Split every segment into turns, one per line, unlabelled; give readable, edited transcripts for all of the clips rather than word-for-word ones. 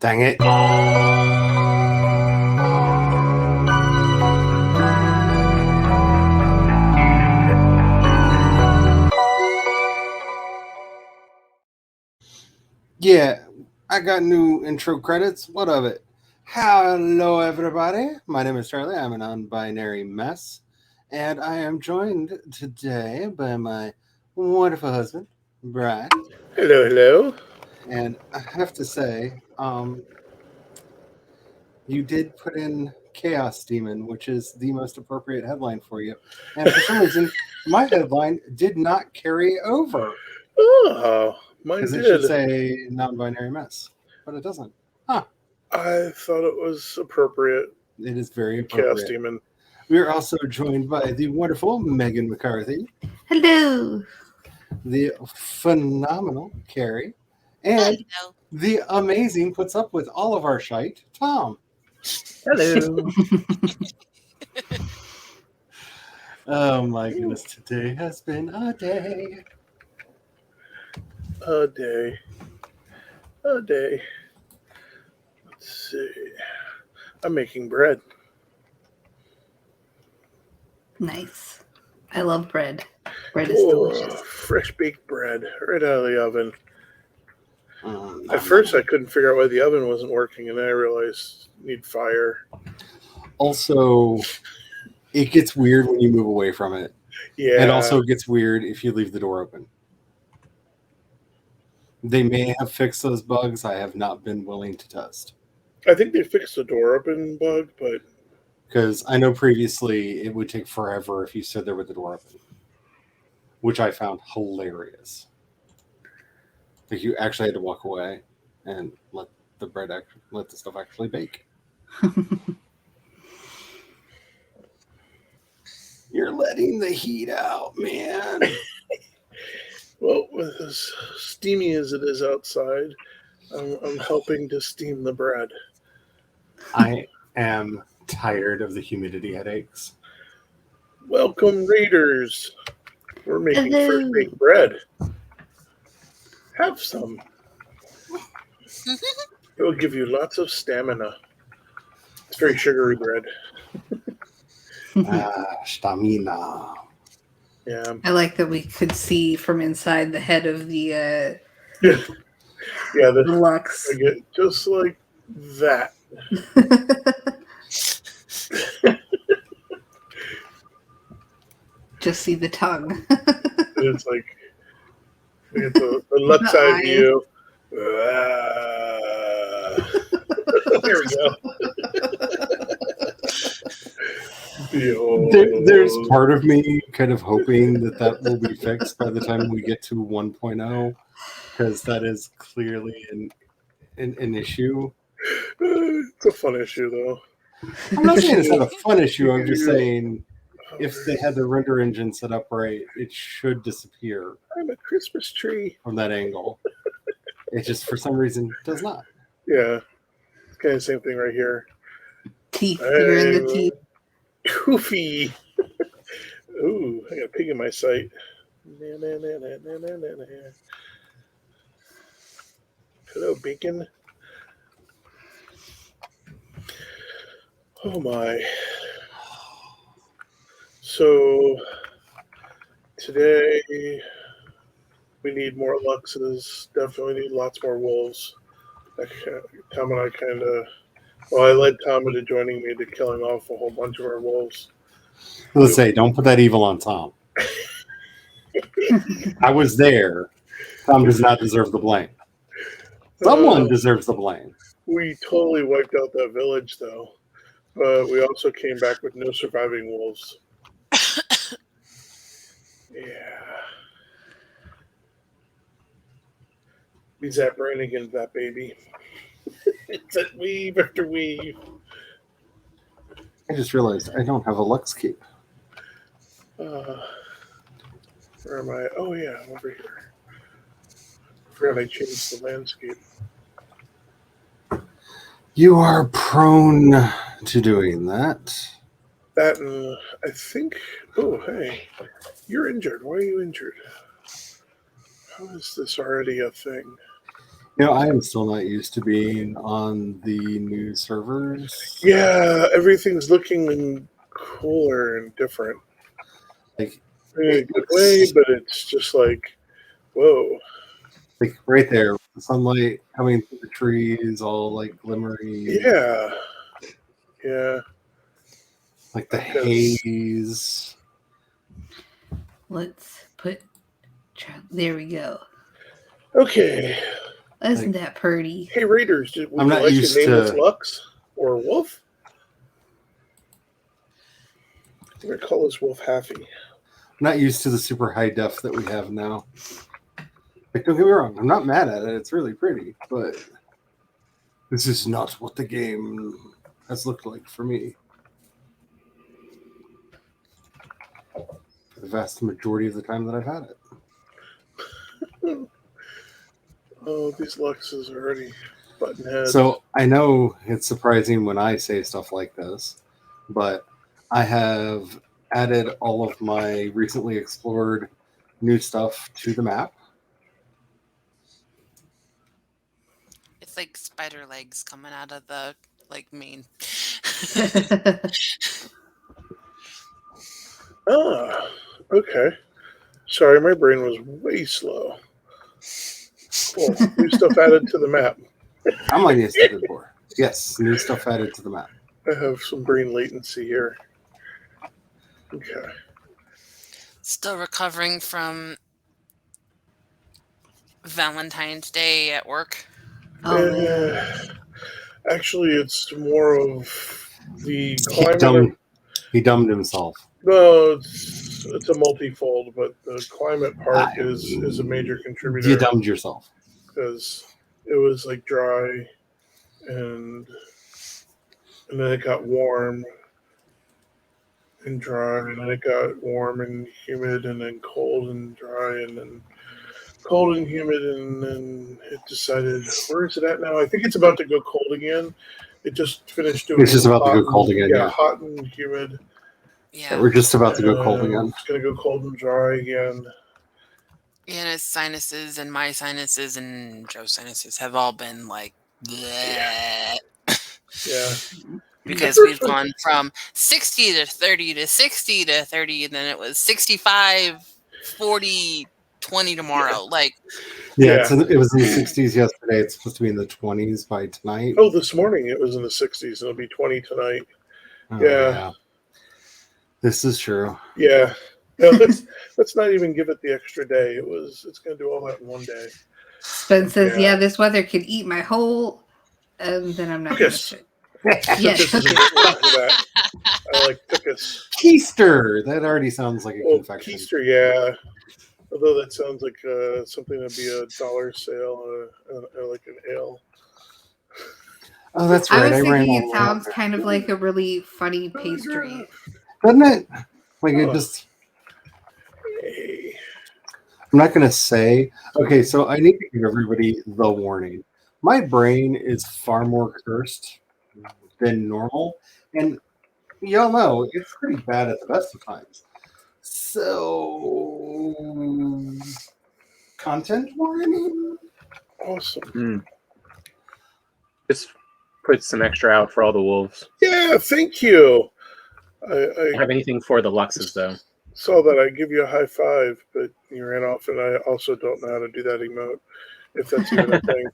Dang it. Yeah, I got new intro credits. What of it? Hello, everybody. My name is Charlie. I'm an unbinary mess. And I am joined today by my wonderful husband, Brian.
Hello, hello.
And I have to say, you did put in Chaos Demon, which is the most appropriate headline for you. And for some reason, my headline did not carry over
Oh, mine
because it should
did.
say non-binary mess, but it doesn't. Huh.
I thought it was appropriate.
It is very
Chaos
appropriate.
Demon.
We are also joined by the wonderful Megan McCarthy,
Hello.
the phenomenal Carrie, and
Hello.
the amazing puts up with all of our shite, Tom.
Hello.
Oh my goodness, today has been a day.
A day. A day. Let's see. I'm making bread.
Nice. I love bread. Bread is delicious.
Fresh baked bread right out of the oven.
Nom,
At first, I couldn't figure out why the oven wasn't working, and then I realized need fire.
Also, it gets weird when you move away from it.
Yeah.
It also gets weird if you leave the door open. They may have fixed those bugs. I have not been willing to test.
I think they fixed the door open bug, but
Because I know previously it would take forever if you stood there with the door open, which I found hilarious. Like you actually had to walk away and let the stuff actually bake. You're letting the heat out, man.
well, with as steamy as it is outside, I'm helping to steam the bread.
I am tired of the humidity headaches.
Welcome, Raiders. We're making
Hello.
first baked bread. Have some. It will give you lots of stamina. It's very sugary bread.
Stamina.
Yeah.
I like that we could see from inside the head of the
Yeah, the
Lux.
I get just like that.
Just see the tongue.
It's like we get the left
The
side
eye.
view. There we go.
There's part of me kind of hoping that will be fixed by the time we get to 1.0, because that is clearly an issue.
It's a fun issue, though.
I'm not saying it's not a fun issue. I'm just saying if they had the render engine set up right, it should disappear
I'm a Christmas tree.
from that angle. It just, for some reason, does not.
Yeah. It's kind of the same thing right here.
Teeth. You're in the teeth.
Goofy. Ooh, I got a pig in my sight. Hello, bacon. Oh my. So today we need more Luxes. Definitely need lots more wolves. Tom and I kind of. Well, I led Tom into joining me to killing off a whole bunch of our wolves.
Let's say, don't put that evil on Tom. I was there. Tom does not deserve the blame. Someone deserves the blame.
We totally wiped out that village, though. But we also came back with no surviving wolves. Yeah. We zap right against that baby. It's that weave after weave.
I just realized I don't have a Lux cape.
Where am I? Oh, yeah, over here. I forgot I changed the landscape.
You are prone to doing that.
That and I think. Oh, hey. You're injured. Why are you injured? How is this already a thing?
I am still not used to being on the new servers.
Yeah, everything's looking cooler and different
Like,
in a good way, but it's just like, whoa.
like right there, the sunlight coming through the trees, all like glimmery,
Yeah, yeah.
like the
Because
haze.
Let's put. There we go.
okay.
Isn't that pretty?
Hey Raiders, would
I'm
you
not
like to
used
name this
to-
Lux or Wolf? We're gonna call this Wolf Haffy.
I'm not used to the super high def that we have now. Like, don't get me wrong, I'm not mad at it. It's really pretty, but this is not what the game has looked like for me. The vast majority of the time that I've had it.
Oh, these Luxes are already button heads.
So I know it's surprising when I say stuff like this, but I have added all of my recently explored new stuff to the map.
It's like spider legs coming out of the main.
Ah, okay. Sorry, my brain was way slow. Cool. New stuff added to the map.
I'm on yes to before. Yes, new stuff added to the map.
I have some brain latency here. Okay.
Still recovering from Valentine's Day at work.
Oh man.
Actually, it's more of the climate.
He dumbed himself.
No, it's a multifold, but the climate part is a major contributor.
You dumbed yourself.
Because it was like dry, and then it got warm and dry, and then it got warm and humid, and then cold and dry, and then cold and humid, and then it decided, where is it at now? I think it's about to go cold again. It just finished doing.
It's just about to go cold again.
Yeah, hot and humid.
Yeah.
We're just about to go cold again.
It's gonna go cold and dry again.
And his sinuses and my sinuses and Joe's sinuses have all been like, bleh.
Yeah.
Because we've gone from 60 to 30 to 60 to 30, and then it was 65, 40, 20 tomorrow.
Yeah. It was in the 60s yesterday. It's supposed to be in the 20s by tonight.
Oh, this morning it was in the 60s. It'll be 20 tonight.
Oh,
yeah.
This is true.
Yeah. No, let's not even give it the extra day. It's going to do all that in one day.
Spen says, "Yeah, this weather could eat my whole." And then I'm not going to say.
Yes. I like cookies.
Keister. That already sounds like a confection.
Keister, yeah. Although that sounds like something that'd be a dollar sale, like an ale.
Oh, that's right.
I was thinking it sounds kind of like a really funny pastry.
Doesn't it? Like it just... I'm not going to say... Okay, so I need to give everybody the warning. My brain is far more cursed than normal. And y'all know it's pretty bad at the best of times. So... Content warning?
Awesome.
Just put some extra out for all the wolves.
Yeah, thank you. I
don't have anything for the Luxes, though.
Saw that. I give you a high five, but you ran off, and I also don't know how to do that emote, if that's even a thing.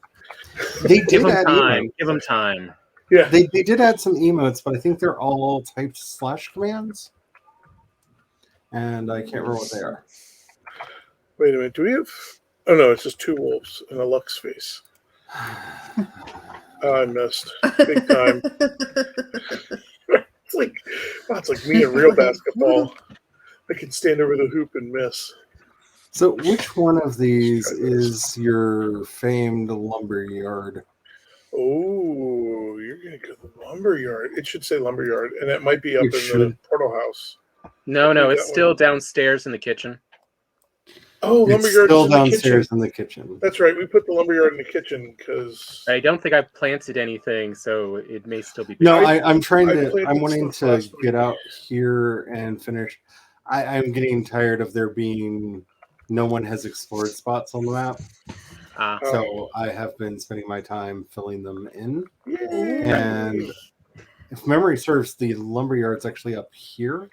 They did
Give them
add
time.
emotes.
Give them time.
Yeah.
They did add some emotes, but I think they're all typed / commands. And I can't remember what they are.
Wait a minute. Do we have... Oh, no. It's just two wolves and a Lux face. I missed. Big time. It's like me in real basketball. I can stand over the hoop and miss.
So which one of these is your famed lumberyard?
Oh, you're going to go to the lumberyard. It should say lumberyard, and it might be up in the portal house.
No, it's still downstairs in the kitchen.
Oh, lumberyard
still downstairs in the kitchen.
That's right. We put the lumberyard in the kitchen because
I don't think I've planted anything, so it may still be.
No, I'm wanting to get out here and finish. I'm getting tired of there being no one has explored spots on the map. So I have been spending my time filling them in.
Yay.
And if memory serves, the lumberyard's actually up here.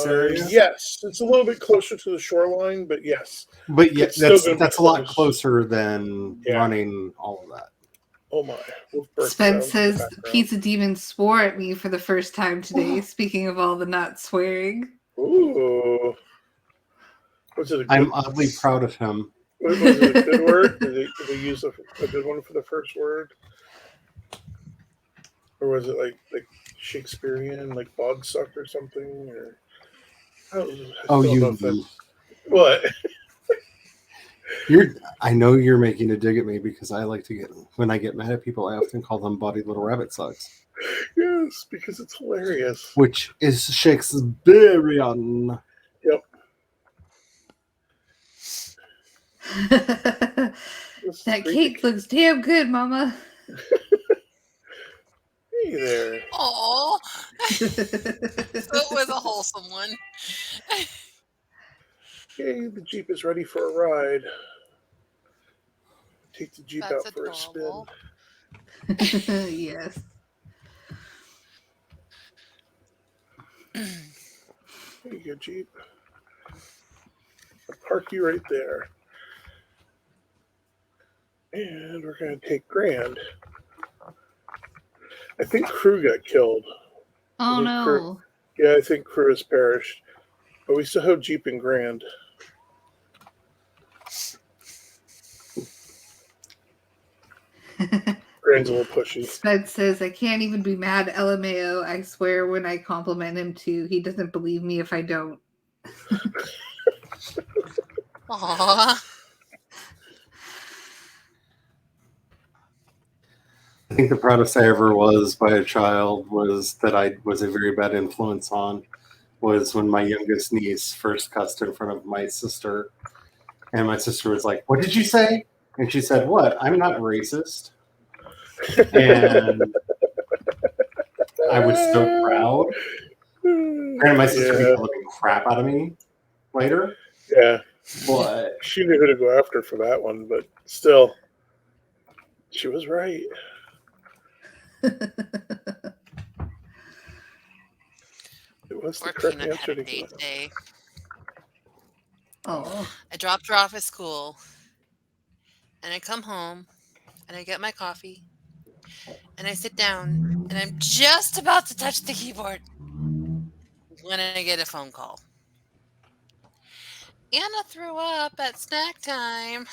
area?
Yes, it's a little bit closer to the shoreline, but yes.
But yeah,
It's still gonna be
that's a lot
close.
closer than running all of that.
Oh my.
Spence says Pizza Demon swore at me for the first time today, speaking of all the not swearing.
Ooh. Was it a good,
I'm oddly proud of him.
Was it a good word? Did they use a good one for the first word? Or was it like Shakespearean, like bog suck or something? Or what?
I know you're making a dig at me because I like to when I get mad at people, I often call them body little rabbit sucks.
Yes, because it's hilarious.
Which is Shakespearean.
Yep.
That cake looks damn good, Mama.
Hey there.
Aww. So it was a wholesome one.
Hey, the Jeep is ready for a ride. Take the Jeep out for
adorable.
a spin.
Yes.
There you go, Jeep. I'll park you right there. And we're going to take Grand. I think Crew got killed.
Oh, no.
I think Crew has perished. But we still have Jeep and Grand. Grand's a little pushy.
Spence says, I can't even be mad at LMAO. I swear when I compliment him too, he doesn't believe me if I don't.
Aww.
I think the proudest I ever was by a child was that I was a very bad influence on was when my youngest niece first cussed in front of my sister. And my sister was like, "What did you say?" And she said, "What? I'm not racist." And I was so proud. And my sister beat the living crap out of me later.
Yeah.
But
she knew who to go after for that one, but still, she was right. It was the correct answer to
date day.
Oh.
I dropped her off at school, and I come home, and I get my coffee, and I sit down, and I'm just about to touch the keyboard when I get a phone call. Anna threw up at snack time.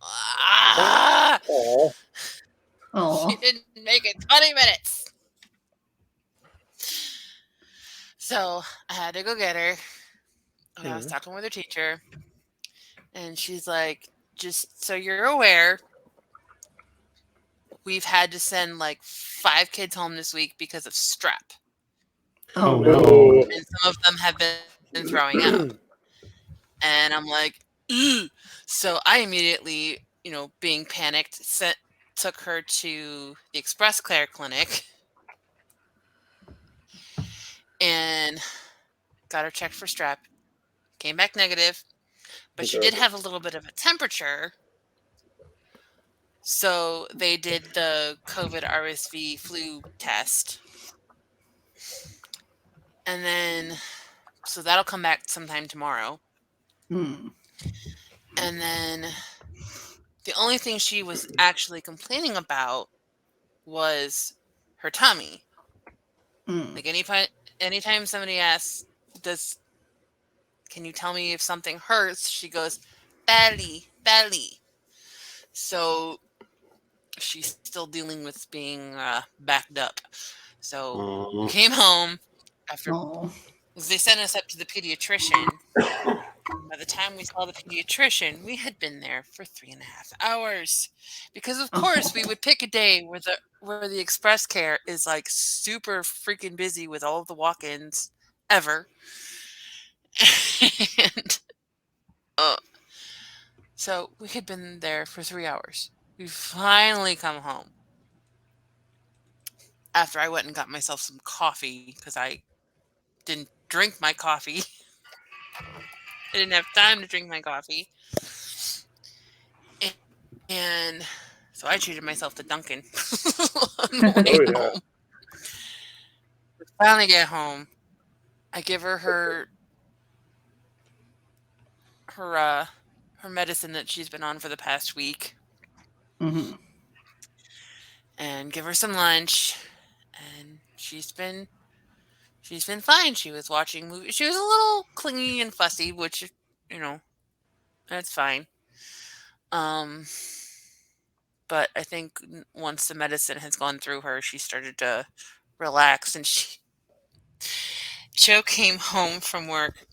Ah! She didn't make it 20 minutes. So I had to go get her. And I was talking with her teacher. And she's like, just so you're aware, we've had to send like 5 kids home this week because of strep.
Oh, no.
And some of them have been throwing up. And I'm like, ugh. So I immediately, being panicked, took her to the Express Care Clinic and got her checked for strep. Came back negative, but she did have a little bit of a temperature. So they did the COVID RSV flu test. And then, so that'll come back sometime tomorrow. And then the only thing she was actually complaining about was her tummy. Like anytime somebody asks, can you tell me if something hurts? She goes, belly. So she's still dealing with being backed up. So came home after they sent us up to the pediatrician. By the time we saw the pediatrician, we had been there for 3.5 hours. Because of course we would pick a day where the Express Care is like super freaking busy with all of the walk-ins ever. And so we had been there for 3 hours. We finally come home. After I went and got myself some coffee because I didn't drink my coffee. I didn't have time to drink my coffee. And so I treated myself to Dunkin' on the way home. Finally get home. I give her medicine that she's been on for the past week.
Mm-hmm.
And give her some lunch. And she's been fine. She was watching movies. She was a little clingy and fussy, which, that's fine. But I think once the medicine has gone through her, she started to relax, and Joe came home from work.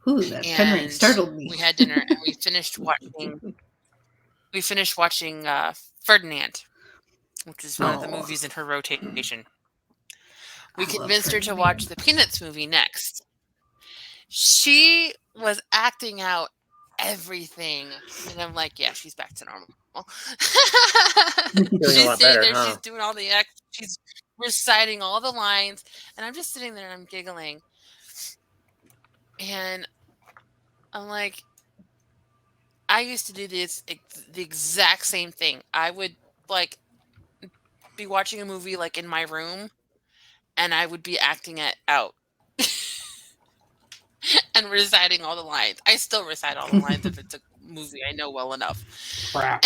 Ooh, that pen ring startled me.
We had dinner and we finished watching Ferdinand, which is one of the movies in her rotation. We convinced her to watch the Peanuts movie next. She was acting out everything, and I'm like, yeah, she's back to normal. She's
a lot
sitting
better,
there,
huh?
she's doing all the acts, she's reciting all the lines, and I'm just sitting there and I'm giggling. And I'm like, I used to do the exact same thing. I would be watching a movie in my room, and I would be acting it out and reciting all the lines. I still recite all the lines if it's a movie I know well enough.
Crap.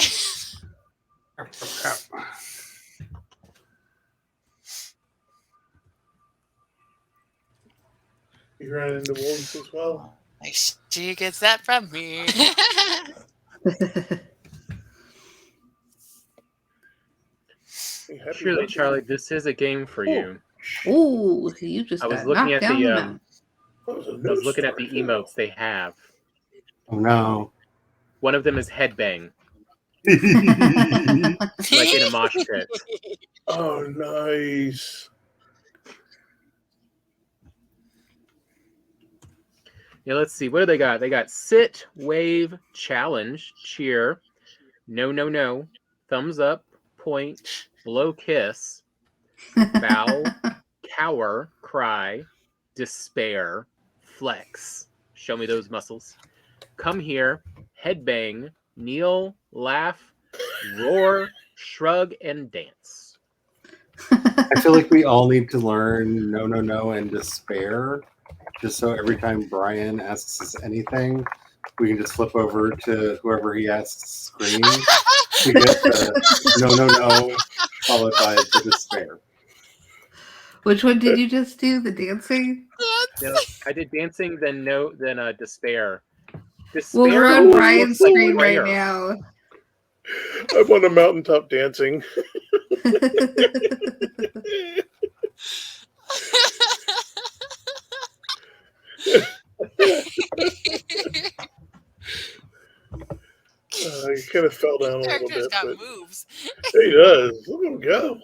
You ran into wolves as well?
She gets that from me.
Surely, Charlie, this is a game for you.
Ooh, you just got knocked down the mountain.
I was looking at the emotes they have.
Oh no.
One of them is headbang. Like in a mosh pit.
Oh, nice.
Yeah, let's see. What do they got? They got sit, wave, challenge, cheer, no, thumbs up, point, blow kiss, bow, cower, cry, despair, flex. Show me those muscles. Come here, headbang, kneel, laugh, roar, shrug, and dance.
I feel like we all need to learn no, and despair, just so every time Brian asks us anything, we can just flip over to whoever he asks scream to get the no, followed by the despair.
Which one did you just do? The dancing?
Yeah, I did dancing, then despair.
Well, we're on Brian's screen right now.
I'm on a mountaintop dancing. He kind of fell down a little bit.
Got
but
moves.
He does. Look at him go.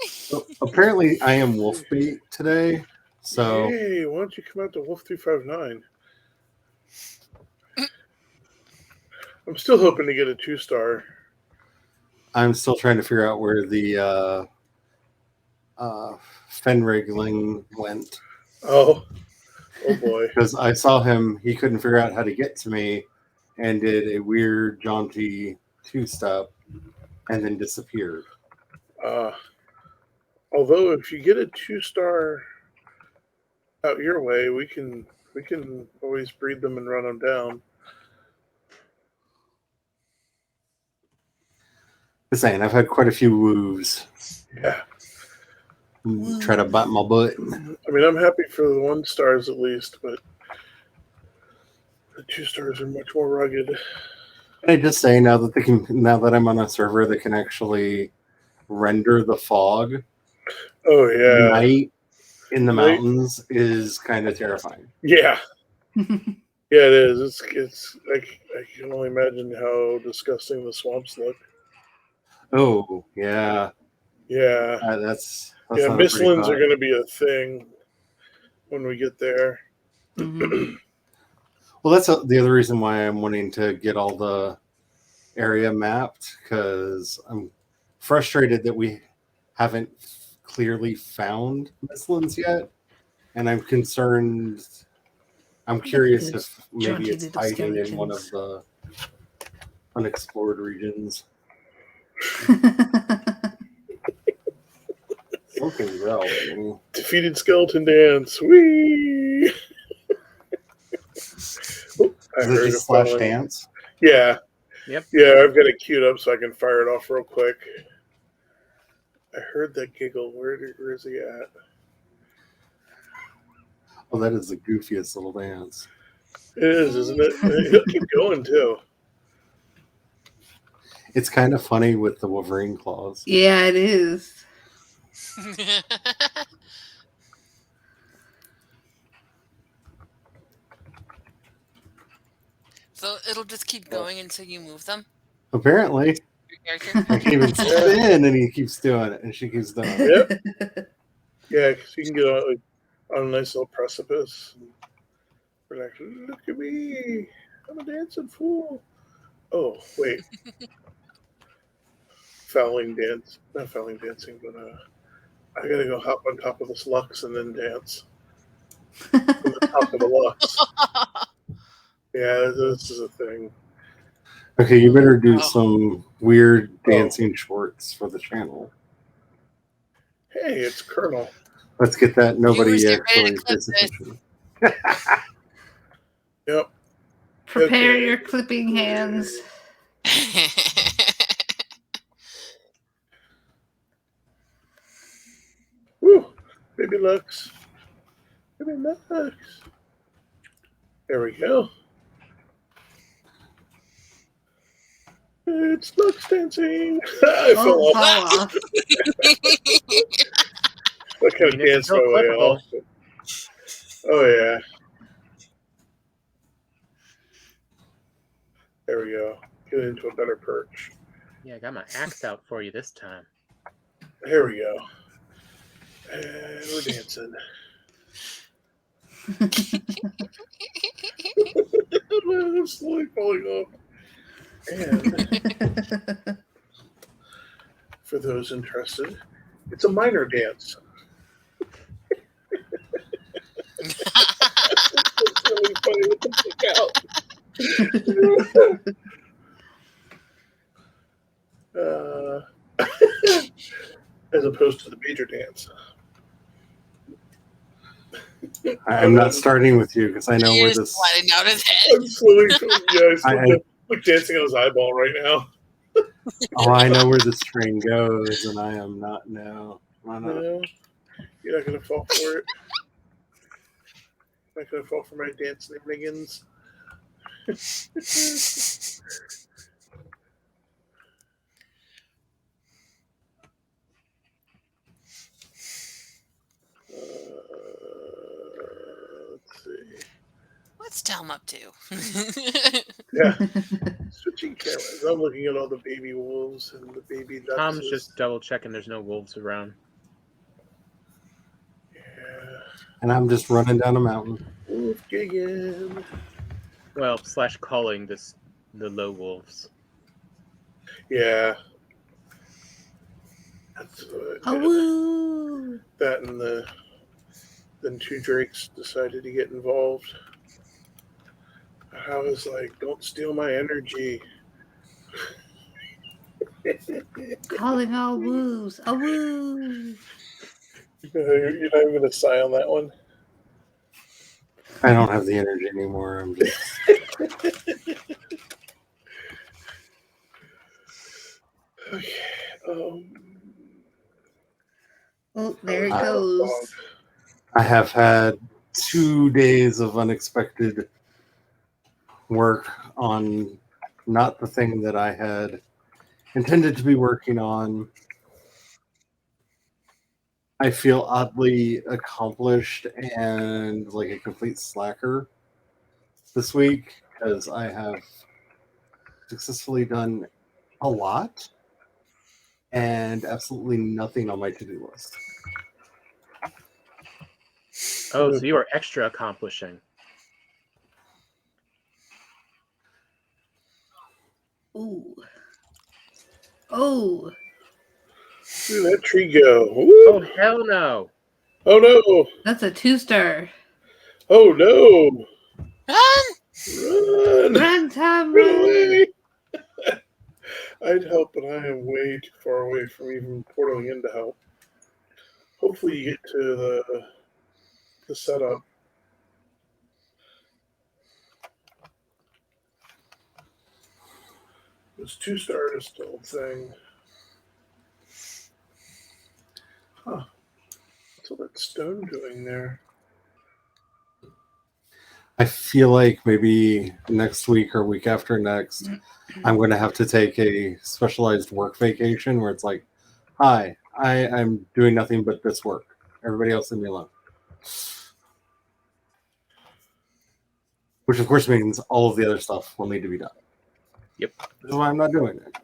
So, apparently, I am Wolfbeat today. So,
hey, why don't you come out to Wolf 359? I'm still hoping to get a 2-star.
I'm still trying to figure out where the Fenrigling went.
Oh boy.
Because I saw him, he couldn't figure out how to get to me and did a weird, jaunty 2-step and then disappeared.
Although if you get a 2-star out your way, we can always breed them and run them down.
Just saying, I've had quite a few woos.
Yeah.
Try to bite my butt.
I mean, I'm happy for the 1-stars at least, but the 2-stars are much more rugged.
Can I just say now that I'm on a server that can actually render the fog?
Oh yeah.
Night in the mountains is kind of terrifying.
Yeah. Yeah, it is. It's I can only imagine how disgusting the swamps look.
Oh yeah.
Yeah.
That's
Mistlands are going to be a thing when we get there.
Mm-hmm.
Well, that's the other reason why I'm wanting to get all the area mapped, because I'm frustrated that we haven't clearly found Mistlands yet, and I'm concerned. I'm curious if maybe it's hiding in one of the unexplored regions. Something's out.
Defeated skeleton dance. Whee! Oh, I
Is it
heard
just
it
slash
falling.
dance?
Yeah.
Yep.
Yeah, I've got it queued up so I can fire it off real quick. I heard that giggle. Where is he at?
Oh, that is the goofiest little dance.
It is, isn't it? He'll keep going too.
It's kind of funny with the Wolverine claws.
Yeah, it is.
So it'll just keep going until you move them?
Apparently.
Your character?
I can even spin and he keeps doing it and she keeps doing it.
Yep. Yeah, because you can get on a nice little precipice. We're like, look at me. I'm a dancing fool. Oh, wait. Fouling dance. Not fouling dancing, but I gotta go hop on top of this Lux and then dance. On the top of the Lux. Yeah, this is a thing.
Okay, you better do some weird dancing shorts for the channel.
Hey, it's Colonel.
Let's get that nobody
Viewers, get ready
actually
to clip
pays
this.
attention.
Yep.
Prepare
Okay.
your clipping hands.
Woo! Baby Lux. Baby Lux. There we go. It's Lux dancing. I fell
Oh,
off.
fall off.
I kind of danced my way off. Oh, yeah. There we go. Get into a better perch.
Yeah, I got my axe out for you this time.
There we go. And we're dancing. I'm slowly falling off. And for those interested, it's a minor dance. It's really funny with the stick out. As opposed to the major dance.
I'm not starting with you because I know where
Tears
this.
sliding out his head.
I'm slowly, yeah,
I-
I'm dancing on his eyeball right now.
Oh, I know where this train goes, and I am not. No, I'm not.
No, you're not gonna fall for it. Not gonna fall for my dance shenanigans. Let's see.
What's Tom up to?
Yeah, switching cameras. I'm looking at all the baby wolves and the baby ducks.
Tom's just double checking there's no wolves around.
Yeah.
And I'm just running down a mountain.
Wolf gigging.
Well, / calling the low wolves.
Yeah. That's what.
Oh, woo.
That and then two drakes decided to get involved. I was like, don't steal my energy.
Calling all woos. A woo.
You're not even going to sigh on that one?
I don't have the energy anymore. I'm just.
Okay.
Oh, there it goes.
I have had 2 days of unexpected work on not the thing that I had intended to be working on. I feel oddly accomplished and like a complete slacker this week because I have successfully done a lot and absolutely nothing on my to-do list.
Oh, so you are extra accomplishing.
Ooh. Oh.
Where did that tree go?
Oh,
Ooh.
hell no.
Oh no!
That's a 2-star.
Oh no!
Run!
Run!
Run, Tom,
Run
run.
away! I'd help, but I am way too far away from even portaling in to help. Hopefully you get to the setup. This 2-star is still a thing. Huh. What's all that stone doing there?
I feel like maybe next week or week after next, I'm going to have to take a specialized work vacation where it's like, hi, I'm doing nothing but this work. Everybody else leave me alone. Which, of course, means all of the other stuff will need to be done.
Yep.
This is why I'm not doing it.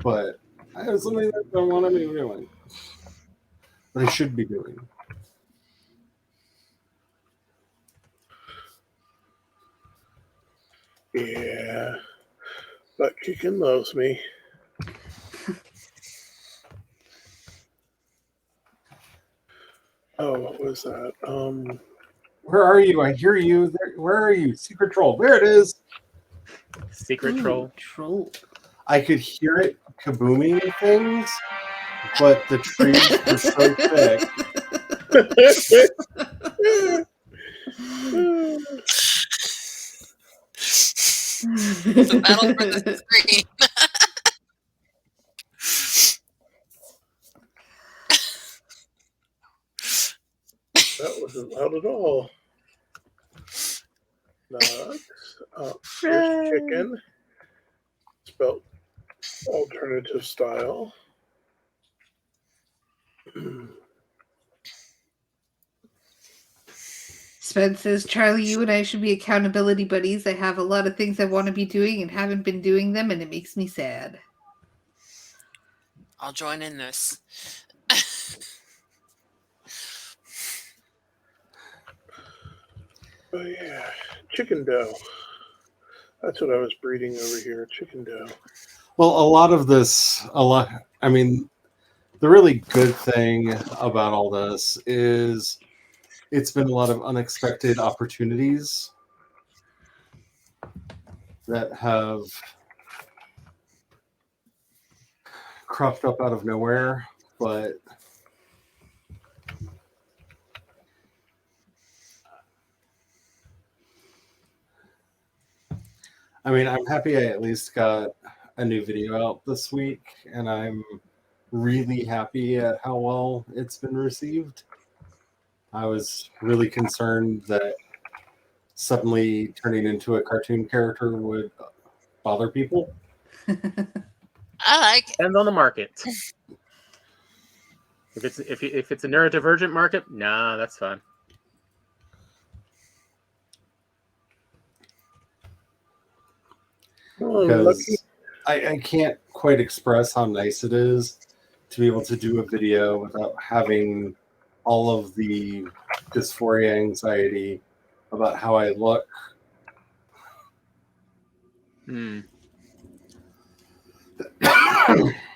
But I have something that I want to be doing. That I should be doing.
Yeah. But Kicking loves me. Oh, what was that?
Where are you? I hear you. Where are you? Secret troll. There it is.
Secret troll.
Troll.
I could hear it kabooming things, but the trees were so thick.
It's a battle for the screen.
That wasn't loud at all. Nuts. Here's chicken. Spelled alternative style.
Spence says, Charlie, you and I should be accountability buddies. I have a lot of things I want to be doing and haven't been doing them, and it makes me sad.
I'll join in this.
Oh yeah, chicken dough. That's what I was breeding over here, chicken dough.
Well, I mean, the really good thing about all this is it's been a lot of unexpected opportunities that have cropped up out of nowhere, but I mean, I'm happy I at least got a new video out this week, and I'm really happy at how well it's been received. I was really concerned that suddenly turning into a cartoon character would bother people.
I like it.
Depends on the market. If it's a neurodivergent market, nah, that's fine.
Oh, I'm lucky.
Because I can't quite express how nice it is to be able to do a video without having all of the dysphoria anxiety about how I look.
Hmm.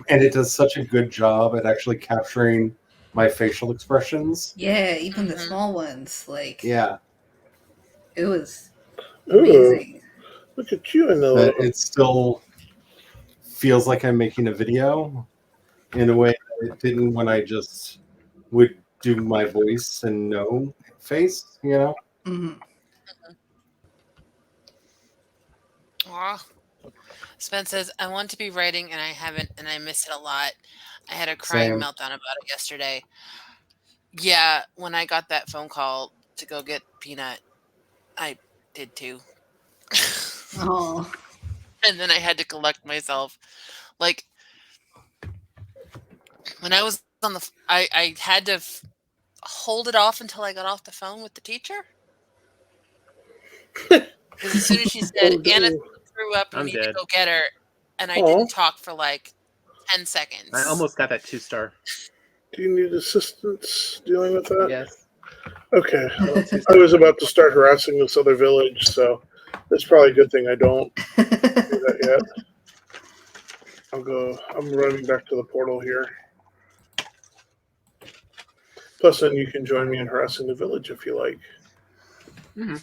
And it does such a good job at actually capturing my facial expressions.
Yeah, even the small ones. Like,
Yeah.
it was
Ooh,
amazing.
look at you in the
But
little.
it still feels like I'm making a video in a way that it didn't when I just would do my voice and no face, you know?
Mhm.
Aw. Spence says, I want to be writing and I haven't, and I miss it a lot. I had a crying
Same.
meltdown about it yesterday. Yeah, when I got that phone call to go get Peanut, I did too.
Oh.
And then I had to collect myself. Like, when I was on the, I had to hold it off until I got off the phone with the teacher. Because as soon as she said,
Oh,
Anna
no.
threw up, you
I'm
need to
dead.
go get her, and I
Aw.
didn't talk for like 10 seconds.
I almost got that 2-star.
Do you need assistance dealing with that?
Yes.
Okay.
Well,
I was about to start harassing this other village, so it's probably a good thing I don't do that yet. I'm running back to the portal here. Plus, then you can join me in harassing the village if you like.
Mm-hmm.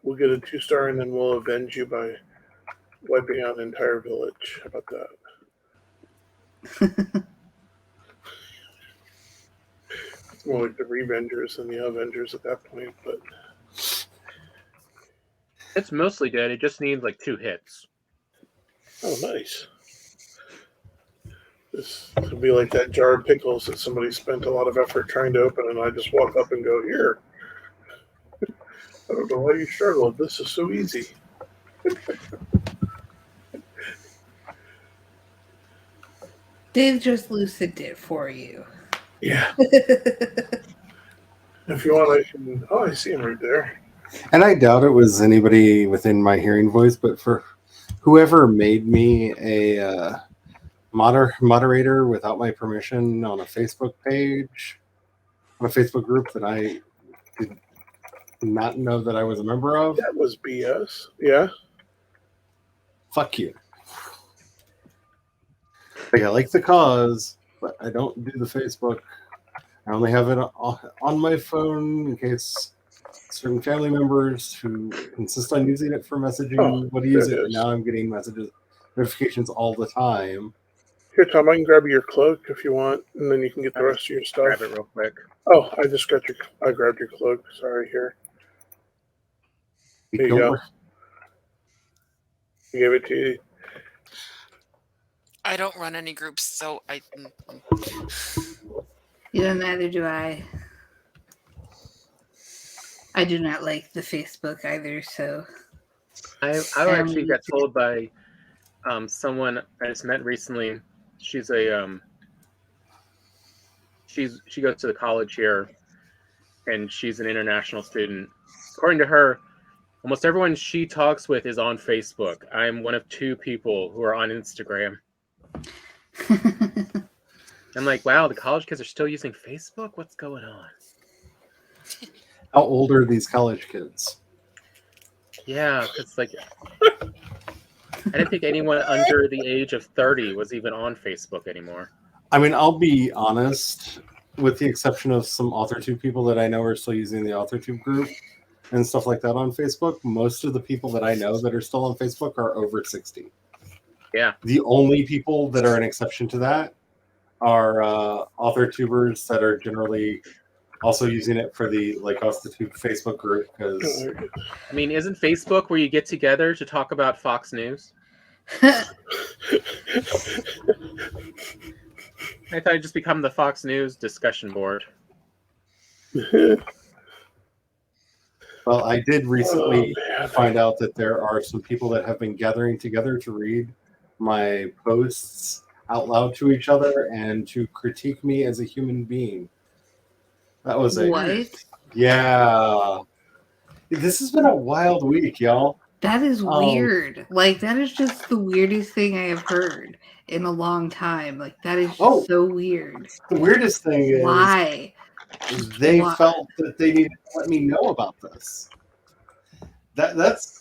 We'll get a 2-star, and then we'll avenge you by wiping out an entire village. How about that? It's more like the Revengers than the Avengers at that point, but
It's mostly dead. It just needs like 2 hits.
oh, nice. This will be like that jar of pickles that somebody spent a lot of effort trying to open, and I just walk up and go, here. I don't know why you struggled. This is so easy.
Dave just loosened it for you.
Yeah. If you want, I can. Oh, I see him right there.
And I doubt it was anybody within my hearing voice, but for whoever made me a moderator without my permission on a Facebook page, on a Facebook group that I did not know that I was a member of.
That was BS. Yeah.
Fuck you. Like, I like the cause, but I don't do the Facebook. I only have it on my phone in case certain family members who insist on using it for messaging would use it. And now I'm getting notifications all the time.
Here, Tom, I can grab your cloak if you want, and then you can get the rest of your stuff.
Grab it real quick.
Oh, I grabbed your cloak. Sorry, here. There you go. I gave it to you.
I don't run any groups, so I.
You know, neither do I. I do not like the Facebook either, so.
I actually got told by someone I just met recently. She's a she goes to the college here, and she's an international student. According to her, almost everyone she talks with is on Facebook. I'm one of 2 people who are on Instagram. I'm like, wow, the college kids are still using Facebook? What's going on?
How old are these college kids?
Yeah, because like I didn't think anyone under the age of 30 was even on Facebook anymore.
I mean, I'll be honest, with the exception of some AuthorTube people that I know are still using the AuthorTube group and stuff like that on Facebook, most of the people that I know that are still on Facebook are over 60.
Yeah.
The only people that are an exception to that are AuthorTubers that are generally also using it for the like AuthorTube Facebook group. Because
I mean, isn't Facebook where you get together to talk about Fox News? I thought it'd just become the Fox News discussion board.
Well, I did recently find out that there are some people that have been gathering together to read my posts out loud to each other and to critique me as a human being. That was
What?
Yeah. This has been a wild week, y'all.
That is weird. Like, that is just the weirdest thing I have heard in a long time. Like, that is just so weird.
The weirdest thing is
why
they felt that they needed to let me know about this. That's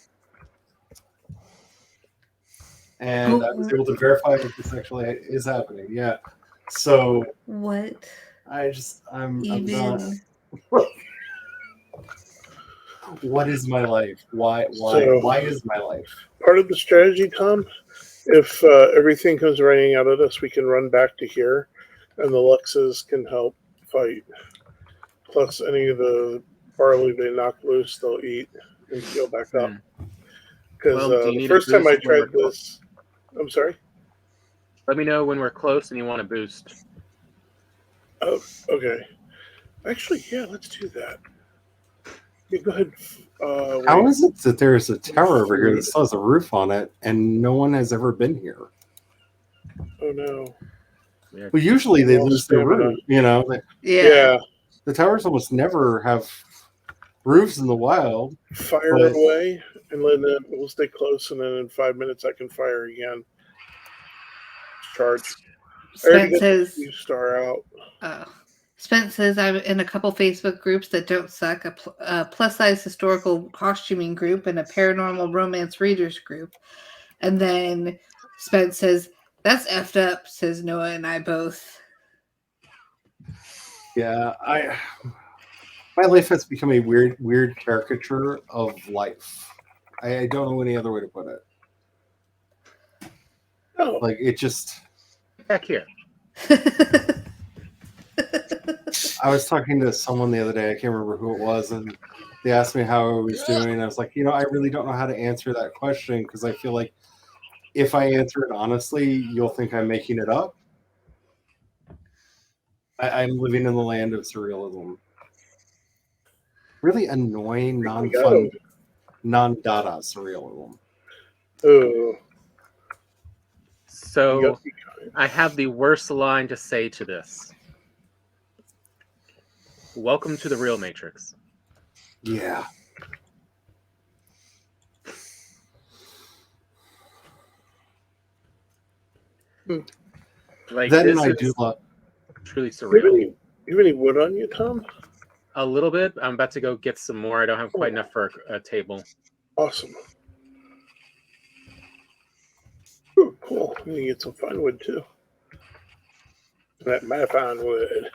and I was able to verify that this actually is happening. Yeah. So
what?
I'm not. What is my life? Why is my life?
Part of the strategy, Tom, if everything comes raining out at us, we can run back to here, and the Luxes can help fight. Plus, any of the barley they knock loose, they'll eat and heal back up. Because the first time I tried this... I'm sorry?
Let me know when we're close and you want to boost.
Oh, okay. Actually, yeah, let's do that. Yeah, go ahead.
How is it that there's a tower over here that still has a roof on it and no one has ever been here?
Oh, no.
Well, usually they lose their roof, you know.
Yeah.
The towers almost never have roofs in the wild.
Fire away, and then we'll stay close, and then in 5 minutes I can fire again. Charge.
Spence says,
you star out.
Spence says I'm in a couple Facebook groups that don't suck, a plus-size historical costuming group and a paranormal romance readers group. And then Spence says, that's effed up, says Noah and I both.
Yeah, My life has become a weird caricature of life. I don't know any other way to put it.
Oh,
Like, it just...
Back here.
I was talking to someone the other day, I can't remember who it was, and they asked me how I was doing. I was like, I really don't know how to answer that question because I feel like if I answer it honestly, you'll think I'm making it up. I'm living in the land of surrealism. Really annoying, non-fun, non-data surrealism.
oh.
So I have the worst line to say to this. Welcome to the real Matrix.
Yeah.
Like,
Then
this
I
is
do love...
truly
You
surreal.
have any wood on you, Tom?
A little bit. I'm about to go get some more. I don't have quite enough for a table.
Awesome. Ooh, cool. I'm gonna get some fine wood too. That my fine wood.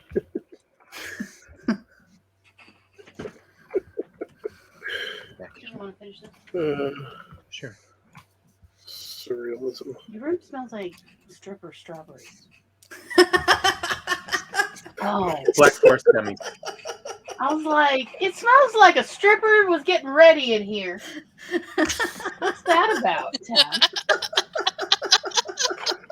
You want to finish this?
Sure.
Surrealism.
Your room smells like stripper strawberries. Oh,
Black Forest gummies.
I was like, it smells like a stripper was getting ready in here. What's that about, Tom?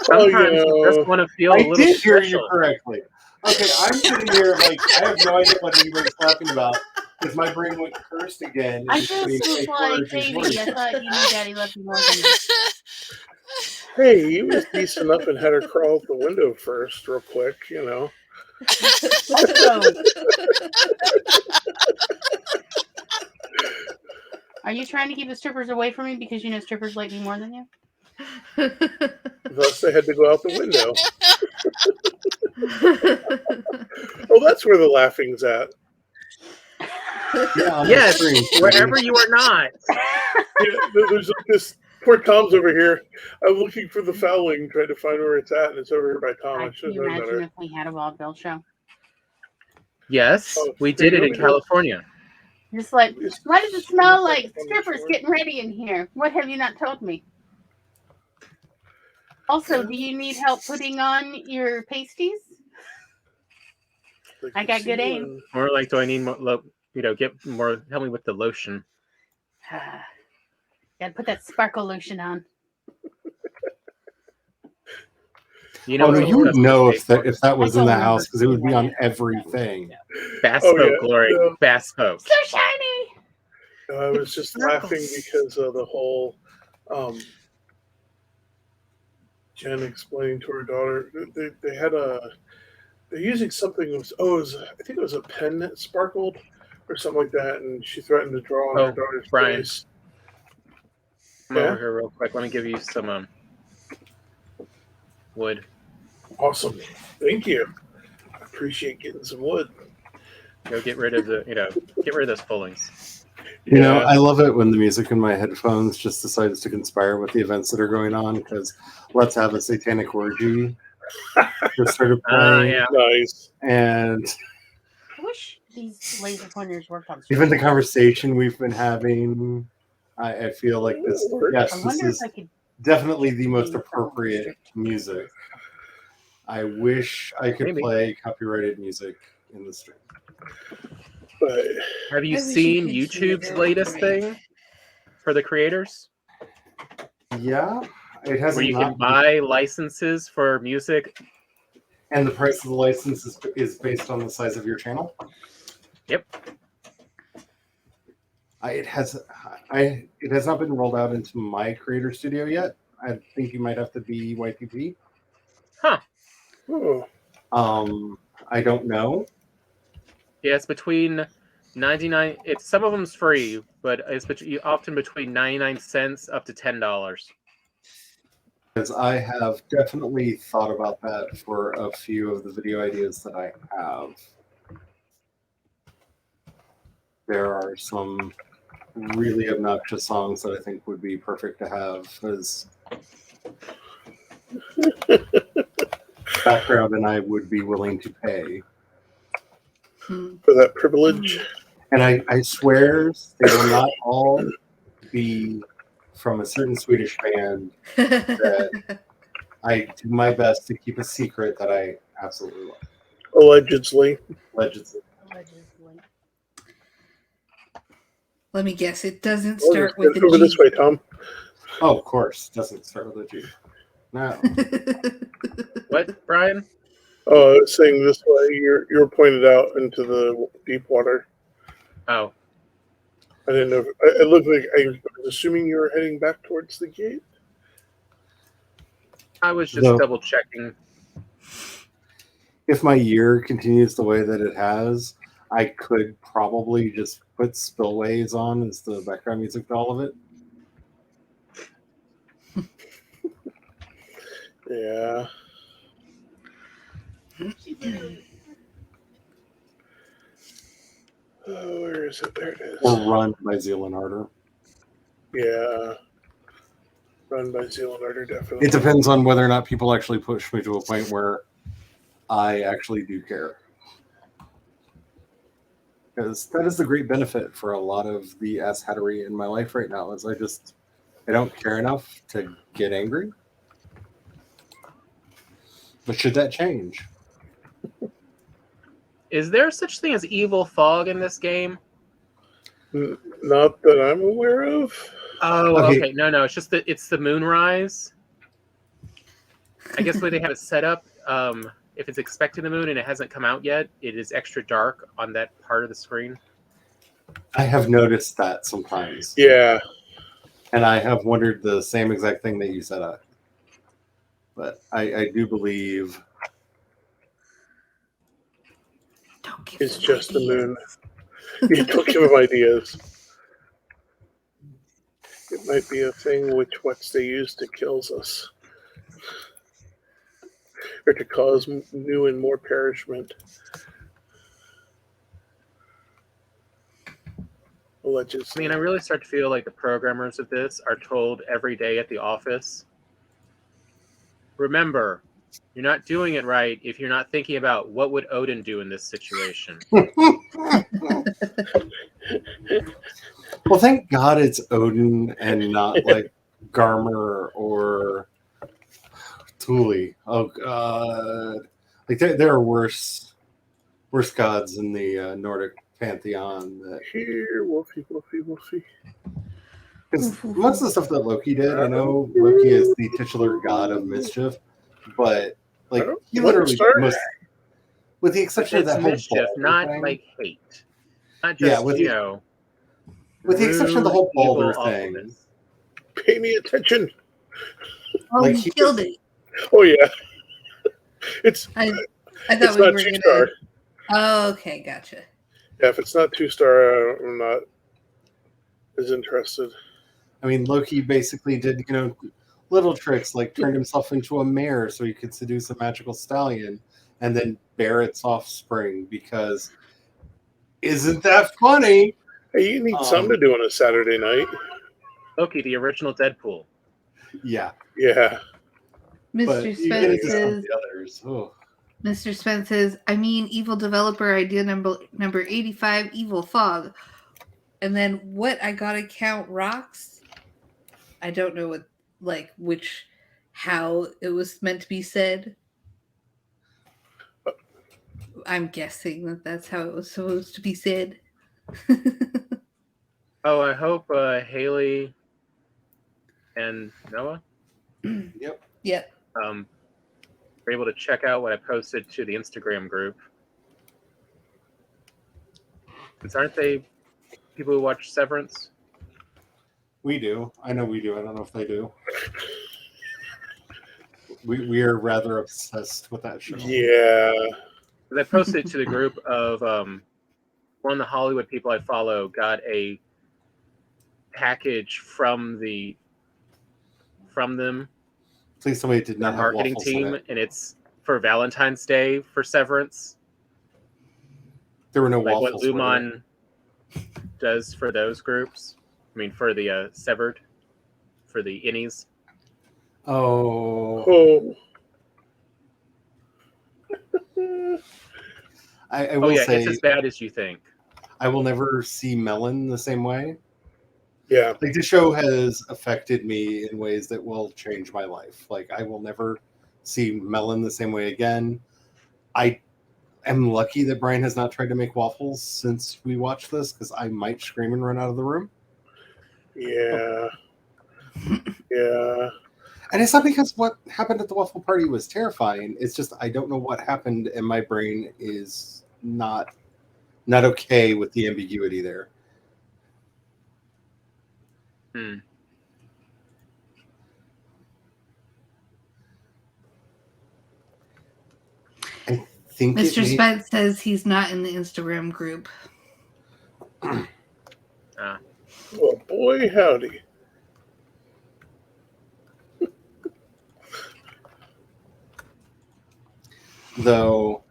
Sometimes you just want to feel a
I
little
did hear
special.
you correctly. Okay, I'm sitting here like I have no idea what anybody's talking about because my brain went cursed again.
I just was like, baby, I thought you knew Daddy loved you more than me.
Hey, he was decent enough and had her crawl out the window first, real quick,
Also, are you trying to keep the strippers away from me because you know strippers like me more than you?
Thus, they had to go out the window. Oh, that's where the laughing's at.
Yeah, on the
Yes,
screen.
wherever you are not.
Yeah, there's like this. Poor Tom's over here. I'm looking for the fouling, trying to find where it's at, and it's over here by Tom. I
Can
should
you
have known
imagine
better.
if we had a vaudeville show?
Yes,
Oh,
we did it in
really?
California.
Just like,
Just-
why does it smell like
on the
strippers
floor.
getting ready in here? What have you not told me? Also, do you need help putting on your pasties?
Like
I
the
got good aim.
ceiling.
Or like, do I need more? Get more. Help me with the lotion.
Gotta put that sparkle lotion on.
You know,
Oh no,
what
you would know if
that
that was
I
in the
don't
house because it would be on
remember seeing
everything.
Bass
Oh,
Spoke
yeah,
Glory.
no.
Bass Spoke.
So shiny.
I was just laughing because of the whole Jen explaining to her daughter they had they're using something. I think it was a pen that sparkled or something like that, and she threatened to draw on her daughter's
Brian.
face.
Come
Yeah?
over here real quick. Let me give you some wood.
Awesome, thank you. I appreciate getting some wood.
Go get rid of get rid of those pullings.
You know, I love it when the music in my headphones just decides to conspire with the events that are going on because Let's Have a Satanic Orgy just started playing.
Yeah.
Nice.
And
I wish these laser pointers worked on.
even the conversation we've been having, I feel like this, yes,
I
this
wonder if
is
I could.
definitely the most appropriate music. I wish I could play copyrighted music in the stream.
But
Have you
I wish
seen
you could see
YouTube's
it.
latest thing for the creators?
Yeah, it has
Where you can buy licenses for music.
And the price of the license is based on the size of your channel?
Yep.
It has not been rolled out into my creator studio yet. I think you might have to be YPP.
Huh.
oh,
I don't know.
Yeah, it's between 99. It's some of them's free, but it's often between 99 cents up to $10.
Because I have definitely thought about that for a few of the video ideas that I have. There are some really obnoxious songs that I think would be perfect to have as background, and I would be willing to pay.
for that privilege.
And I swear they will not all be from a certain Swedish band that I do my best to keep a secret that I absolutely love.
Allegedly.
Allegedly.
Let me guess. It doesn't
Oh,
start with a
over
G.
this way, Tom.
Oh, of course. Doesn't start with a G. No.
What, Brian?
Oh, I was saying this way. You're pointed out into the deep water.
Oh,
I didn't know. It looked like I was assuming you were heading back towards the gate.
I was just
No.
double checking.
If my year continues the way that it has, I could probably just put Spillways on as the background music to all of it.
Yeah. Oh, where is it? There it is.
Or Run by Zealand Harder.
Yeah. Run by Zealand Harder, definitely.
It depends on whether or not people actually push me to a point where I actually do care. Because that is the great benefit for a lot of the asshattery in my life right now is I don't care enough to get angry. But should that change?
Is there such thing as evil fog in this game?
Not that I'm aware of.
Oh,
Okay.
okay. No, it's just that it's the moonrise. I guess the way they have it set up, if it's expecting the moon and it hasn't come out yet, it is extra dark on that part of the screen.
I have noticed that sometimes.
Yeah.
And I have wondered the same exact thing that you said. But I do believe
It's just the moon. You don't give them ideas. It might be a thing which what they use to kills us. Or to cause new and more perishment. Allegedly.
I mean, I really start to feel like the programmers of this are told every day at the office, remember, you're not doing it right if you're not thinking about what would Odin do in this situation.
Well, thank God it's Odin and not like Garmer or Thule. Oh God! Like there are worse gods in the Nordic pantheon. That
Here, Wolfie.
because most of the stuff that Loki did, I know Loki is the titular god of mischief, but like he literally with the exception of
It's
that whole
mischief, not
thing.
like hate. Not just,
with the exception of the
rude,
whole Baldur
evil
thing.
awfulness.
Pay me attention.
Oh,
Like,
you
he
killed
just-
it.
Oh yeah. It's
I
it's
thought we
not
were
2
gonna.
star.
Oh, okay, gotcha.
Yeah, if it's not 2 star, I'm not as interested.
I mean, Loki basically did, little tricks like turned himself into a mare so he could seduce a magical stallion and then bear its offspring because isn't that funny?
Hey, you need something to do on a Saturday night.
Loki, the original Deadpool.
Yeah.
Yeah.
But
Mr.
you get
Spence
into some of
says,
the others. Oh.
Mr. Spence says, I mean, evil developer idea number 85, evil fog. And then what I gotta count rocks? I don't know how it was meant to be said. I'm guessing that that's how it was supposed to be said.
Oh, I hope Haley and Noah
Yep.
were able to check out what I posted to the Instagram group. Because aren't they people who watch Severance?
We do. I know we do. I don't know if they do. We are rather obsessed with that show.
Yeah.
Because I posted to the group of one of the Hollywood people I follow got a package from them,
Please tell me it did
their
not have
marketing
waffles in
team,
it.
and it's for Valentine's Day for Severance.
There were no
Like
waffles.
what Luman does for those groups. I mean, for the Severed, for the Innies.
Oh. I will say
it's as bad as you think.
I will never see Melon the same way.
Yeah.
Like, the show has affected me in ways that will change my life. Like, I will never see Melon the same way again. I am lucky that Brian has not tried to make waffles since we watched this, because I might scream and run out of the room.
Yeah. Yeah.
And it's not because what happened at the waffle party was terrifying. It's just I don't know what happened, and my brain is not okay with the ambiguity there. I think
Mr. Spence says he's not in the Instagram group.
Well, boy, howdy.
Though,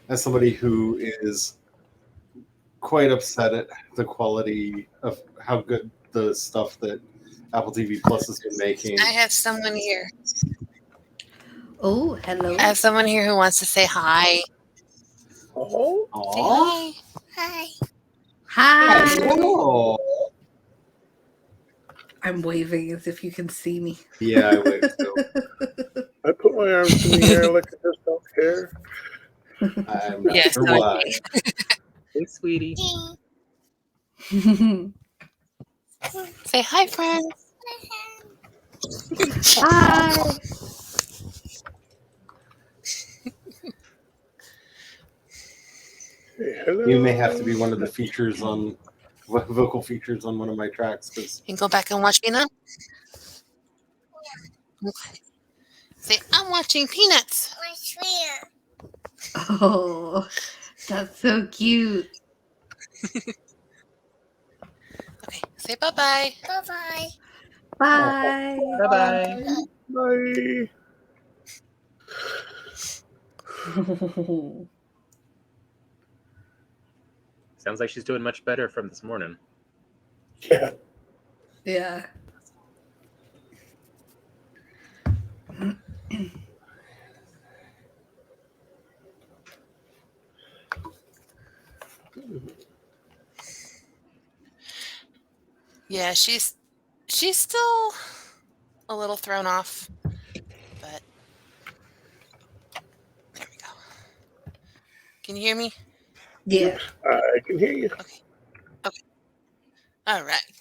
as somebody who is quite upset at the quality of how good the stuff that Apple TV Plus has been making.
I have someone here.
Oh, hello.
I have someone here who wants to say hi.
Oh.
Say hi. Hi.
Hi.
Hello.
I'm waving as if you can see me.
Yeah, I wave too.
I put my arms in the air like I just don't care.
I'm not
Yes,
sure why.
Hey, sweetie.
Say hi, friends.
Hi.
Hey, hello.
You may have to be one of the features on vocal features on one of my tracks, because
You can go back and watch Peanuts. Say, I'm watching Peanuts.
Oh, that's so cute.
Okay, say bye-bye.
Bye.
Bye-bye.
Bye.
Sounds like she's doing much better from this morning.
Yeah.
Yeah.
Yeah, she's still a little thrown off, but there we go. Can you hear me?
Yeah.
I can hear you.
Okay. All right.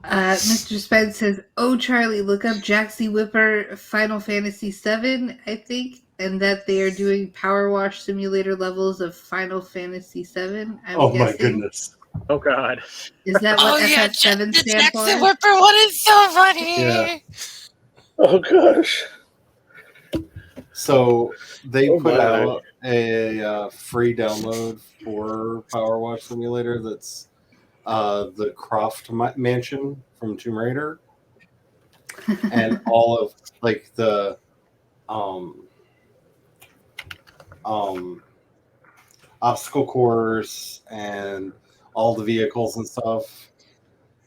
Mr. Spence says, "Oh, Charlie, look up Jaxie Whipper Final Fantasy VII, I think, and that they are doing Power Wash Simulator levels of Final Fantasy VII. I'm
oh my
guessing.
goodness.
Oh, God.
Is that what FF7
the
stand
Jackson
for?
Whipper one is so funny.
Yeah.
Oh, gosh.
So they
Oh,
put
my.
out a free download for Power Wash Simulator that's the Croft Mansion from Tomb Raider, and all of like the obstacle course and all the vehicles and stuff.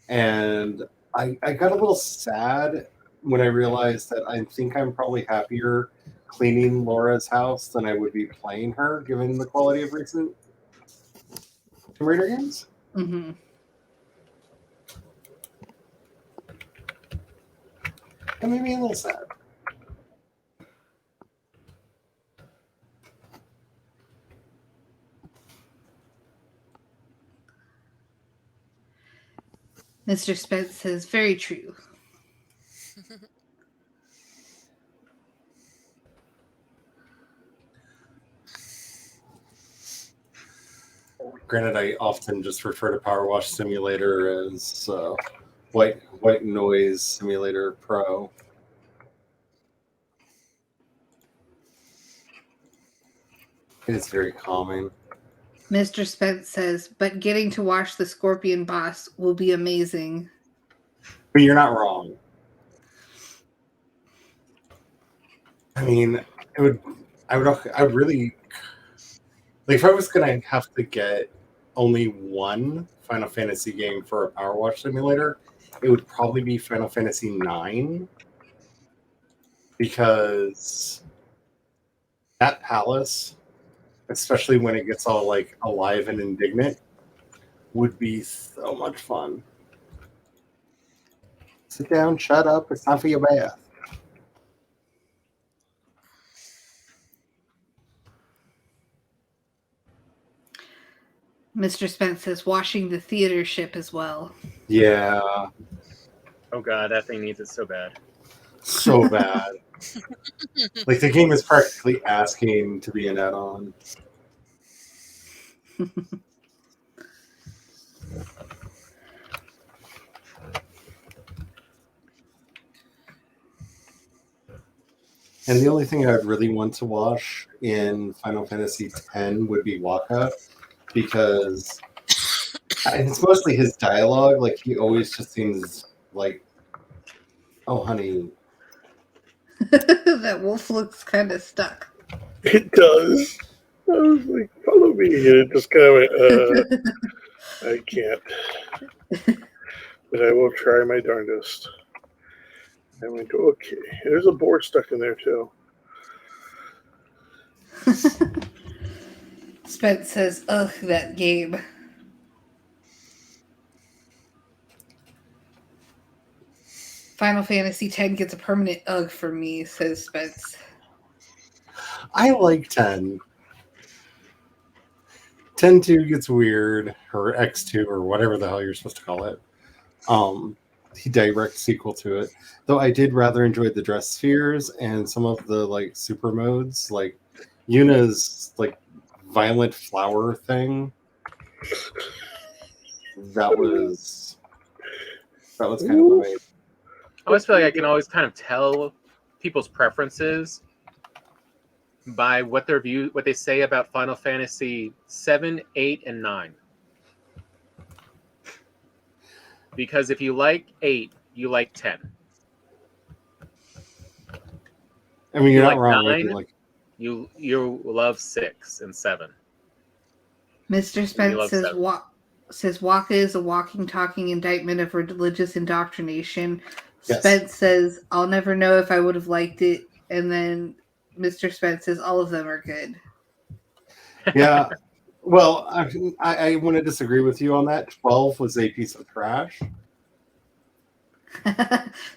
And I got a little sad when I realized that I think I'm probably happier cleaning Laura's house than I would be playing her, given the quality of recent Tomb Raider games.
Mm-hmm.
That made me a little sad.
Mr. Spence says, "Very true."
Granted, I often just refer to Power Wash Simulator as White Noise Simulator Pro. It is very calming.
Mr. Spence says, "But getting to watch the Scorpion boss will be amazing."
But you're not wrong. I mean, I would really, like, if I was gonna have to get only one Final Fantasy game for a Power Wash Simulator, it would probably be Final Fantasy IX, because that palace, especially when it gets all like alive and indignant, would be so much fun. Sit down, shut up, it's time for your bath.
Mr. Spence says washing the theater ship as well.
Yeah,
Oh god, that thing needs it so bad.
so bad. Like the game is practically asking to be an add-on. And the only thing I'd really want to wash in Final Fantasy X would be Waka, because it's mostly his dialogue. Like, he always just seems like, oh, honey.
That wolf looks kind of stuck.
It does. I was like, follow me. And it just kind of went, I can't. But I will try my darndest. I went, okay. There's a boar stuck in there, too.
Spence says, ugh, that game. Final Fantasy X gets a permanent ugh for me, says Spence.
I like 10. 10-2 gets weird, or X2, or whatever the hell you're supposed to call it. The direct sequel to it. Though I did rather enjoy the dress spheres and some of the like super modes, like Yuna's like violent flower thing. That was kind of amazing.
I always feel like I can always kind of tell people's preferences by what they say about Final Fantasy 7, 8, and 9. Because if you like 8, you like 10.
I mean, you're not
like
wrong.
9, you love 6 and 7.
Mr. Spence says Waka is a walking, talking indictment of religious indoctrination.
Yes.
Spence says, I'll never know if I would have liked it. And then Mr. Spence says, all of them are good.
Yeah. Well, I want to disagree with you on that. 12 was a piece of trash.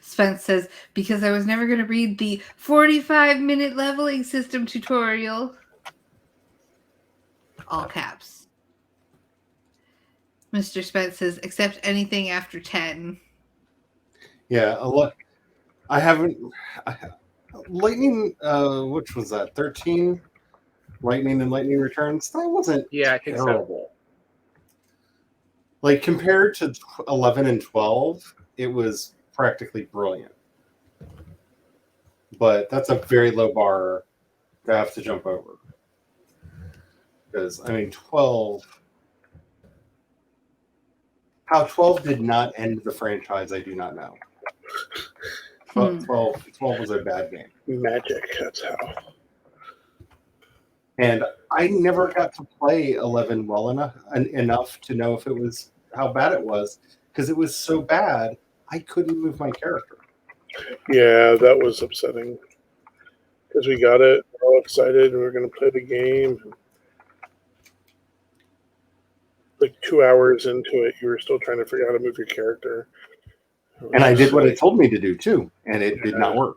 Spence says, because I was never going to read the 45-minute leveling system tutorial. All caps. Mr. Spence says, accept anything after 10.
Yeah, a lot. I haven't. Lightning, which was that? 13? Lightning and Lightning Returns? That wasn't
I think
terrible. Like, compared to 11 and 12, it was practically brilliant. But that's a very low bar to have to jump over. Because, I mean, 12... How 12 did not end the franchise, I do not know. 12 was a bad game.
Magic, that's how.
And I never got to play 11 well enough to know if it was how bad it was, because it was so bad I couldn't move my character.
Yeah, that was upsetting. Because we got it, we're all excited, and we were going to play the game. Like 2 hours into it, you were still trying to figure out how to move your character.
And I did what it told me to do, too, and it did not work.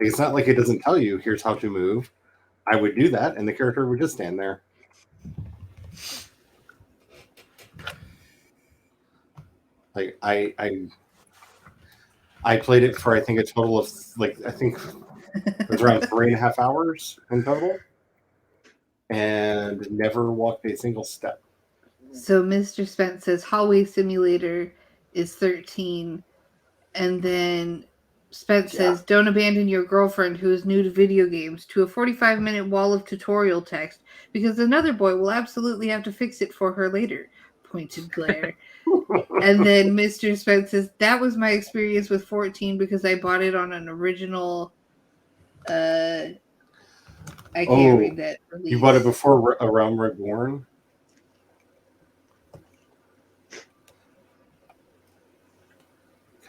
It's not like it doesn't tell you, here's how to move. I would do that, and the character would just stand there. Like, I played it for, I think, a total of, like, I think it was around 3.5 hours in total, and never walked a single step.
So Mr. Spence says Hallway Simulator is 13, and then Spence says, don't abandon your girlfriend who is new to video games to a 45-minute wall of tutorial text, because another boy will absolutely have to fix it for her later. Pointed glare. And then Mr. Spence says, that was my experience with 14 because I bought it on an original... I can't read that release.
You bought it before A Realm Reborn?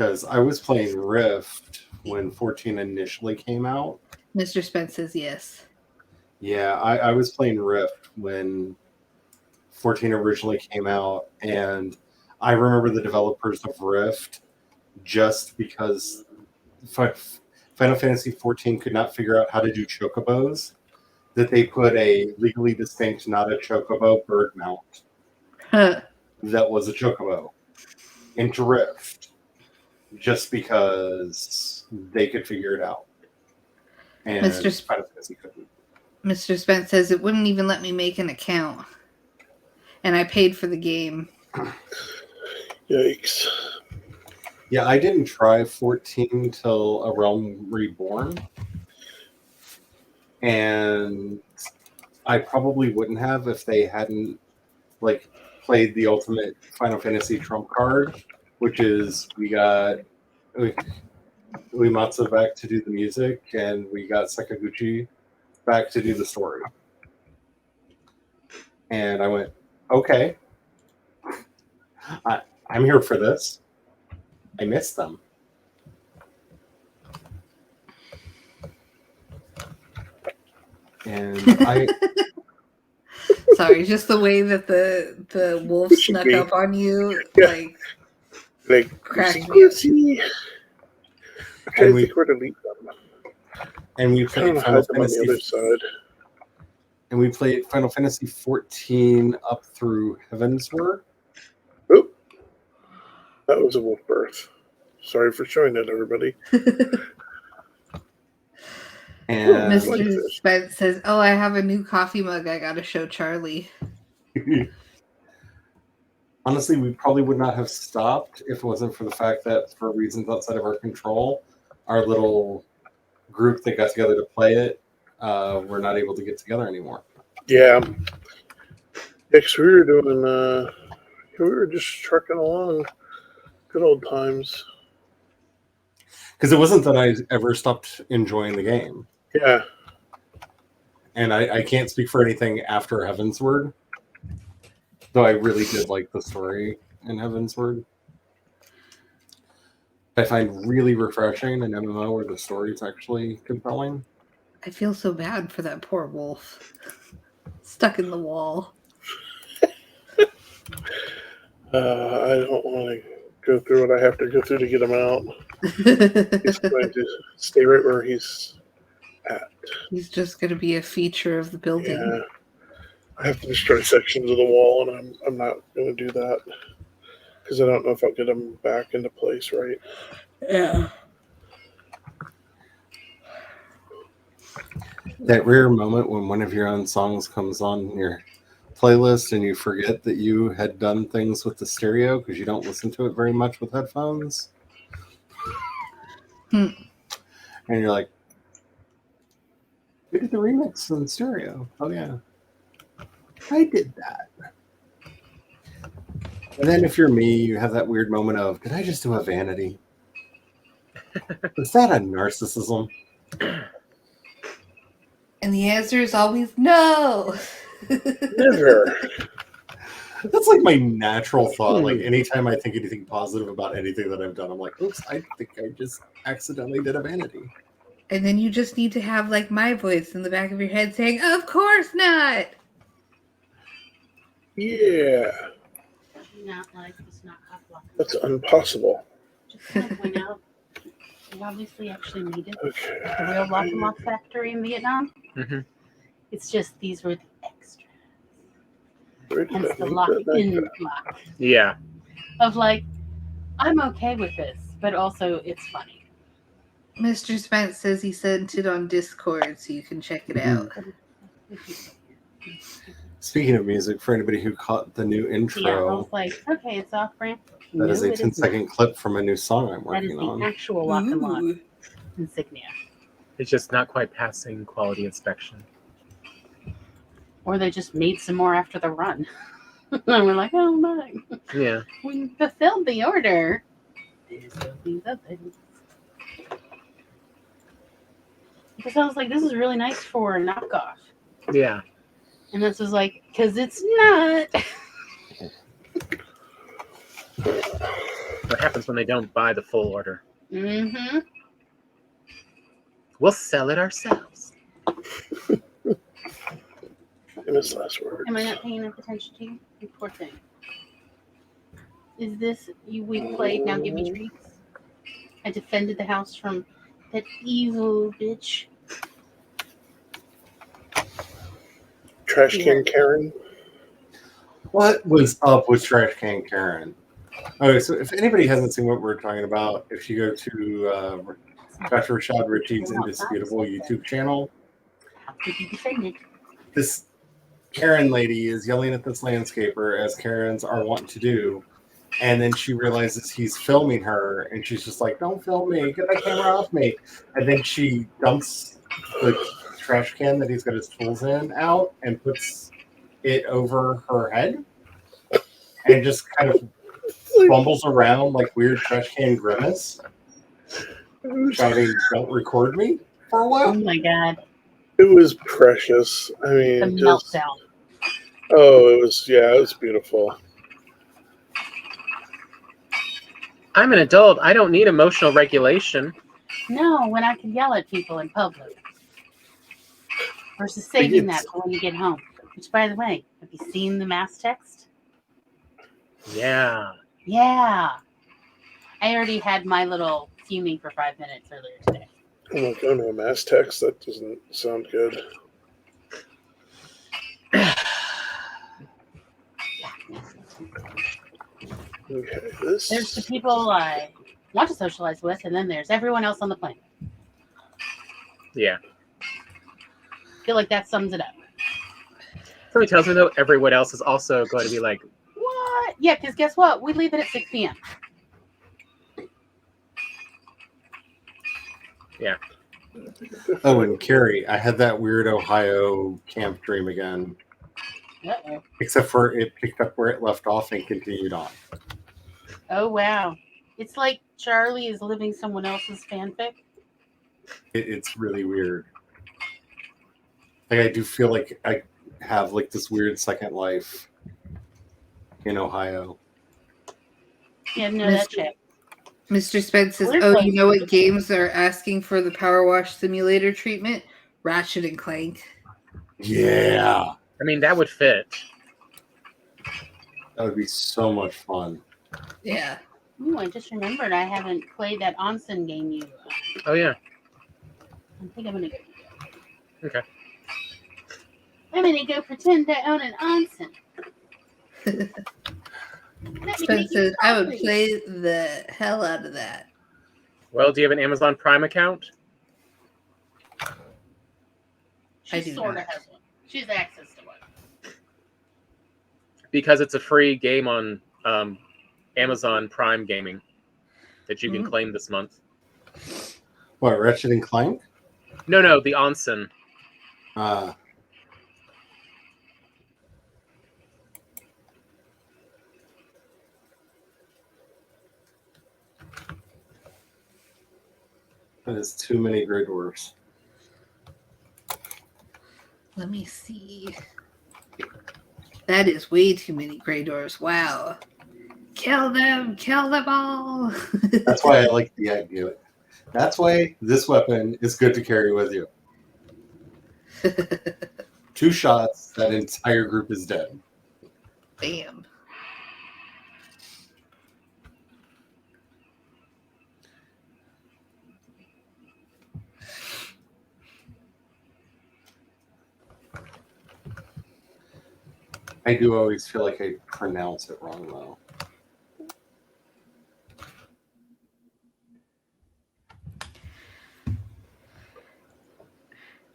because I was playing Rift when 14 initially came out.
Mr. Spence says yes.
Yeah, I was playing Rift when 14 originally came out, and I remember the developers of Rift just because Final Fantasy 14 could not figure out how to do chocobos, that they put a legally distinct, not a chocobo bird mount that was a chocobo into Rift just because they could figure it out. And Final Fantasy couldn't.
Mr. Spence says it wouldn't even let me make an account. And I paid for the game.
Yikes.
Yeah, I didn't try 14 till A Realm Reborn. And I probably wouldn't have if they hadn't played the ultimate Final Fantasy trump card, which is we got Uematsu back to do the music, and we got Sakaguchi back to do the story. And I went, okay, I'm here for this. I miss them. And I...
Sorry, just the way that the wolf snuck up on you, cracked me up.
And we played
Final Fantasy. And we played Final Fantasy 14 up through Heavensward.
Oop. That was a wolf birth. Sorry for showing that, everybody.
And
Mr. Spence says, "Oh, I have a new coffee mug I gotta show Charlie."
Honestly, we probably would not have stopped if it wasn't for the fact that, for reasons outside of our control, our little group that got together to play it, we're not able to get together anymore.
Yeah. Because we were doing, we were just trucking along. Good old times.
Because it wasn't that I ever stopped enjoying the game.
Yeah.
And I can't speak for anything after Heavensward, though I really did like the story in Heavensward. I find really refreshing an MMO where the story is actually compelling.
I feel so bad for that poor wolf. Stuck in the wall.
I don't want to go through what I have to go through to get him out. He's going to stay right where he's at.
He's just going to be a feature of the building.
Yeah. I have to destroy sections of the wall, and I'm not going to do that because I don't know if I'll get him back into place right.
Yeah.
That rare moment when one of your own songs comes on your playlist and you forget that you had done things with the stereo because you don't listen to it very much with headphones. And you're like, we did the remix in stereo. Oh, yeah. I did that. And then if you're me, you have that weird moment of, did I just do a vanity? Is that a narcissism?
And the answer is always no.
Never.
That's like my natural thought. Like anytime I think anything positive about anything that I've done, I'm like, oops, I think I just accidentally did a vanity.
And then you just need to have like my voice in the back of your head saying, of course not.
Yeah.
Not like it's not hot block.
That's impossible.
Just want to point out, you obviously actually needed
Okay.
the real lock and lock factory in Vietnam.
Mm-hmm.
It's just these were the extras.
Where did
Hence
I
the
leave
lock
that
in
thing?
lock.
Yeah.
Of like, I'm okay with this, but also it's funny.
Mr. Spence says he sent it on Discord so you can check it out.
Speaking of music, for anybody who caught the new intro,
Yeah, I was like, okay, it's off brand.
that is a 10-second clip from a new song I'm
That is
working
the
on.
actual lock and lock insignia.
It's just not quite passing quality inspection.
Or they just made some more after the run. And we're like, oh my.
Yeah.
We fulfilled the order. There's these others. Because I was like, this is really nice for a knockoff.
Yeah.
And this was like, because it's not.
happens when they don't buy the full order.
Mm-hmm.
We'll sell it ourselves.
In his last words.
Am I not paying enough attention to you? You poor thing. Is this you we played Now Give Me Treats? I defended the house from that evil bitch.
Trash Can Karen.
What was up with Trash Can Karen? Okay, so if anybody hasn't seen what we're talking about, if you go to Dr. Rashad Ritchie's Indisputable YouTube channel,
How could you defend it?
this Karen lady is yelling at this landscaper, as Karens are wont to do, and then she realizes he's filming her, and she's just like, "Don't film me, get that camera off me!" And then she dumps the trash can that he's got his tools in out and puts it over her head, and just kind of bumbles around like weird trash can grimace, shouting, "Don't record me!" for a
Oh
while.
my god.
It was precious. I
The
mean, just
meltdown.
it was beautiful.
I'm an adult. I don't need emotional regulation.
No, when I can yell at people in public. Versus saving that for when you get home. Which, by the way, have you seen the mass text?
Yeah.
Yeah. I already had my little fuming for 5 minutes earlier today.
I'm not going to a mass text. That doesn't sound good. Okay,
There's the people I want to socialize with, and then there's everyone else on the planet.
Yeah.
I feel like that sums it up.
Somebody tells me, though, everyone else is also going to be like,
What? Yeah, because guess what? We leave it at 6 p.m.
yeah.
Oh, and Carrie, I had that weird Ohio camp dream again.
Uh-oh.
Except for it picked up where it left off and continued on.
Oh, wow. It's like Charlie is living someone else's fanfic.
It's really weird. Like, I do feel like I have like this weird second life in Ohio.
Yeah, no, that check.
Mr. Spence says,
Weird
"Oh,
place.
you know what games are asking for the Power Wash Simulator treatment? Ratchet and Clank."
Yeah.
I mean, that would fit.
That would be so much fun.
Yeah.
Ooh, I just remembered I haven't played that onsen game you.
Oh, yeah.
I think I'm gonna go.
Okay.
I'm gonna go pretend to own an onsen.
Spence says, "I would play the hell out of that."
Well, do you have an Amazon Prime account?
She
I do
sort of
not.
has one. She has access to one.
Because it's a free game on Amazon Prime Gaming that you can claim this month.
What, Ratchet and Clank?
No, the onsen.
That is too many Grey Dwarfs.
Let me see. That is way too many Grey Dwarfs. Wow. Kill them all.
That's why I like the idea. That's why this weapon is good to carry with you. 2 shots, that entire group is dead.
Bam.
I do always feel like I pronounce it wrong, though.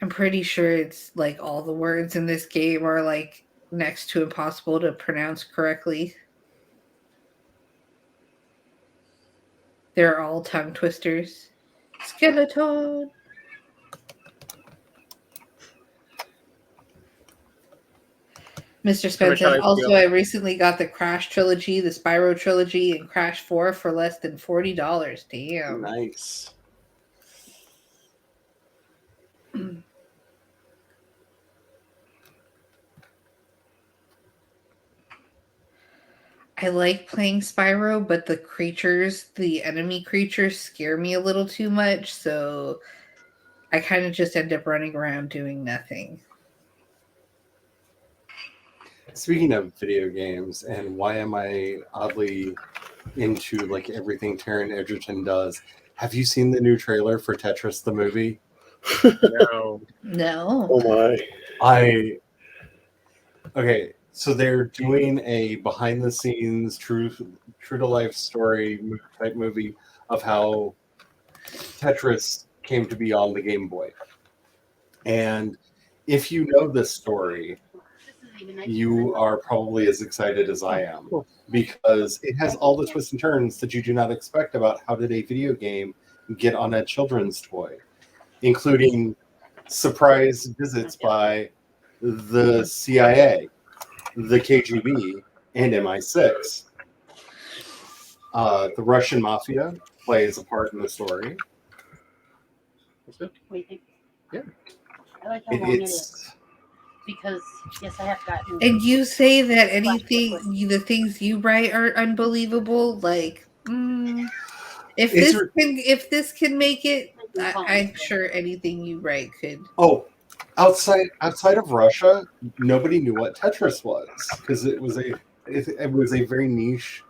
I'm pretty sure it's like all the words in this game are like next to impossible to pronounce correctly. They're all tongue twisters. Skeleton. Mr. Spencer, also, I recently got the Crash trilogy, the Spyro trilogy, and Crash 4 for less than $40. Damn.
Nice.
I like playing Spyro, but the enemy creatures scare me a little too much, so I kind of just end up running around doing nothing.
Speaking of video games, and why am I oddly into like everything Taron Egerton does? Have you seen the new trailer for Tetris the movie?
No.
No.
Oh my.
Okay, so they're doing a behind the scenes true to life story type movie of how Tetris came to be on the Game Boy. And if you know this story, you are probably as excited as I am, because it has all the twists and turns that you do not expect about how did a video game get on a children's toy, including surprise visits by the CIA, the KGB, and MI6. The Russian mafia plays a part in the story.
Wait,
Yeah.
I like how long it
It's
is. Because, yes, I have gotten.
And you say that the things you write are unbelievable. Like, if this can make it, I'm sure anything you write could.
Oh, outside of Russia, nobody knew what Tetris was because it was a very niche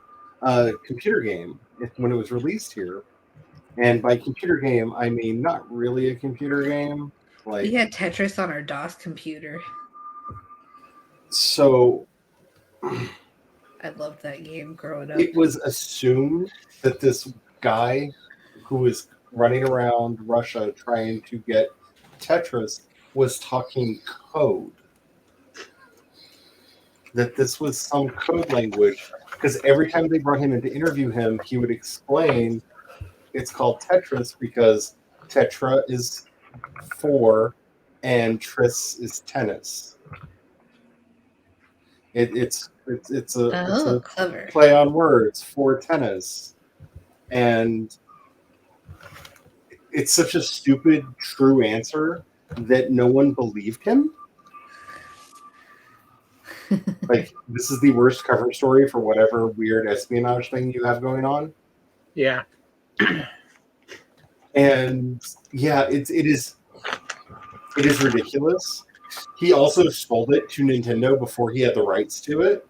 computer game when it was released here. And by computer game, I mean not really a computer game. Like,
we had Tetris on our DOS computer.
So
I loved that game growing up.
It was assumed that this guy who was running around Russia trying to get Tetris was talking code. That this was some code language, because every time they brought him in to interview him, he would explain it's called Tetris because tetra is 4 and tris is tennis. It's a
clever
play on words for tennis, and it's such a stupid true answer that no one believed him. Like, this is the worst cover story for whatever weird espionage thing you have going on.
Yeah.
And yeah, it is ridiculous. He also sold it to Nintendo before he had the rights to it,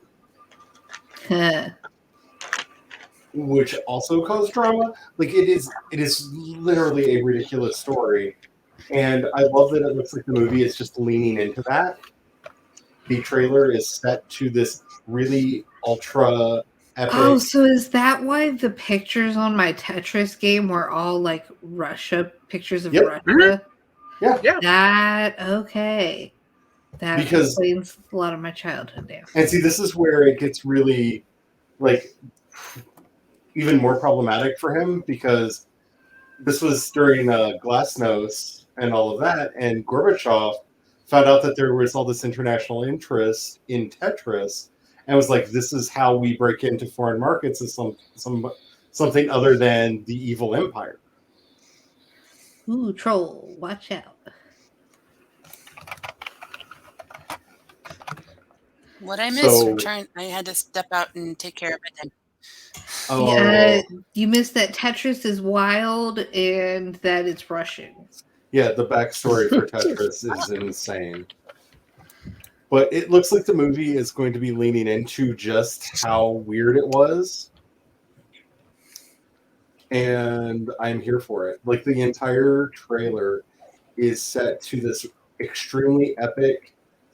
which also caused drama. Like, it is literally a ridiculous story, and I love that it looks like the movie is just leaning into that. The trailer is set to this really ultra epic.
Oh, so is that why the pictures on my Tetris game were all like Russia pictures of Russia?
Yeah.
That okay. That explains a lot of my childhood now.
And see, this is where it gets really, like, even more problematic for him, because this was during Glasnost and all of that, and Gorbachev found out that there was all this international interest in Tetris, and was like, "This is how we break into foreign markets, is something other than the evil empire."
Ooh, troll! Watch out.
What I missed? I had to step out and take care of it.
Yeah, you missed that Tetris is wild and that it's Russian.
Yeah, the backstory for Tetris is insane. But it looks like the movie is going to be leaning into just how weird it was. And I'm here for it. Like, the entire trailer is set to this extremely epic /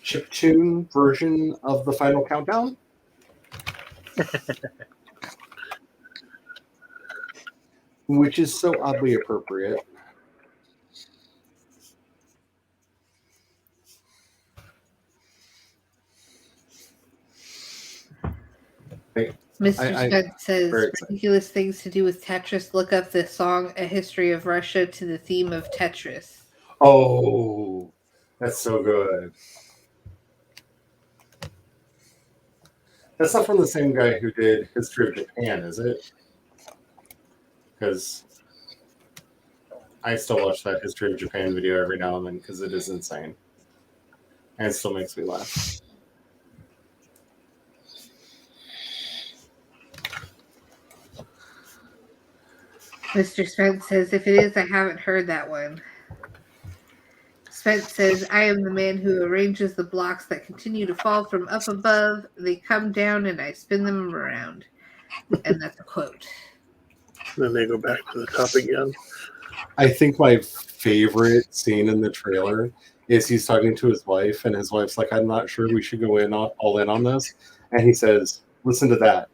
chiptune version of the Final Countdown. Which is so oddly appropriate.
Mr. Scott says ridiculous things to do with Tetris. Look up the song "A History of Russia" to the theme of Tetris.
Oh, that's so good. That's not from the same guy who did History of Japan, is it? Because I still watch that History of Japan video every now and then because it is insane. And it still makes me laugh.
Mr. Spence says, if it is, I haven't heard that one. Spence says, I am the man who arranges the blocks that continue to fall from up above. They come down and I spin them around. And that's a quote.
Then they go back to the top again.
I think my favorite scene in the trailer is he's talking to his wife, and his wife's like, I'm not sure we should go all in on this. And he says, listen to that.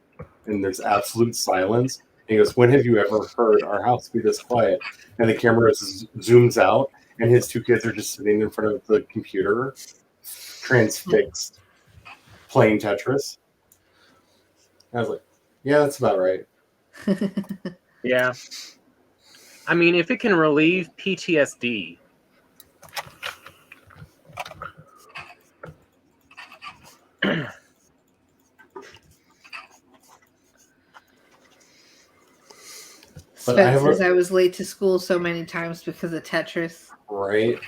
And there's absolute silence. And he goes, when have you ever heard our house be this quiet? And the camera zooms out, and his two kids are just sitting in front of the computer, transfixed, playing Tetris. I was like, yeah, that's about right.
Yeah. I mean, if it can relieve PTSD.
Spence says I was late to school so many times because of Tetris.
Right.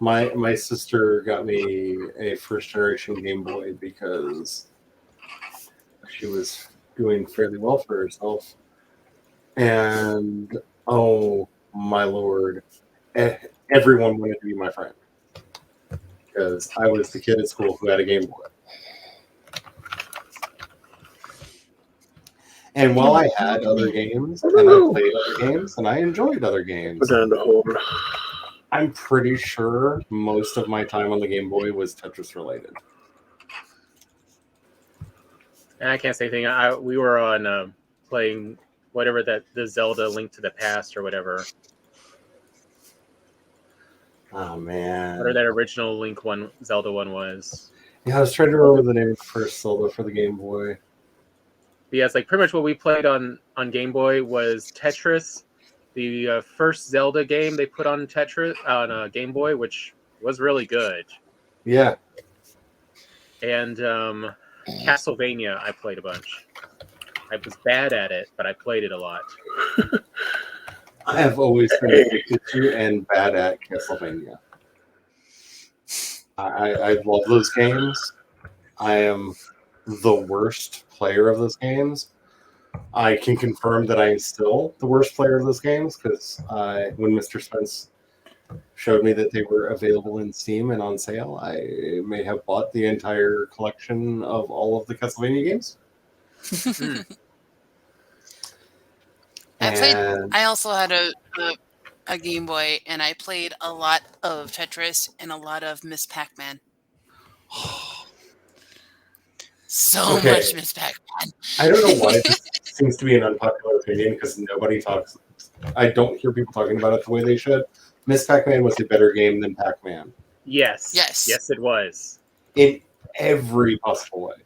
My sister got me a first generation Game Boy because she was doing fairly well for herself. And oh my lord, everyone wanted to be my friend because I was the kid at school who had a Game Boy. And while I had other games, and I played other games, and I enjoyed other games, I'm pretty sure most of my time on the Game Boy was Tetris related.
And I can't say anything. We were on playing whatever the Zelda Link to the Past or whatever.
Oh man!
Whatever that original Zelda one was.
Yeah, I was trying to remember the name of the first Zelda for the Game Boy.
But yeah, it's like pretty much what we played on Game Boy was Tetris, the first Zelda game they put on Tetris on Game Boy, which was really good.
Yeah.
And Castlevania, I played a bunch. I was bad at it, but I played it a lot.
I have always been addicted to and bad at Castlevania. I love those games. I am the worst player of those games. I can confirm that I am still the worst player of those games because when Mr. Spence showed me that they were available in Steam and on sale, I may have bought the entire collection of all of the Castlevania games.
I also had a Game Boy, and I played a lot of Tetris and a lot of Miss Pac-Man. So much Miss Pac-Man.
I don't know why this seems to be an unpopular opinion because nobody talks. I don't hear people talking about it the way they should. Miss Pac-Man was a better game than Pac-Man.
Yes, it was.
In every possible way.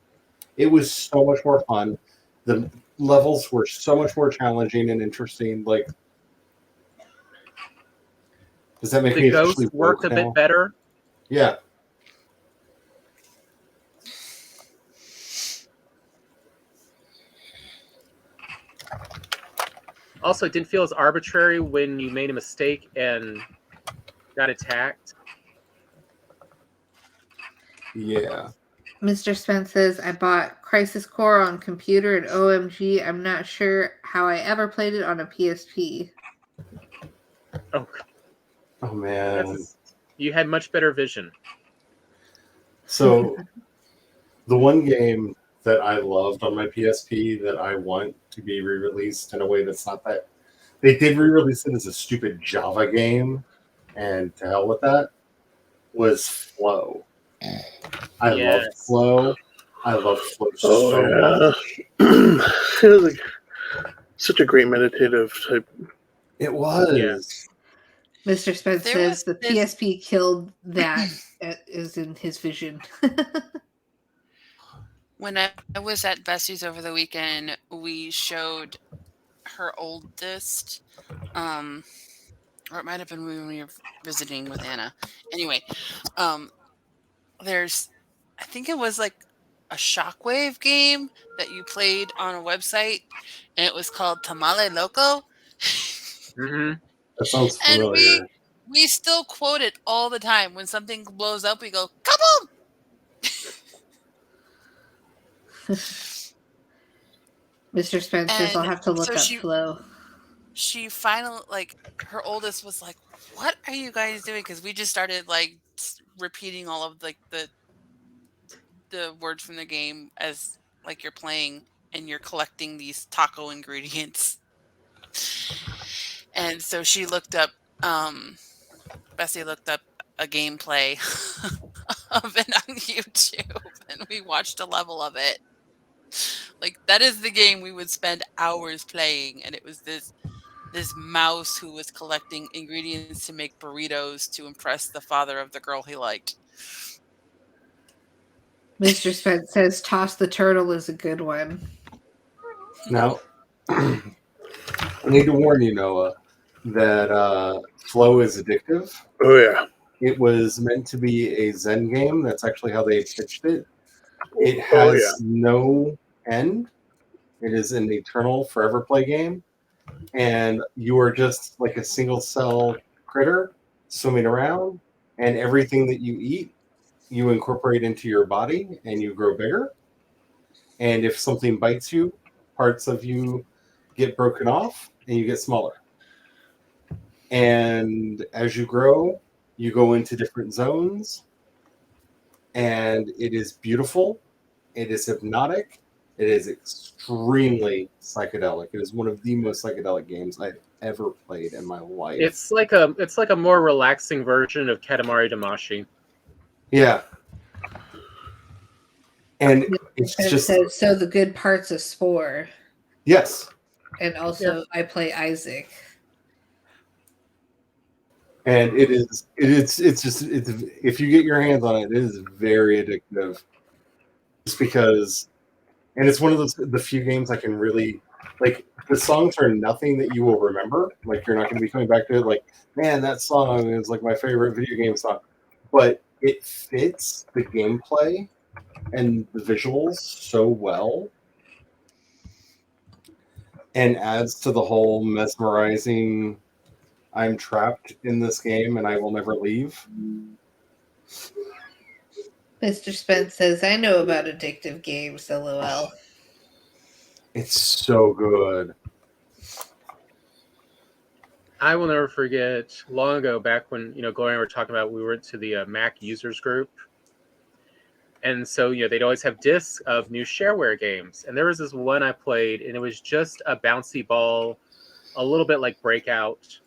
It was so much more fun. The levels were so much more challenging and interesting. Like, does that make me
ghost worked a bit better?
Yeah.
Also, it didn't feel as arbitrary when you made a mistake and got attacked.
Yeah.
Mr. Spence says, I bought Crisis Core on computer and OMG, I'm not sure how I ever played it on a PSP.
Oh man.
You had much better vision.
So, the one game that I loved on my PSP that I want to be re-released in a way that's not that... They did re-release it as a stupid Java game, and to hell with that, was Flow. I loved Flow. I loved Flow so much.
It was like such a great meditative type.
It was.
Yeah.
Mr. Spence says the PSP killed that is in his vision.
When I was at Bessie's over the weekend, we showed her oldest, or it might have been when we were visiting with Anna. Anyway, there's, I think it was like a Shockwave game that you played on a website, and it was called Tamale Loco.
Mm-hmm.
That sounds familiar.
And we still quote it all the time. When something blows up, we go, kaboom!
Mr. Spence says I'll have to look up Flow.
she finally, like, her oldest was like, "What are you guys doing?" Because we just started like repeating all of like the words from the game as like you're playing and you're collecting these taco ingredients. And so she looked up, um, Bessie looked up a gameplay of it on YouTube, and we watched a level of it. Like that is the game we would spend hours playing, and it was this mouse who was collecting ingredients to make burritos to impress the father of the girl he liked.
Mr. Spence says toss the turtle is a good one.
Now, I need to warn you, Noah, that Flow is addictive.
Oh yeah.
It was meant to be a Zen game. That's actually how they pitched it. It
Oh
has
yeah.
no end. It is an eternal, forever play game. And you are just like a single cell critter swimming around, and everything that you eat, you incorporate into your body and you grow bigger. And if something bites you, parts of you get broken off and you get smaller. And as you grow, you go into different zones, and it is beautiful. It is hypnotic. It is extremely psychedelic. It is one of the most psychedelic games I've ever played in my life.
It's like a more relaxing version of Katamari Damacy.
Yeah. And it's
Spence
just,
says, so the good parts of Spore.
yes.
And also, I play Isaac.
And it's just, if you get your hands on it, it is very addictive. Just because, and it's one of the few games I can really, like, the songs are nothing that you will remember. Like, you're not going to be coming back to it like, man, that song is like my favorite video game song. But it fits the gameplay and the visuals so well, and adds to the whole mesmerizing, I'm trapped in this game and I will never leave.
Mr. Spence says, I know about addictive games, LOL.
It's so good.
I will never forget long ago, back when Gloria and I were talking about, we went to the Mac users group, and so they'd always have discs of new shareware games, and there was this one I played, and it was just a bouncy ball, a little bit like Breakout,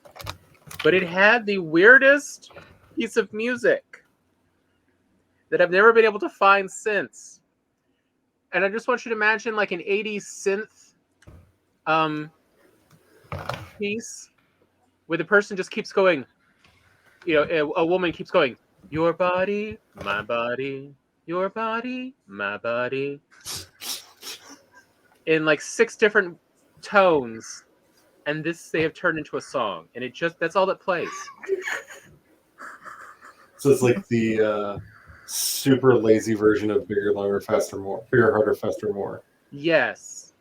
but it had the weirdest piece of music that I've never been able to find since. And I just want you to imagine like an 80s synth piece where the person just keeps going, a woman keeps going, your body, my body, your body, my body, in like 6 different tones. And this they have turned into a song. And that's all that plays.
So it's like the super lazy version of Bigger, Longer, Faster, More. Bigger, Harder, Faster, More.
Yes.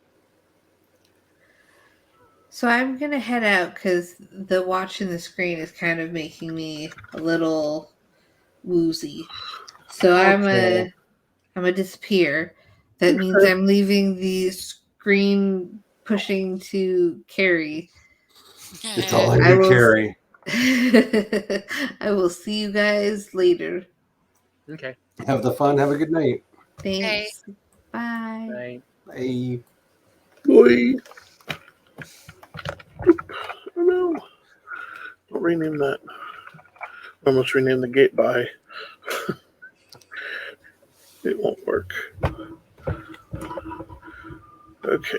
So I'm going to head out because the watching the screen is kind of making me a little woozy. So
Okay.
I'm going to disappear. That means I'm leaving the screen pushing to Carrie.
It's all I can carry.
I will see you guys later.
Okay.
Have the fun. Have a good night.
Thanks. Bye.
Bye.
Bye.
Boy. Oh no. Don't rename that. I almost renamed the gate by. It won't work. Okay.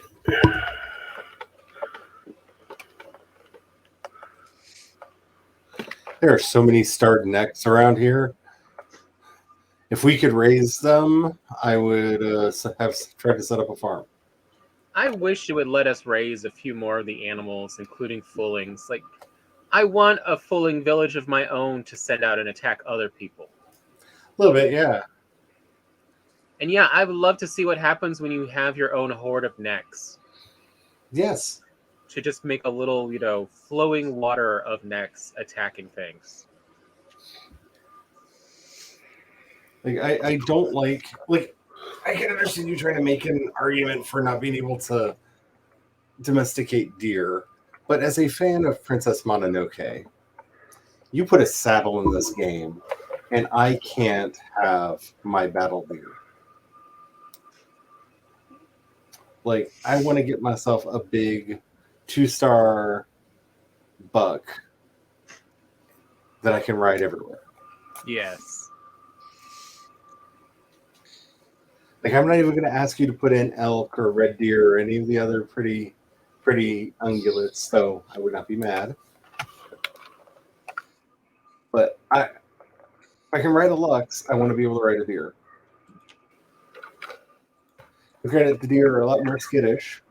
There are so many starred necks around here. If we could raise them, I would have tried to set up a farm.
I wish it would let us raise a few more of the animals, including foalings. Like, I want a foaling village of my own to send out and attack other people.
A little bit, yeah.
And yeah, I would love to see what happens when you have your own horde of necks.
Yes.
To just make a little, flowing water of necks attacking things.
Like, I don't like I can understand you trying to make an argument for not being able to domesticate deer, But as a fan of Princess Mononoke, you put a saddle in this game, and I can't have my battle deer. Like, I want to get myself a big 2-star buck that I can ride everywhere.
Yes.
Like, I'm not even going to ask you to put in elk or red deer or any of the other pretty ungulates, though I would not be mad. But if I can ride a lux, I want to be able to ride a deer. Granted, the deer are a lot more skittish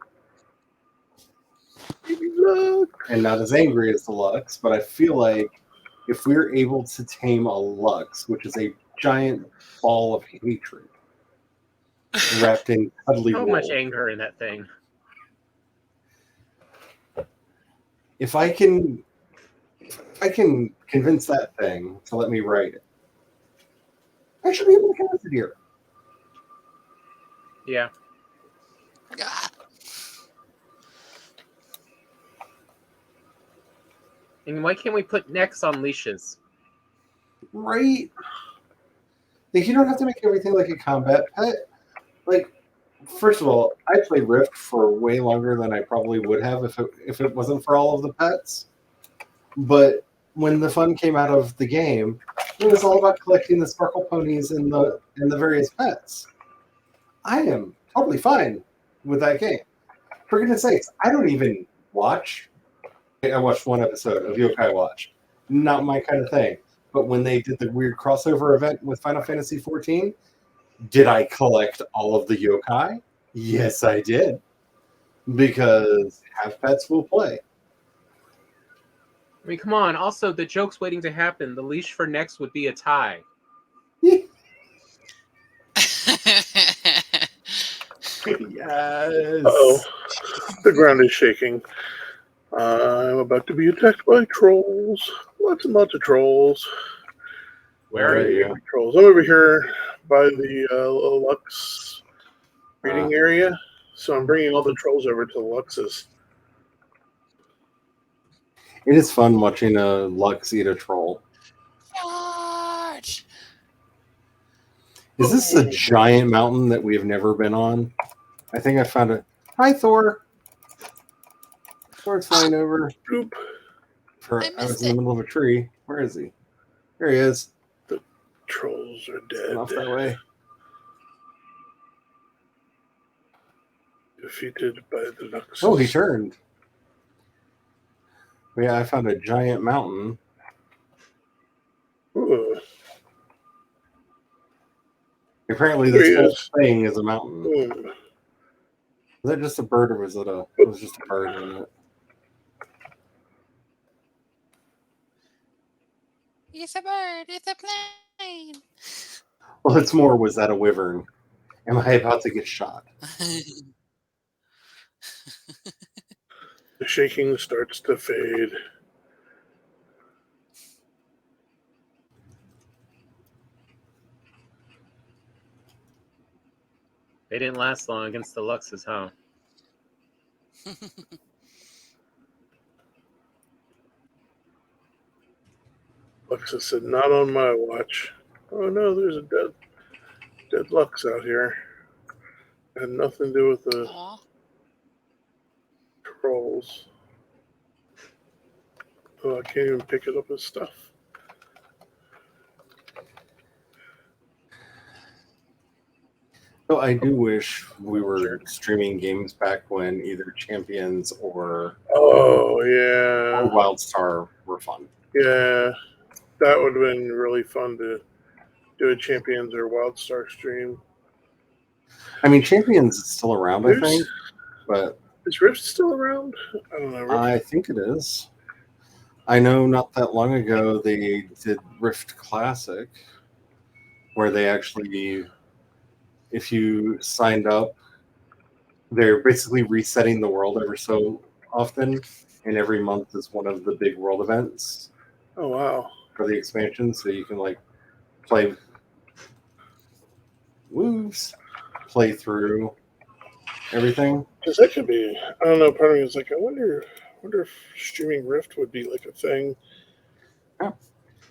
and not as angry as the lux, but I feel like if we're able to tame a lux, which is a giant ball of hatred wrapped in cuddly
So
wool,
much anger in that thing.
if I can convince that thing to let me ride it, I should be able to catch the deer.
Yeah.
Ah,
And why can't we put necks on leashes?
Right? Like, you don't have to make everything like a combat pet. Like, first of all, I played Rift for way longer than I probably would have if it wasn't for all of the pets. But when the fun came out of the game, it was all about collecting the sparkle ponies and the various pets. I am totally fine with that game. For goodness sakes, I don't even watch. I watched one episode of Yokai Watch. Not my kind of thing. But when they did the weird crossover event with Final Fantasy XIV, did I collect all of the yokai? Yes, I did. Because have pets will play.
I mean, come on. Also, the joke's waiting to happen. The leash for necks would be a tie.
Yes.
Uh-oh. The ground is shaking. I'm about to be attacked by trolls. Lots and lots of trolls.
Where are you?
Trolls. I'm over here by the Lux breeding area. So I'm bringing all the trolls over to the Luxes.
It is fun watching a Lux eat a troll.
Charge!
Is this a giant mountain that we have never been on? I think I found it. Hi, Thor. Thor's flying over.
Bloop.
I was in the middle of a tree. Where is he? There he is.
The trolls are dead.
Off that way.
Defeated by the Luxes.
Oh, he turned. Yeah, I found a giant mountain.
Ooh.
Apparently,
There
this
he
whole
is.
thing is a mountain.
Ooh.
Is that just a bird, or was it a? It was just a bird, wasn't it?
It's a bird. It's a plane.
Well, it's more. Was that a wyvern? Am I about to get shot?
The shaking starts to fade.
They didn't last long against the Luxes, huh?
Luxus said, "Not on my watch." Oh no, there's a dead Lux out here. Had nothing to do with the
Aw.
trolls. Oh, I can't even pick it up as stuff.
So I do wish we were streaming games back when either Champions or
Oh yeah,
WildStar were fun.
yeah. That would have been really fun to do a Champions or WildStar stream.
I mean, Champions is still around, I
There's-
think, but
Is Rift still around? I don't know. Rift.
I think it is. I know not that long ago they did Rift Classic, where they actually, if you signed up, they're basically resetting the world ever so often, and every month is one of the big world events
Oh wow.
for the expansion, so you can like play moves, play through everything.
Because that could be. I don't know. Part of me is like, I wonder wonder if streaming Rift would be like a thing.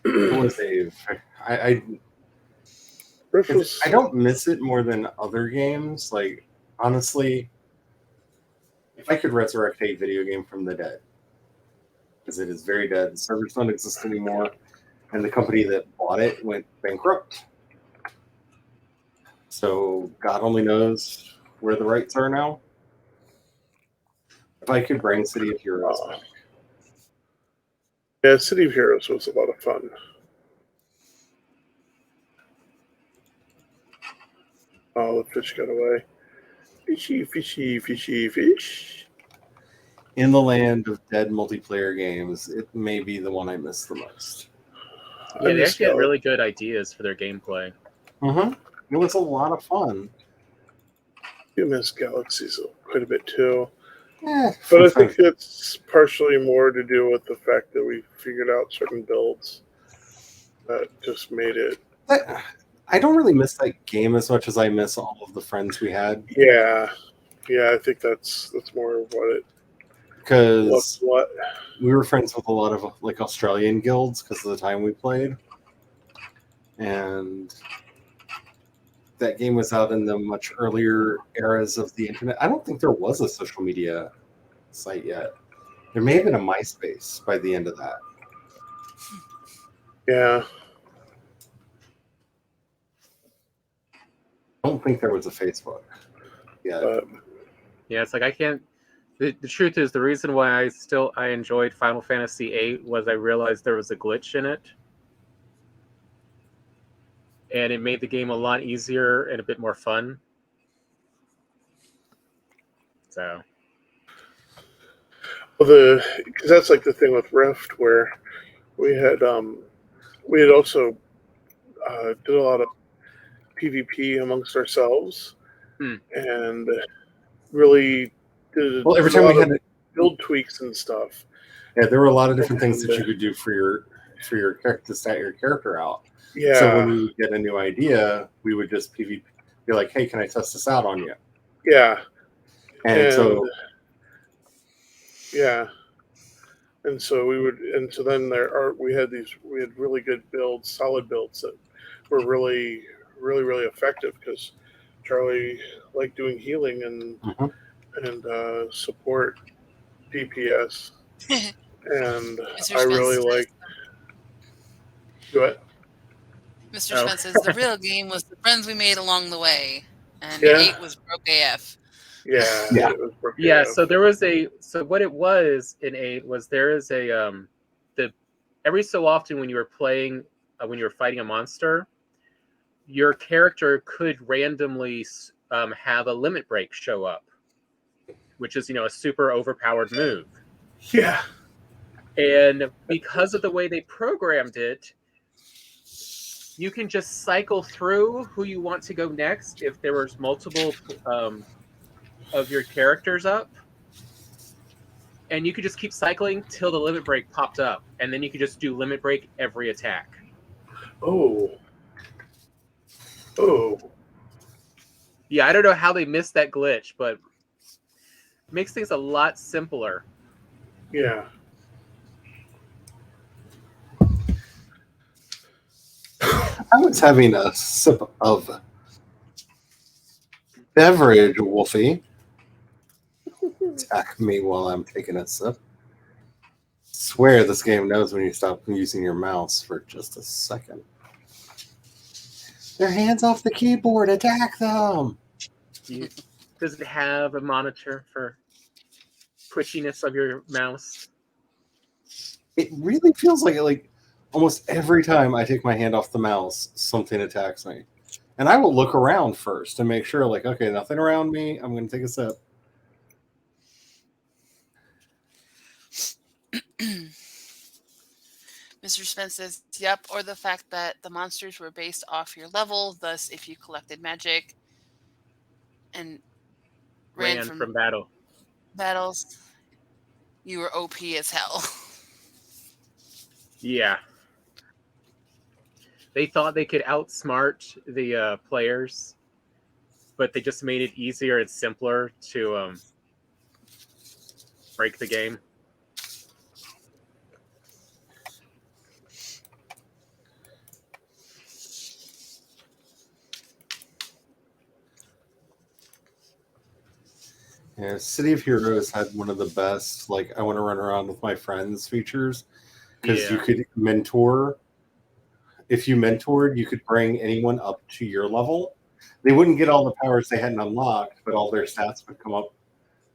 It was I
Rift was.
I don't miss it more than other games. Like, honestly, if I could resurrect a video game from the dead, because it is very dead, the servers don't exist anymore, and the company that bought it went bankrupt. So God only knows where the rights are now. If I could bring City of Heroes back.
Yeah, City of Heroes was a lot of fun. Oh, the fish got away. Fishy, fishy, fishy, fish.
In the land of dead multiplayer games, it may be the one I miss the most.
Yeah, they actually had really good ideas for their gameplay.
It was a lot of fun.
You miss Galaxies quite a bit too.
Yeah,
but I think it's partially more to do with the fact that we figured out certain builds that just made it.
I don't really miss that game as much as I miss all of the friends we had.
Yeah, I think that's more of what it.
Because
what
we were friends with a lot of like Australian guilds because of the time we played, and that game was out in the much earlier eras of the internet. I don't think there was a social media site yet. There may have been a MySpace by the end of that.
Yeah.
I don't think there was a Facebook yet.
Yeah, it's like I can't. The truth is, the reason why I enjoyed Final Fantasy VIII was I realized there was a glitch in it, and it made the game a lot easier and a bit more fun. So,
well, because that's like the thing with Rift, where we had also did a lot of PvP amongst ourselves, and really did
every time we had
build tweaks and stuff.
Yeah, there were a lot of different things that you could do for your character to stat your character out.
Yeah.
So when we would get a new idea, we would just PvP, be like, "Hey, can I test this out on you?"
Yeah.
And so then we had really good builds, solid builds that were really, really, really effective because Charlie liked doing healing and support DPS, and I really like. Do it.
Mr. Spence says the real game was the friends we made along the way, and 8 was broke AF.
Yeah. It was broke
yeah.
AF.
So what it was in 8 was there is every so often when you were playing when you were fighting a monster, your character could randomly have a limit break show up, which is a super overpowered move.
Yeah.
And because of the way they programmed it, you can just cycle through who you want to go next if there was multiple of your characters up. And you could just keep cycling till the limit break popped up. And then you could just do limit break every attack.
Oh.
Yeah, I don't know how they missed that glitch, but it makes things a lot simpler.
Yeah.
I was having a sip of beverage, Wolfie. Attack me while I'm taking a sip. Swear this game knows when you stop using your mouse for just a second. Their hands off the keyboard. Attack them.
Does it have a monitor for twitchiness of your mouse?
It really feels like almost every time I take my hand off the mouse, something attacks me. And I will look around first and make sure, like, okay, nothing around me. I'm going to take a sip.
Mr. Spence says, yep, or the fact that the monsters were based off your level, thus if you collected magic and ran from battles, you were OP as hell.
Yeah. They thought they could outsmart the players, but they just made it easier and simpler to break the game.
Yeah, City of Heroes had one of the best, like, I want to run around with my friends features because you
Yeah.
could mentor. If you mentored, you could bring anyone up to your level. They wouldn't get all the powers they hadn't unlocked, but all their stats would come up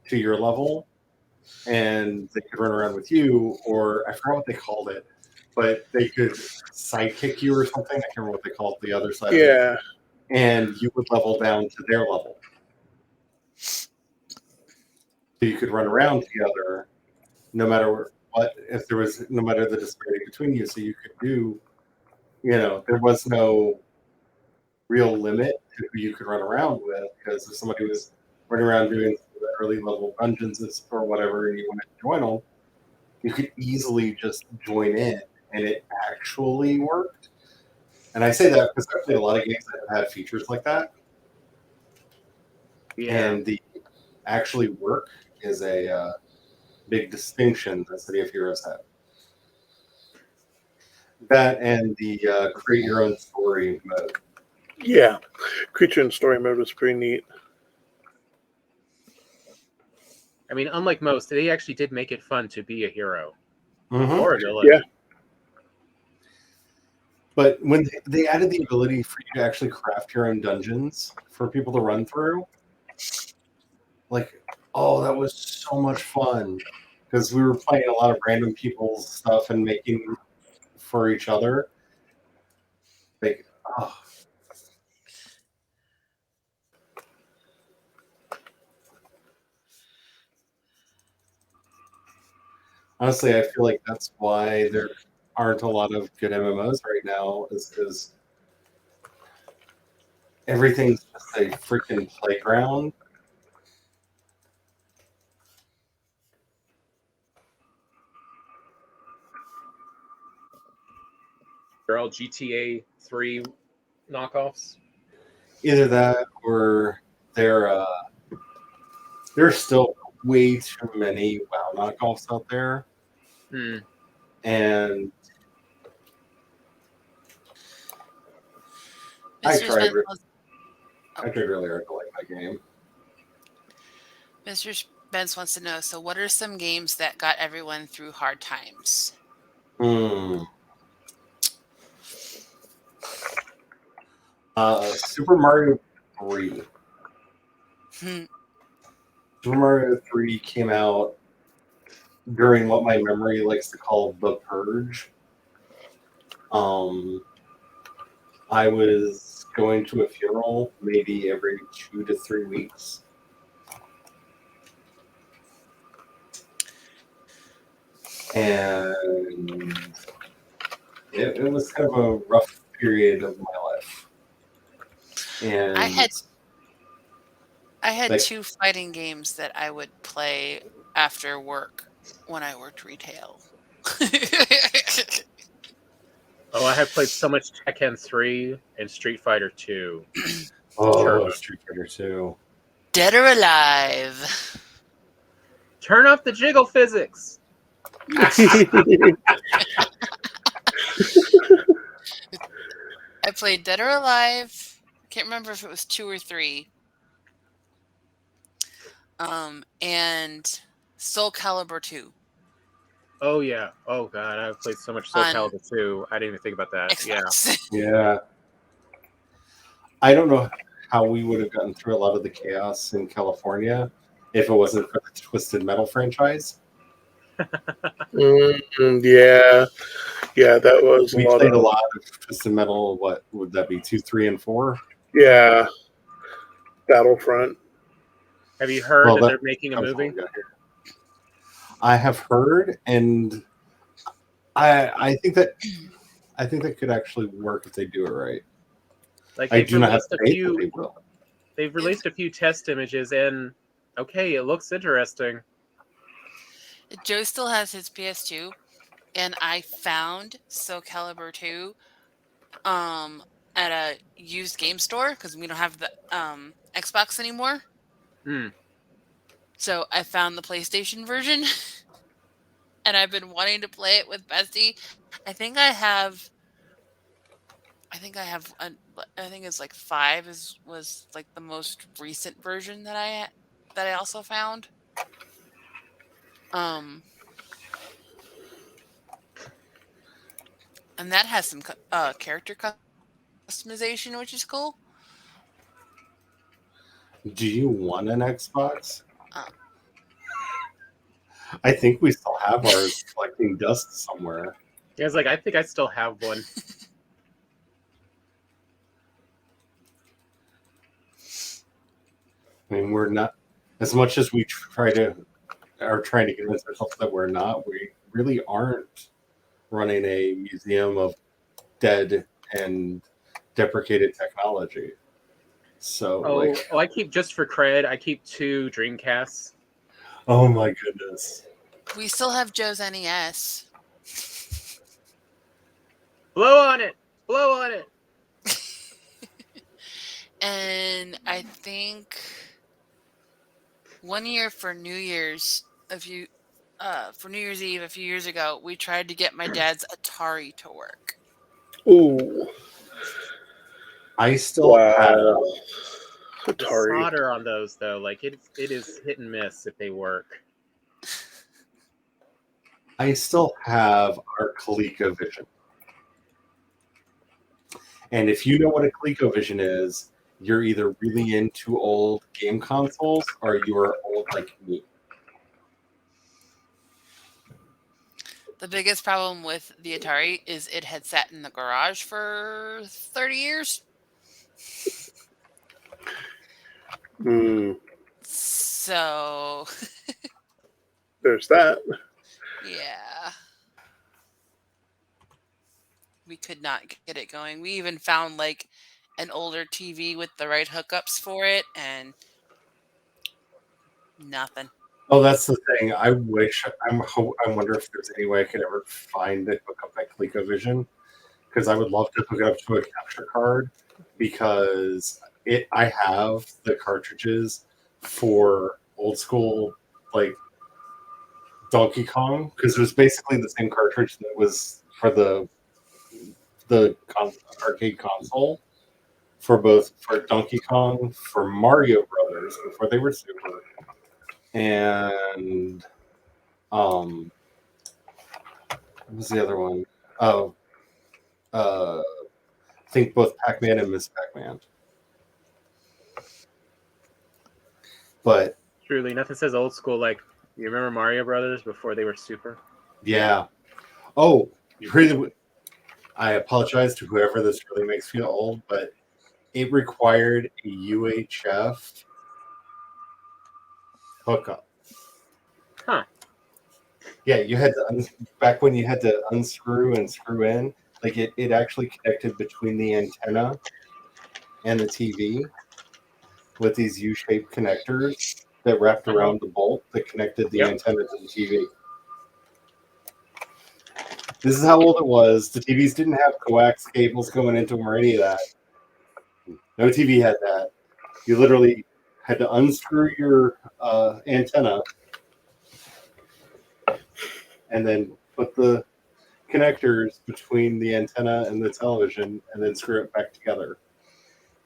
to your level and they could run around with you, or I forgot what they called it, but they could sidekick you or something. I can't remember what they called the other side of it.
Yeah.
And you would level down to their level. So you could run around together no matter what, if there was, no matter the disparity between you. So you could do, there was no real limit to who you could run around with, because if somebody was running around doing the early level dungeons or whatever and you wanted to join them, you could easily just join in and it actually worked. And I say that because I've played a lot of games that have had features like that.
Yeah.
And the actually work is a big distinction that City of Heroes had. That and the create your own story mode.
Yeah. Creature and story mode was pretty neat.
I mean, unlike most, they actually did make it fun to be a hero
Mm-hmm.
or a villain.
Yeah.
But when they added the ability for you to actually craft your own dungeons for people to run through, like, oh, that was so much fun. Because we were playing a lot of random people's stuff and making for each other. Like, oh. Honestly, I feel like that's why there aren't a lot of good MMOs right now, is because everything's just a freaking playground.
They're all GTA 3 knockoffs.
Either that or there's still way too many WoW knockoffs out there.
Hmm.
And I
Mr.
tried
Spence
re-
wants,
I tried really hard to like that game.
Mr. Spence wants to know, so what are some games that got everyone through hard times?
Super Mario 3.
Hmm.
Super Mario 3 came out during what my memory likes to call the purge. I was going to a funeral maybe every 2 to 3 weeks. And it was kind of a rough period of my life. And
I had
like,
2 fighting games that I would play after work when I worked retail.
Oh, I have played so much Tekken 3 and Street Fighter 2.
oh, Street Fighter 2.
Dead or Alive.
Turn off the jiggle physics.
I played Dead or Alive. I can't remember if it was 2 or 3. And Soul Calibur 2
Oh yeah. Oh god, I've played so much Soul
on
Calibur 2. I didn't even think about that.
Xbox.
Yeah. I don't know how we would have gotten through a lot of the chaos in California if it wasn't for the Twisted Metal franchise.
Yeah. Yeah, that was
We played a lot of Twisted Metal. What would that be? 2, 3, and 4?
Yeah. Battlefront.
Have you heard that they're making a movie?
I have heard, and I think that could actually work if they do it right.
Like
I do not have faith that they will.
They've released a few test images, and okay, it looks interesting.
Joe still has his PS2, and I found Soul Calibur 2 at a used game store because we don't have the Xbox anymore.
Hmm.
So I found the PlayStation version, and I've been wanting to play it with Bestie. I think I have. I think it's like 5 was like the most recent version that I that I also found. And that has some character customization, which is cool.
Do you want an Xbox?
Uh,
I think we still have ours collecting dust somewhere.
Yeah, it's like I think I still have one.
I mean, we're not, as much as we are trying to convince ourselves that we're not, we really aren't running a museum of dead and deprecated technology. So,
I keep, just for cred, I keep 2 Dreamcasts.
oh my goodness.
we still have Joe's NES.
Blow on it! Blow on it!
And I think one year for New Year's Eve a few years ago, we tried to get my dad's Atari to work.
Ooh.
I still have
The
Atari.
solder on those, though, like it is hit and miss if they work.
our ColecoVision. And if you know what a ColecoVision is, you're either really into old game consoles or you're old like me.
The biggest problem with the Atari is it had sat in the garage for 30 years. So,
There's that.
yeah. We could not get it going. We even found like an older TV with the right hookups for it and nothing.
Oh, that's the thing. I wonder if there's any way I could ever find it, hook up that ColecoVision, because I would love to hook it up to a capture card, because I have the cartridges for old school like Donkey Kong, because it was basically the same cartridge that was for the arcade console for Donkey Kong, for Mario Brothers before they were Super, and what was the other one? Oh, I think both Pac-Man and Miss Pac-Man. But
Truly, nothing says old school like, you remember Mario Brothers before they were Super?
yeah. Oh, really? I apologize to whoever this really makes feel old, but it required a UHF hookup.
Huh.
Yeah, you had to back when you had to unscrew and screw in. Like it actually connected between the antenna and the TV with these U-shaped connectors that wrapped around the bolt that connected the antenna to the TV. This is how old it was. The TVs didn't have coax cables going into them or any of that. No TV had that. You literally had to unscrew your antenna and then put the connectors between the antenna and the television and then screw it back together.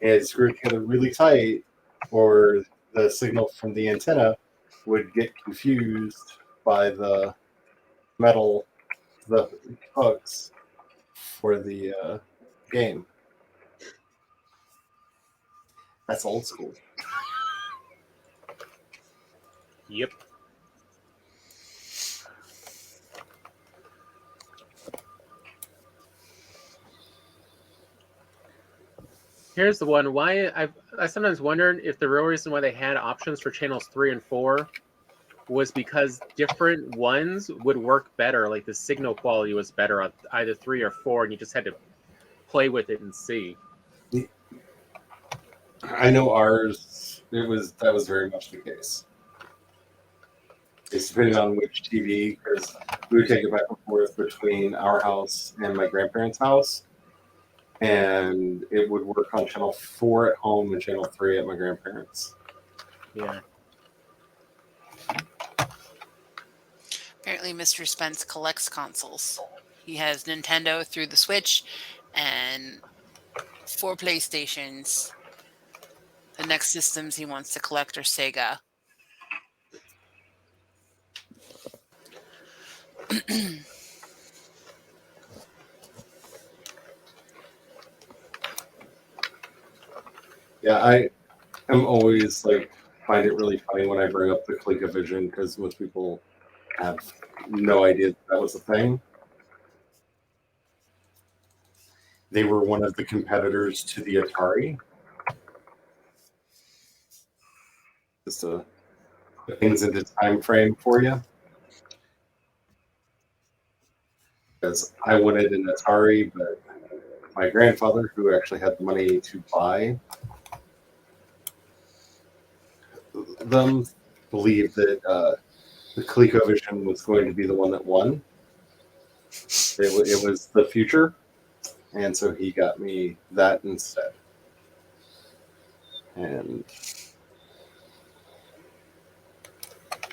And screw it together really tight, or the signal from the antenna would get confused by the metal, the hooks for the game. That's old school.
Yep. Here's the one. Why I sometimes wondered if the real reason why they had options for channels 3 and 4 was because different ones would work better. Like the signal quality was better on either 3 or 4, and you just had to play with it and see.
I know ours. That was very much the case. It's depending on which TV, because we would take it back and forth between our house and my grandparents' house, and it would work on channel 4 at home and channel 3 at my grandparents'.
Yeah.
Apparently, Mr. Spence collects consoles. He has Nintendo through the Switch and 4 PlayStations. The next systems he wants to collect are Sega.
Yeah, I am always like find it really funny when I bring up the ColecoVision because most people have no idea that was a thing. They were one of the competitors to the Atari. Just to put things into time frame for you. Because I wanted an Atari, but my grandfather, who actually had the money to buy them, believed that the ColecoVision was going to be the one that won. It was the future, and so he got me that instead. And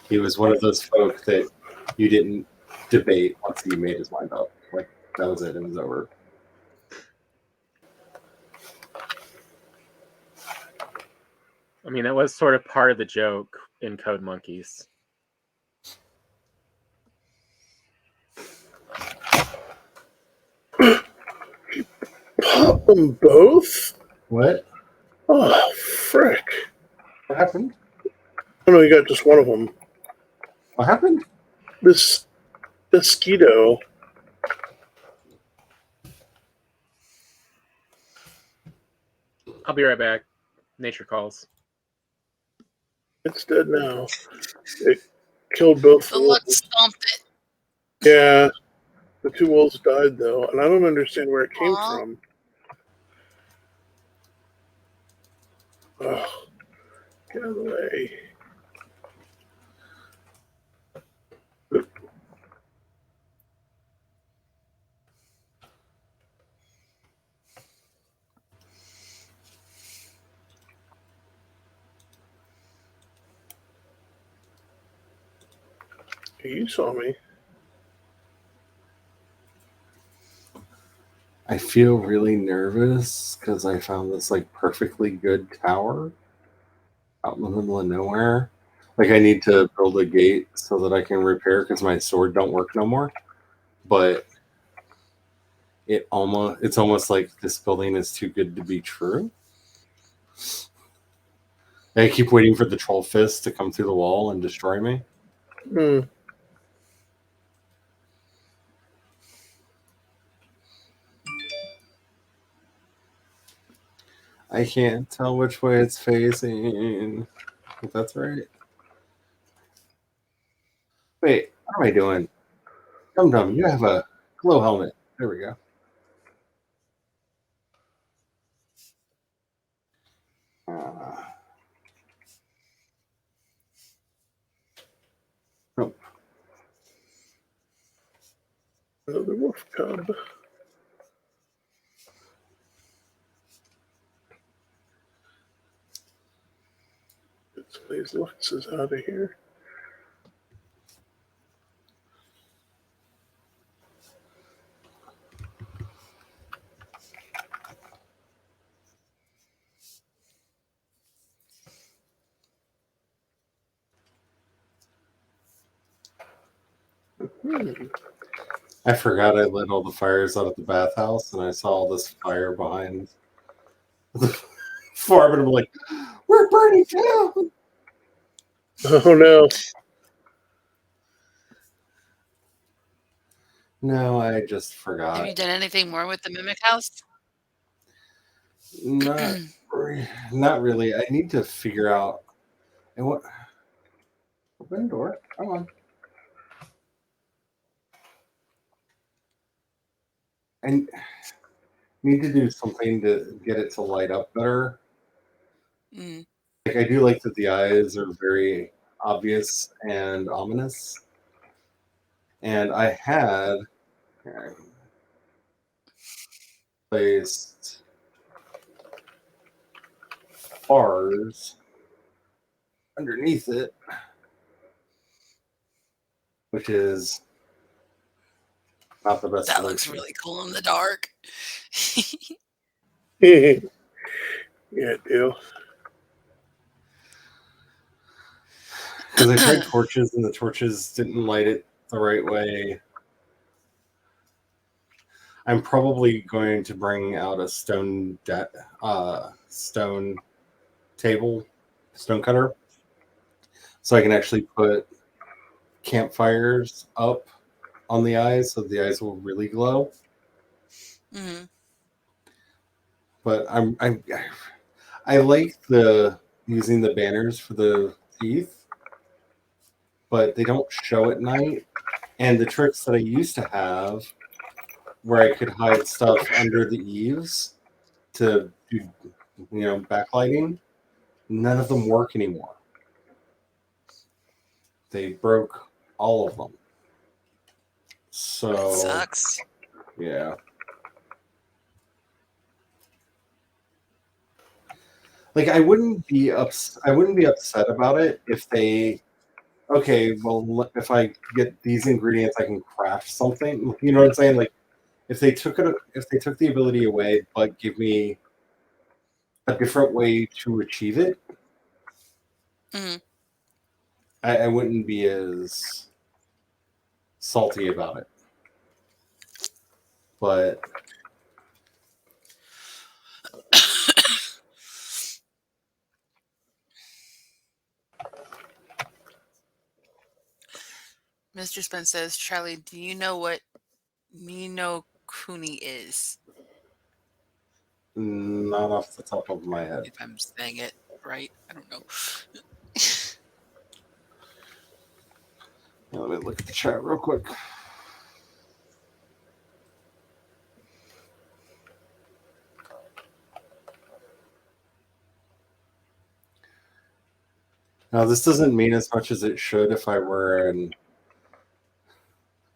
he was one of those folk that you didn't debate once he made his mind up. Like, that was it. It was over.
I mean, that was sort of part of the joke in Code Monkeys.
Pop them both?
What?
Oh, frick.
What happened?
Oh, no, you got just one of them.
What happened?
This mosquito.
I'll be right back. Nature calls.
It's dead now. It killed both
The
wolves.
luck stomped it.
Yeah. The two wolves died, though, and I don't understand where it came
Aw.
from. Oh, get out of the way. You saw me.
I feel really nervous because I found this like perfectly good tower out in the middle of nowhere. Like, I need to build a gate so that I can repair because my sword don't work no more. But it's almost like this building is too good to be true. I keep waiting for the troll fist to come through the wall and destroy me.
Hmm.
I can't tell which way it's facing. If that's right. Wait, what am I doing? Dum Dum, you have a glow helmet. There we go. Nope.
Another wolf cub. Get some of these Luxes out of here.
I forgot I lit all the fires out at the bathhouse, and I saw all this fire behind the farm, and I'm like, we're burning down.
Oh no.
No, I just
Have
forgot.
you done anything more with the Mimic House?
Not, not really. I need to figure out. And what? Open the door. Come on. I need to do something to get it to light up better.
Mm.
Like, I do like that the eyes are very obvious and ominous. And I had placed bars underneath it, which is not the best
That looks
solution.
really cool in the dark.
Yeah, it do.
Because I tried torches and the torches didn't light it the right way. I'm probably going to bring out a stone table, stone cutter, so I can actually put campfires up on the eyes, so the eyes will really glow.
Mm-hmm.
But I like the using the banners for the teeth, but they don't show at night. And the tricks that I used to have, where I could hide stuff under the eaves to do, backlighting, none of them work anymore. They broke all of them. So
That sucks.
yeah. Like I wouldn't be upset about it if they okay, well if I get these ingredients I can craft something. You know what I'm saying? Like if they took the ability away but give me a different way to achieve it,
Mm-hmm.
I wouldn't be as salty about it. But
Mr. Spence says, Charlie, do you know what Mino Kuni is?
not off the top of my head.
If I'm saying it right, I don't know.
Let me look at the chat real quick. Now, this doesn't mean as much as it should if I were a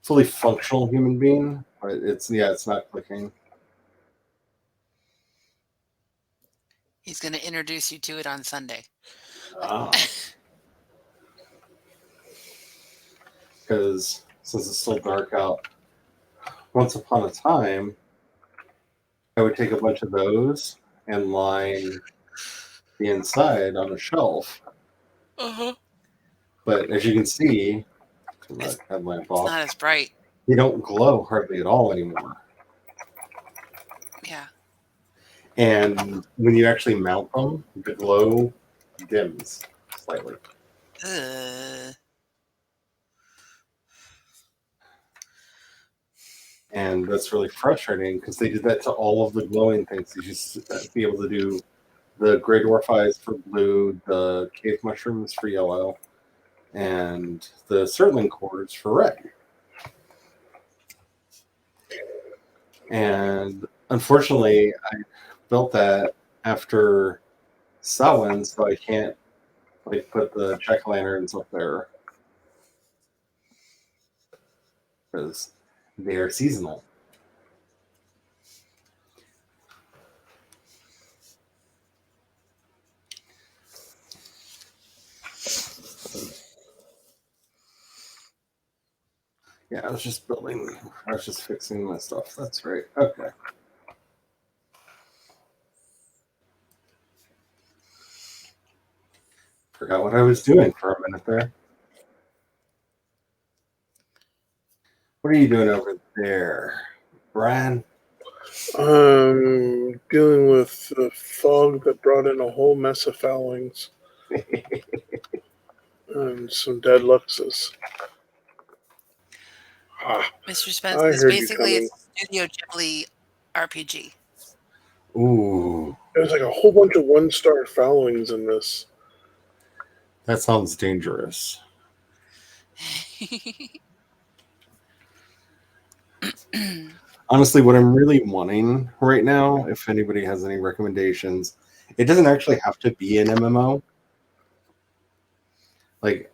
fully functional human being, but it's not clicking.
He's going to introduce you to it on Sunday.
Because since it's still dark out, once upon a time, I would take a bunch of those and line the inside on a shelf.
Uh-huh.
But as you can see, the headlamp
It's
off,
not as bright.
they don't glow hardly at all anymore.
Yeah.
And when you actually mount them, the glow dims slightly. And that's really frustrating because they did that to all of the glowing things. You just be able to do the Grey Dwarf Eyes for blue, the Cave Mushrooms for yellow, and the Surtling Cores for red. And unfortunately, I built that after Samhain, so I can't put the jack-o'-lanterns up there because they are seasonal. Yeah, I was just fixing my stuff. That's right. Okay. Forgot what I was doing for a minute there. What are you doing over there, Brian?
Dealing with the fog that brought in a whole mess of foulings and some dead luxes.
Mr. Spence,
I
is
heard you
basically
coming.
a Studio Ghibli RPG.
Ooh,
There's like a whole bunch of one-star foulings in this.
that sounds dangerous. Honestly, what I'm really wanting right now, if anybody has any recommendations, it doesn't actually have to be an MMO. Like,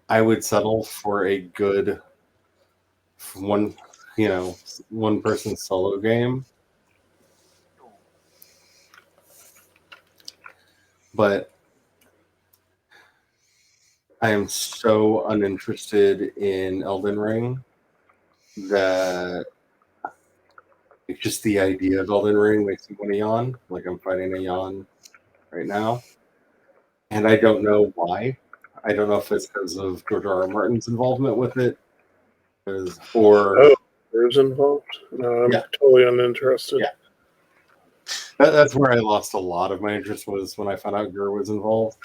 I would settle for a good one person solo game. But I am so uninterested in Elden Ring that just the idea of Elden Ring makes me want to yawn. Like I'm fighting a yawn right now. And I don't know why. I don't know if it's because of George R. R. Martin's involvement with it Or
Gur's involved? No, I'm
Yeah.
totally uninterested.
Yeah. That's where I lost a lot of my interest, was when I found out Gur was involved.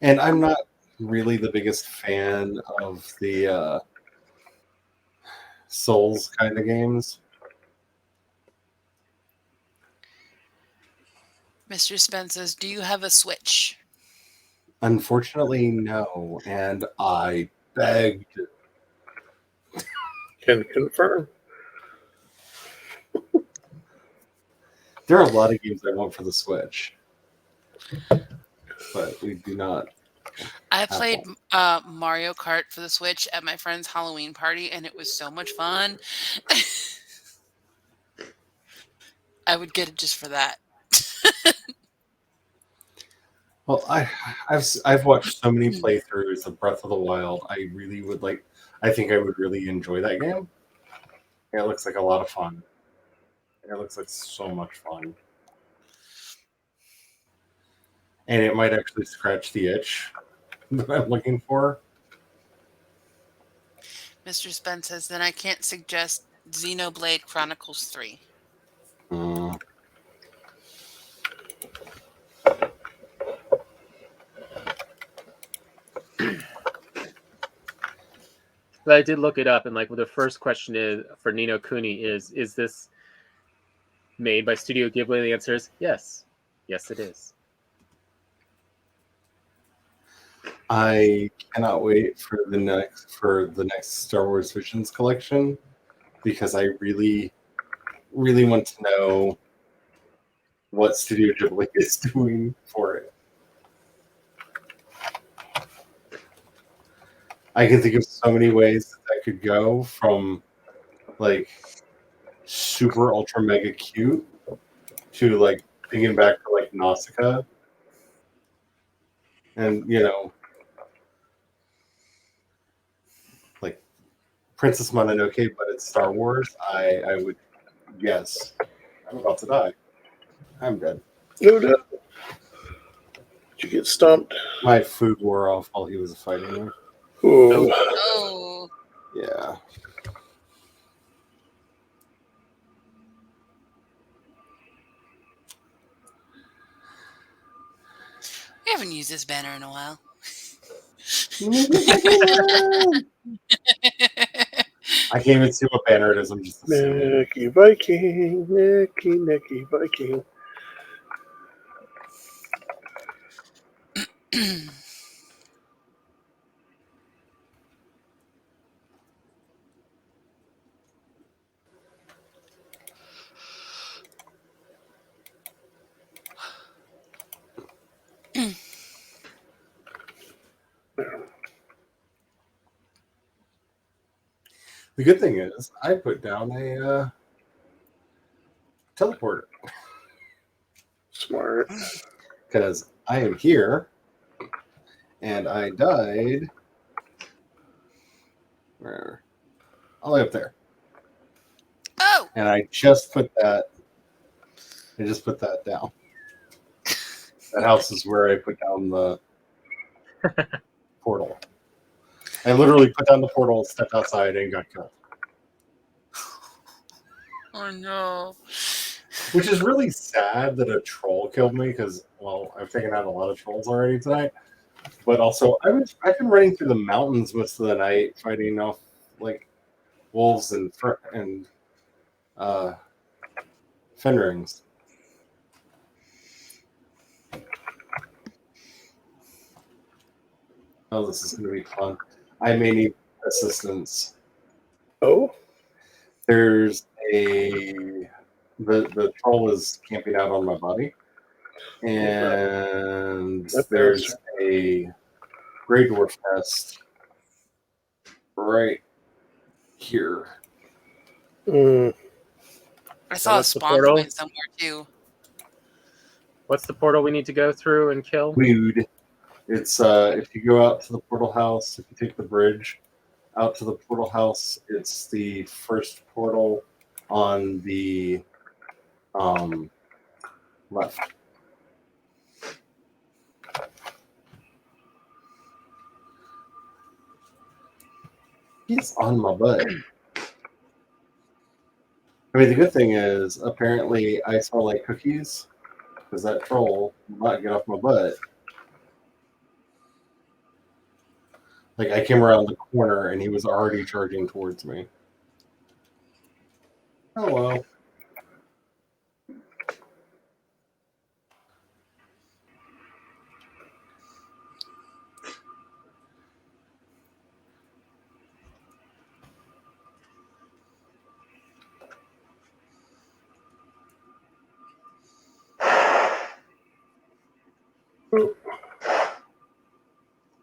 And I'm not really the biggest fan of the Souls kind of games.
Mr. Spence says, do you have a Switch?
Unfortunately, no. And I begged.
Can confirm.
There are a lot of games I want for the Switch, but we do not.
I played Mario Kart for the Switch at my friend's Halloween party, and it was so much fun. I would get it just for that.
Well, I've watched so many playthroughs of Breath of the Wild. I really would like. I think I would really enjoy that game. It looks like a lot of fun. It looks like so much fun. And it might actually scratch the itch that I'm looking for.
Mr. Spence says, then I can't suggest Xenoblade Chronicles 3.
But I did look it up, and like the first question is for Nino Kuni is this made by Studio Ghibli? The answer is yes. Yes, it is.
I cannot wait for the next Star Wars Visions collection, because I really, really want to know what Studio Ghibli is doing for it. I can think of so many ways that could go, from like super ultra mega cute to like thinking back to like Nausicaa, and like Princess Mononoke, but it's Star Wars. I would guess. I'm about to die. I'm dead.
No doubt. Did you get stumped?
My food wore off while he was fighting me.
Ooh.
Oh.
Yeah.
We haven't used this banner in a while.
I can't even see what banner it is. I'm just assuming.
Nicky Viking, Nicky Viking.
The good thing is, I put down a teleporter.
Smart.
Because I am here, and I died. Wherever. All the way up there.
Oh!
And I just put that. I just put that down. That house is where I put down the portal. I literally put down the portal, stepped outside, and got killed.
Oh no.
Which is really sad that a troll killed me, because, well, I've taken out a lot of trolls already tonight. But also, I've been running through the mountains most of the night, fighting off like wolves and fenrings. Oh, this is going to be fun. I may need assistance.
Oh?
There's the troll is camping out on my body, and there's a Grey Dwarf nest right here.
Mm.
I saw a
what's the
spawn
portal?
point somewhere too.
What's the portal we need to go through and kill?
Weird. It's if you go out to the portal house, if you take the bridge out to the portal house, it's the first portal on the left. He's on my butt. I mean, the good thing is, apparently, I smell like cookies because that troll will not get off my butt. Like, I came around the corner and he was already charging towards me. Oh, well.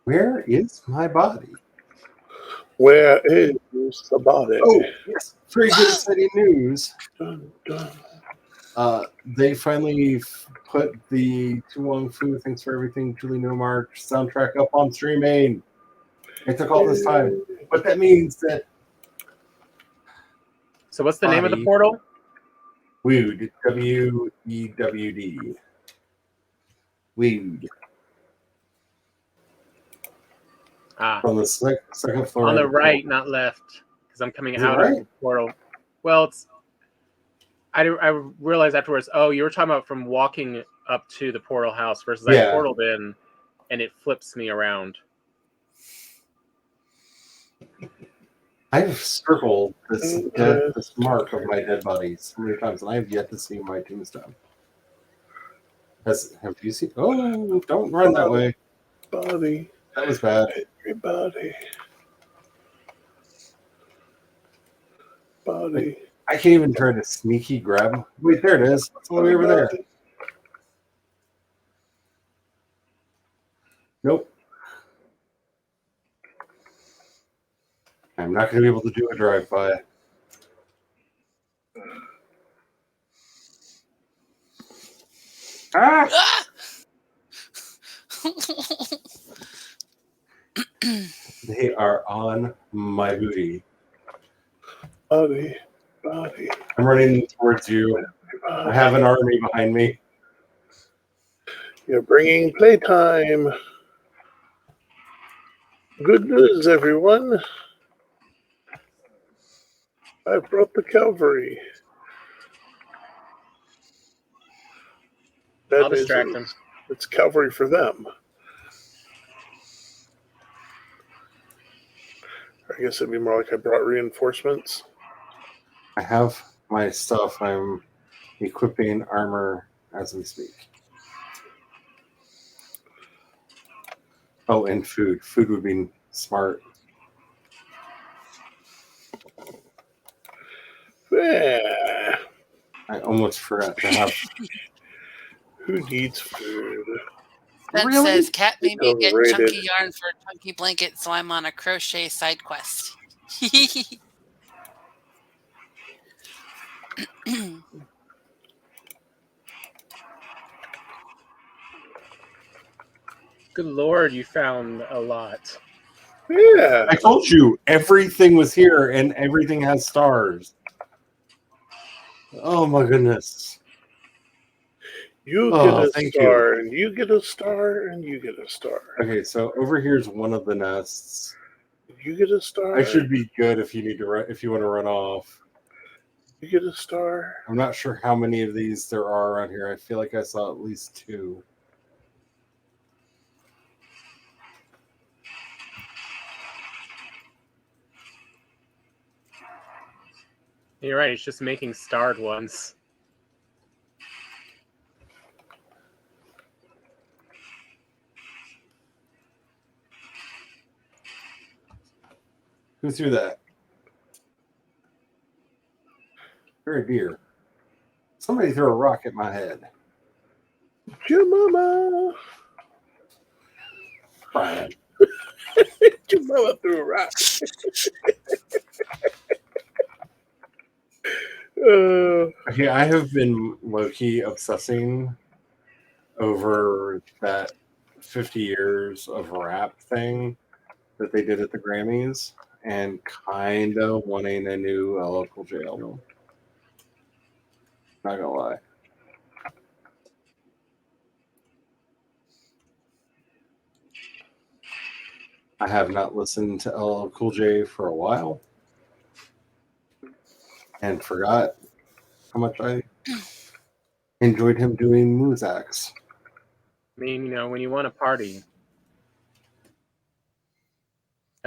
Where is my body?
Where is the body?
Oh, yes. Very good exciting news.
Dun, dun.
They finally put the Tu Wong Fu Thanks for Everything, Julie Newmar soundtrack up on streaming. It took all this time. But that means that
So what's the name of the
Body.
portal?
Weed, W-E-W-D. Weed.
Ah,
From the second floor.
on the
of
right, not left, because I'm coming
Is it
out
right?
of the portal. Well, it's. I realized afterwards. Oh, you were talking about from walking up to the portal house versus I
Yeah.
portaled in, and it flips me around.
I've circled this mark of my dead body so many times, and I have yet to see my tombstone. Have you seen? Oh, don't run that way.
Body.
That was bad.
Everybody. Body.
I can't even try to sneaky grab. Wait, there it is. It's all the way over there. Nope. I'm not going to be able to do a drive-by. Ah! They are on my booty.
Body. Body.
I'm running towards you. I have an army behind me.
You're bringing playtime. Good news, everyone. I brought the cavalry.
I'll distract him.
It's cavalry for them. I guess it'd be more like I brought reinforcements.
I have my stuff. I'm equipping armor as we speak. Oh, and food. Food would be smart.
Yeah.
I almost forgot to have.
Who needs food?
That
Really?
says, Cat made me get
Overrated.
chunky yarn for a chunky blanket, so I'm on a crochet side quest.
Good Lord, you found a lot.
Yeah.
I told you everything was here and everything has stars. Oh my goodness.
You
Oh,
get a
thank
star, and you get a star, and you get a star.
Okay, so over here's one of the nests.
You get a star.
I should be good if you need to if you want to run off.
You get a star.
I'm not sure how many of these there are around here. I feel like I saw at least 2.
You're right. It's just making starred ones.
Who threw that? You're a deer. Somebody threw a rock at my head.
Your mama.
Brian.
Your mama threw a rock.
Okay, I have been low-key obsessing over that 50 years of rap thing that they did at the Grammys and kind of wanting a new local jail. Not gonna lie. I have not listened to LL Cool J for a while and forgot how much I enjoyed him doing Muzaks.
I mean, when you want to party,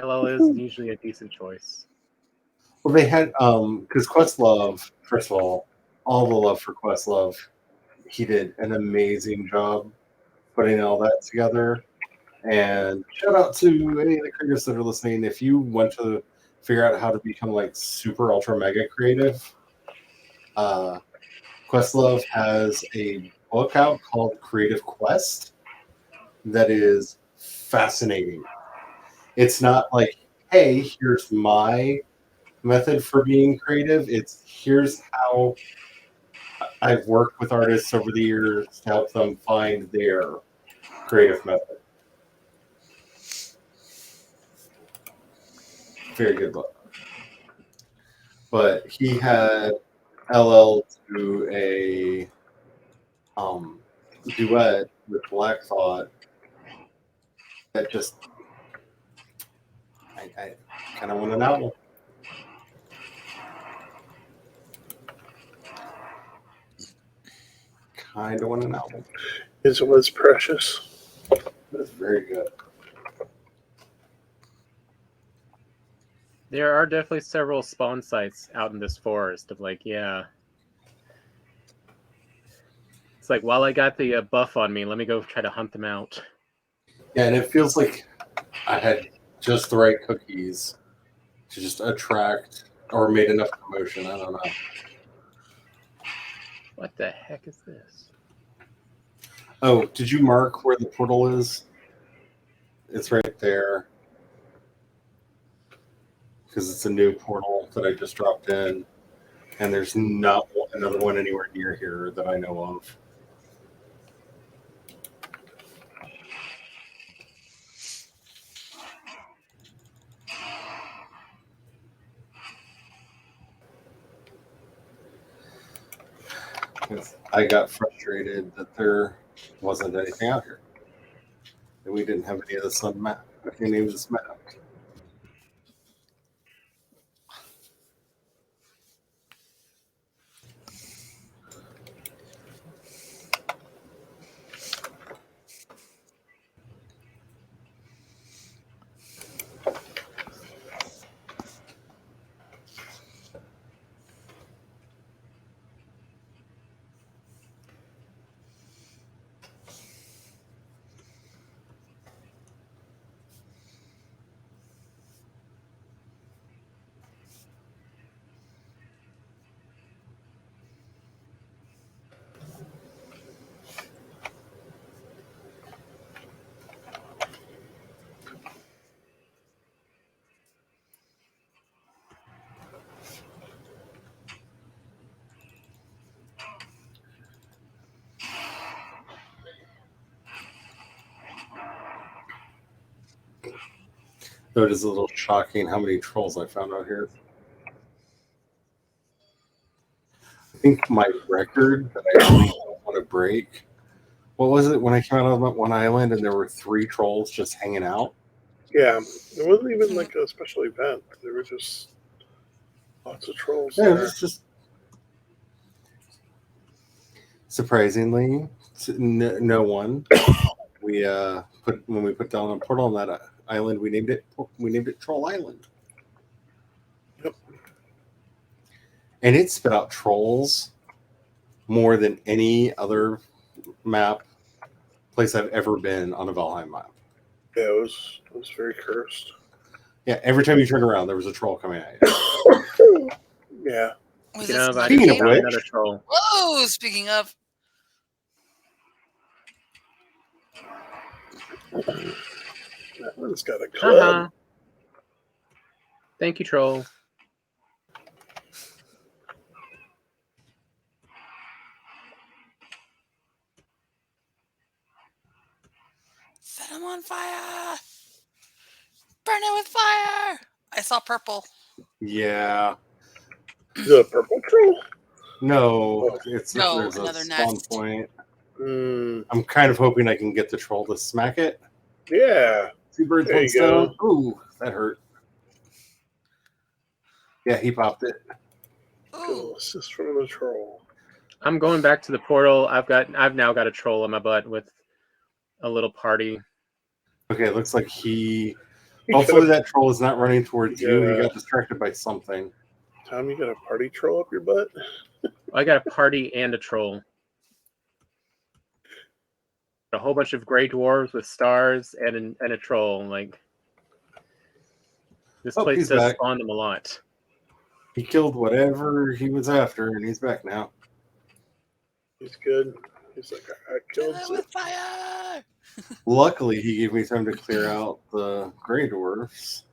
LL is usually a decent choice.
Well, they had because Questlove, first of all the love for Questlove. He did an amazing job putting all that together. And shout out to any of the creators that are listening. If you want to figure out how to become like super ultra mega creative, Questlove has a book out called Creative Quest that is fascinating. It's not like, hey, here's my method for being creative. It's here's how I've worked with artists over the years to help them find their creative method. Very good book. But he had LL do a duet with Black Thought that just I kind of want an album. Kind of want an album.
It was precious.
That's very good.
There are definitely several spawn sites out in this forest of like, yeah. It's like, while I got the buff on me, let me go try to hunt them out.
Yeah, and it feels like I had just the right cookies to just attract or made enough commotion. I don't know.
What the heck is this?
Oh, did you mark where the portal is? It's right there. Because it's a new portal that I just dropped in. And there's not another one anywhere near here that I know of. I got frustrated that there wasn't anything out here. And we didn't have any of this on map. Any of this map. Though it is a little shocking how many trolls I found out here. I think my record that I really don't want to break. What was it when I came out of that one island and there were 3 trolls just hanging out?
Yeah, it wasn't even like a special event. There were just lots of trolls
Yeah, it
there.
was just surprisingly no one. We when we put down a portal on that island, we named it Troll Island.
Yep.
And it spit out trolls more than any other place I've ever been on a Valheim map.
Yeah, it was very cursed.
Yeah, every time you turned around, there was a troll coming at you.
Yeah.
Was
You
this
know,
another
Speaking of
game?
which-
another troll.
Whoa! Speaking of,
That one's got a club.
Thank you, troll.
set him on fire! Burn it with fire! I saw purple.
Yeah.
Is it a purple troll?
No, there's
another
a spawn
nest.
point.
Mm,
I'm kind of hoping I can get the troll to smack it.
yeah.
birds,
There
one
you
stone.
go.
Ooh, that hurt. Yeah, he popped it.
Good assist from the troll.
I'm going back to the portal. I've now got a troll on my butt with a little party.
Okay, it looks like hopefully that troll is not running towards you. He
Yeah.
got distracted by something.
Tom, you got a party troll up your butt?
I got a party and a troll. A whole bunch of gray dwarves with stars and a troll. Like, this place
He's
does
back.
spawn them a lot.
He killed whatever he was after, and he's back now.
He's good. He's like, I killed
Kill it
it.
with fire.
Luckily, he gave me time to clear out the gray dwarfs.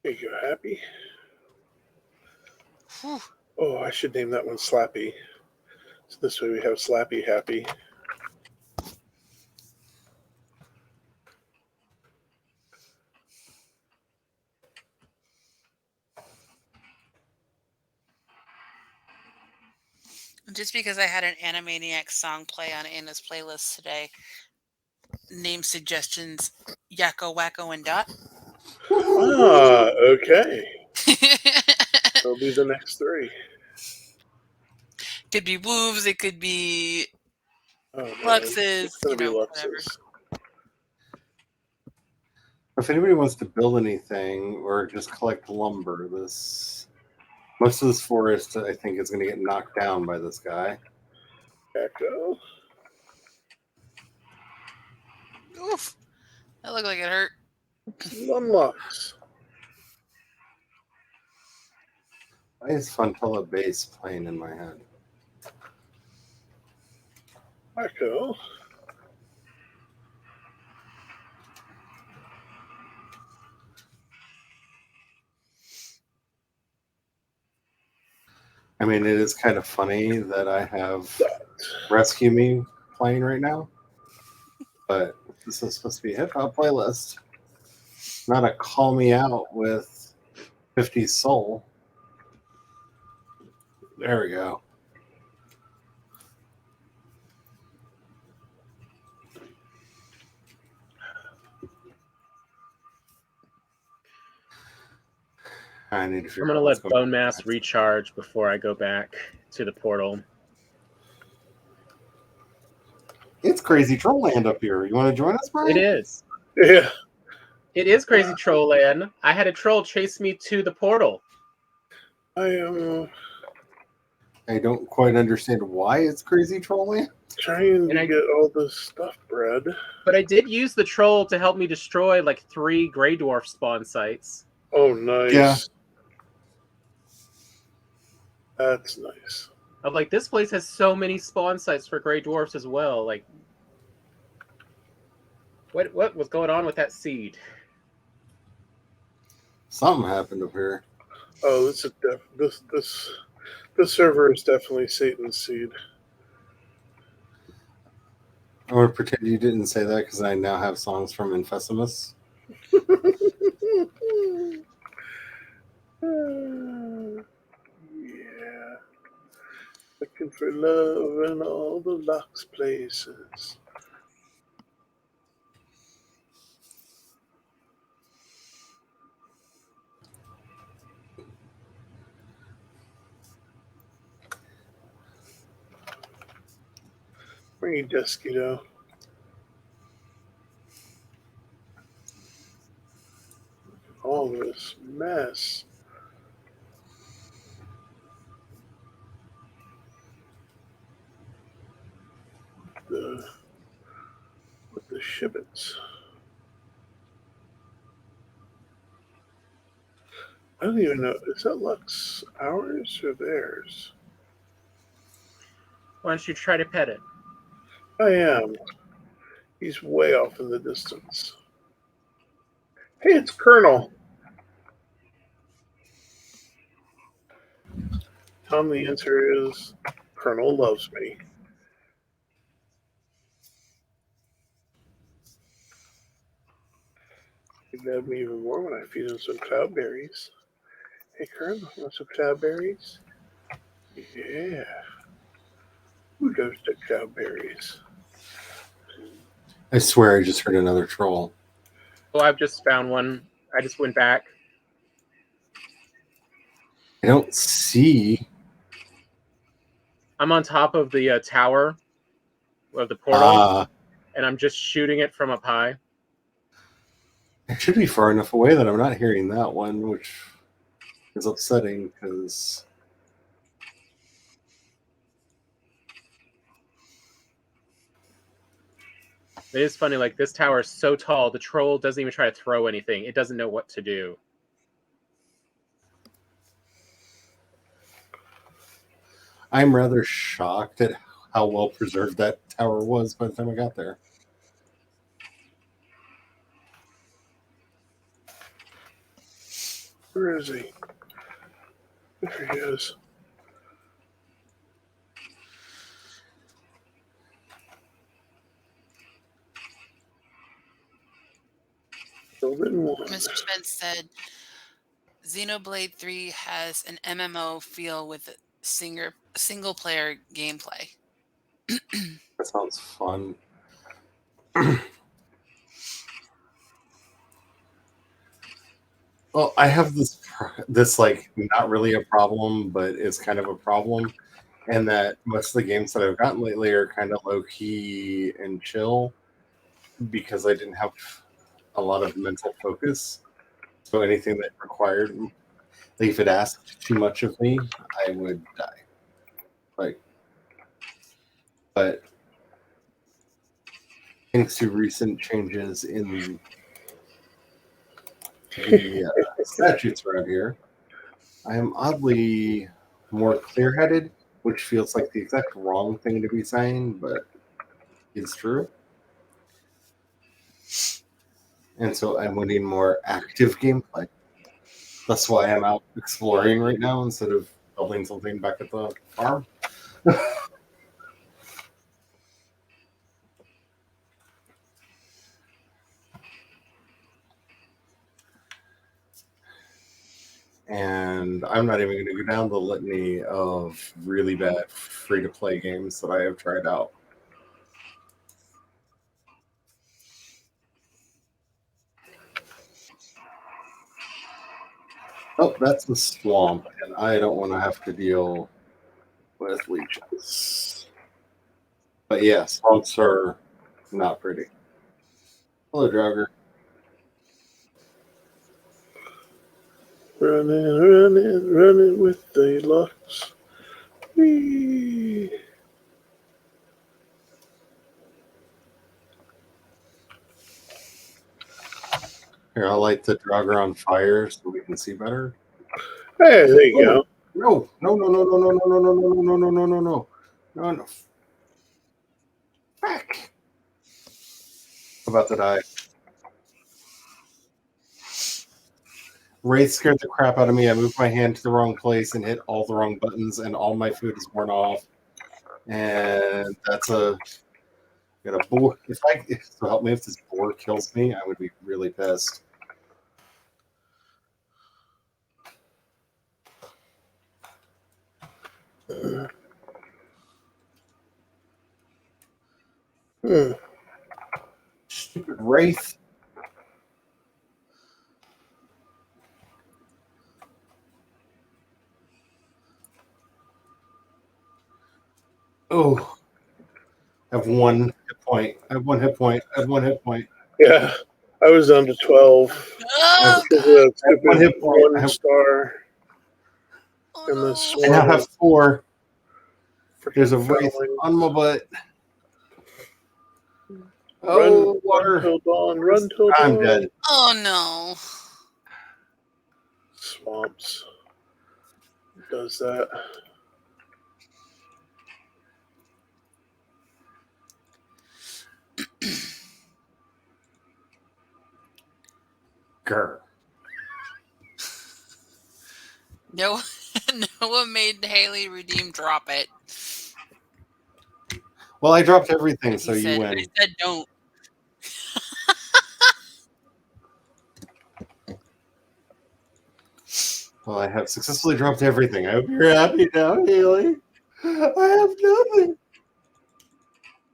There you go, Happy.
Whew.
Oh, I should name that one Slappy. So this way we have Slappy Happy.
Just because I had an Animaniacs song play on Anna's playlist today, name suggestions: Yakko, Wacko, and Dot.
Ah, okay. They'll be the next three.
Could be Woofs, it could be
Oh, man.
Luxes,
It's going to be
whatever.
Luxes.
If anybody wants to build anything or just collect lumber, most of this forest, I think, is going to get knocked down by this guy.
Echo.
Oof. That looked like it hurt.
One Lux.
Why is Fontella bass playing in my head?
Echo.
I mean, it is kind of funny that I have Rescue Me playing right now, but this is supposed to be a hip hop playlist, not a call me out with 50 soul. There we go. I need to figure
I'm going to
out what's
let
going
Bone Mass recharge before I go back to the portal.
It's crazy troll land up here. You want to join us, Brian?
It is.
Yeah.
It is crazy troll land. I had a troll chase me to the portal.
I am
I don't quite understand why it's crazy troll land.
trying to get all this stuff bred.
But I did use the troll to help me destroy like 3 gray dwarf spawn sites.
Oh, nice.
Yeah.
That's nice.
I'm like, this place has so many spawn sites for gray dwarfs as well. Like, what was going on with that seed?
Something happened up here.
Oh, this server is definitely Satan's seed.
I'm going to pretend you didn't say that because I now have songs from Infestimus.
Yeah. Looking for love in all the Lux places. Bring you, Deskito. All this mess. With the shivets. I don't even know. Is that Lux ours or theirs?
Why don't you try to pet it?
I am. He's way off in the distance. Hey, it's Colonel. Tom, the answer is Colonel loves me. He loves me even more when I feed him some cloudberries. Hey, Colonel, want some cloudberries? Yeah. Who loves the cloudberries?
I swear I just heard another troll.
Oh, I've just found one. I just went back.
I don't see.
I'm on top of the tower of the portal, and I'm just shooting it from up high.
It should be far enough away that I'm not hearing that one, which is upsetting because
it is funny. Like, this tower is so tall, the troll doesn't even try to throw anything. It doesn't know what to do.
I'm rather shocked at how well preserved that tower was by the time I got there.
Where is he? There he is.
Mr. Spence said Xenoblade 3 has an MMO feel with single player gameplay.
That sounds fun. Well, I have this like not really a problem, but it's kind of a problem, and that most of the games that I've gotten lately are kind of low key and chill because I didn't have a lot of mental focus. So anything that required, like if it asked too much of me, I would die. But thanks to recent changes in the statutes around here, I am oddly more clear-headed, which feels like the exact wrong thing to be saying, but it's true. And so I'm winning more active gameplay. That's why I'm out exploring right now instead of building something back at the farm. And I'm not even going to go down the litany of really bad free-to-play games that I have tried out. Oh, that's a swamp, and I don't want to have to deal with leeches. But yeah, swamps are not pretty. Hello, Drogger.
Running with the Lux. Whee!
Here, I'll light the Drogger on fire so we can see better.
Hey, there you go.
No. Back. About to die. Wraith scared the crap out of me. I moved my hand to the wrong place and hit all the wrong buttons, and all my food is worn off. And that's got a boar. So help me, if this boar kills me, I would be really pissed. Stupid Wraith. Oh. I have one hit point. I have one hit point.
Yeah, I was down to 12.
Oh,
One hit point. One star.
oh,
And
no.
I now have 4. There's a Wraith on my butt. Oh, water.
Run till dawn. Run till dawn.
I'm dead.
Oh no.
Swamps. Does that.
Grr.
No, Noah made Haley redeem drop it.
Well, I dropped everything, so
He
you
said,
win.
I said don't.
Well, I have successfully dropped everything. I hope you're happy now, Haley. I have nothing.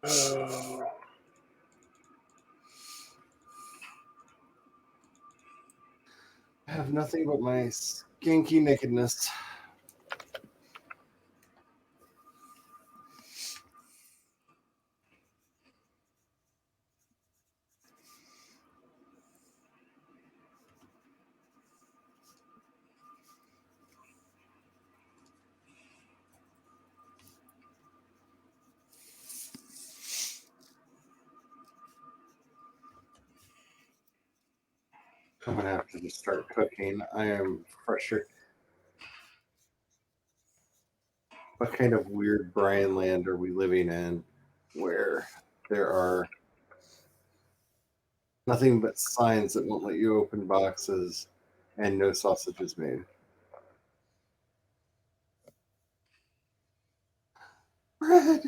Oh.
I have nothing but my skanky nakedness. I'm gonna have to just start cooking. I am frustrated. What kind of weird Brian land are we living in where there are nothing but signs that won't let you open boxes and no sausages made? Bread.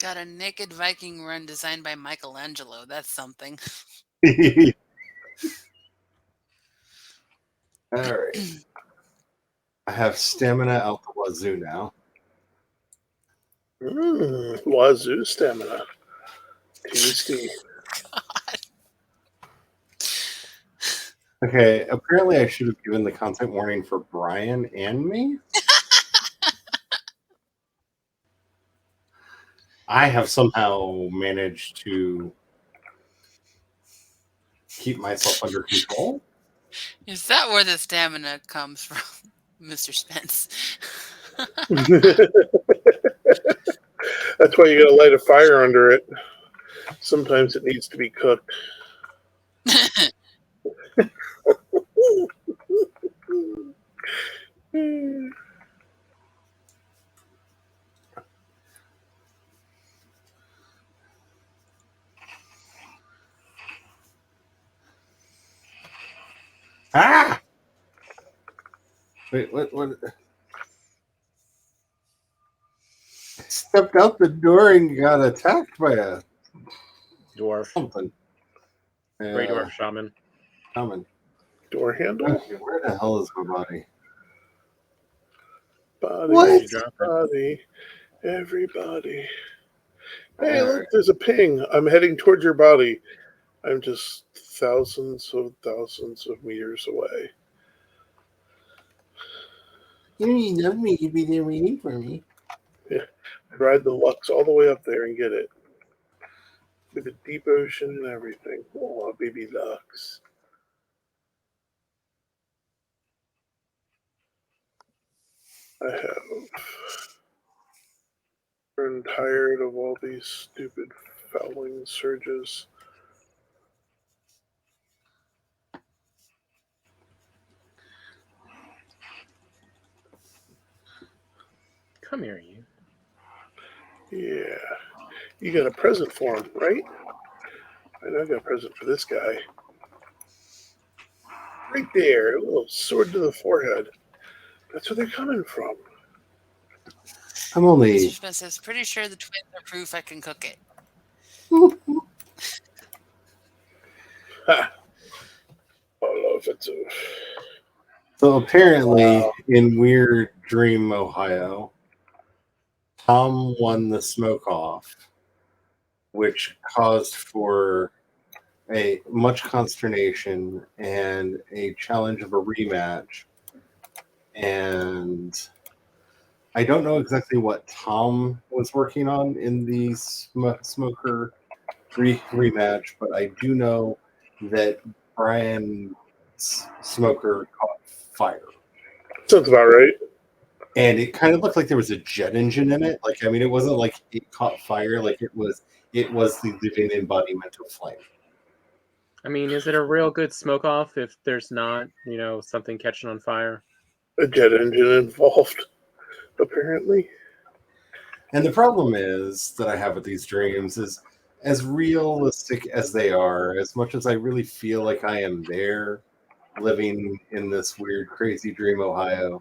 Got a naked Viking run designed by Michelangelo. That's something.
All right. I have stamina out the wazoo now.
Wazoo stamina. Tasty.
Okay, apparently I should have given the content warning for Brian and me. I have somehow managed to keep myself under control.
Is that where the stamina comes from, Mr. Spence?
That's why you gotta light a fire under it. Sometimes it needs to be cooked.
Ah! Wait, what? I stepped out the door and got attacked by a
Dwarf.
something.
Grey dwarf shaman.
Coming.
Door handle?
Okay, where the hell is my body?
Body,
What?
body, everybody. Hey,
All
look,
right.
there's a ping. I'm heading towards your body. I'm just thousands of meters away.
You love me. You'd be there waiting for me.
I'd ride the Lux all the way up there and get it. With the deep ocean and everything. Oh, baby Lux. I have grown tired of all these stupid fouling surges.
Come here, you.
Yeah. You got a present for him, right? I know I got a present for this guy. Right there, a little sword to the forehead. That's where they're coming from.
I'm only.
Mr. Spence says, pretty sure the twins are proof I can cook it.
Ha! Oh, offensive.
So apparently,
Wow.
in Weird Dream, Ohio, Tom won the smoke off, which caused for a much consternation and a challenge of a rematch. And I don't know exactly what Tom was working on in the smoker rematch, but I do know that Brian's smoker caught fire.
Sounds about right.
And it kind of looked like there was a jet engine in it. Like, I mean, it wasn't like it caught fire. Like it was the living embodiment of flame.
I mean, is it a real good smoke off if there's not, something catching on fire?
A jet engine involved, apparently.
And the problem is that I have with these dreams is as realistic as they are, as much as I really feel like I am there living in this weird, crazy dream, Ohio,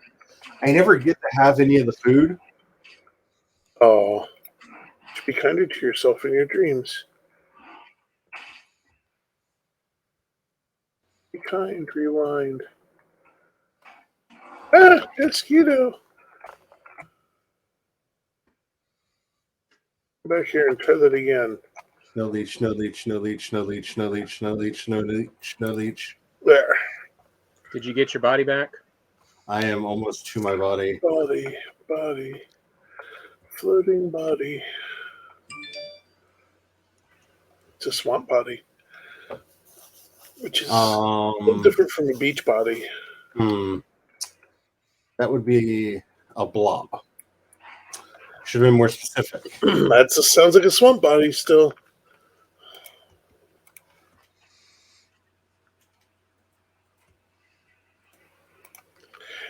I never get to have any of the food.
Oh, be kinder to yourself in your dreams. Be Be kind. Rewind. Ah, mosquito. Come back here and try that again.
No leech, no leech, no leech, no leech, no leech, no leech, no leech, no leech.
There.
Did you get your body back?
I am almost to my body.
Body. Floating body. It's a swamp body. Which is a little different from a beach body.
That would be a blob. Should have been more specific.
That sounds like a swamp body still.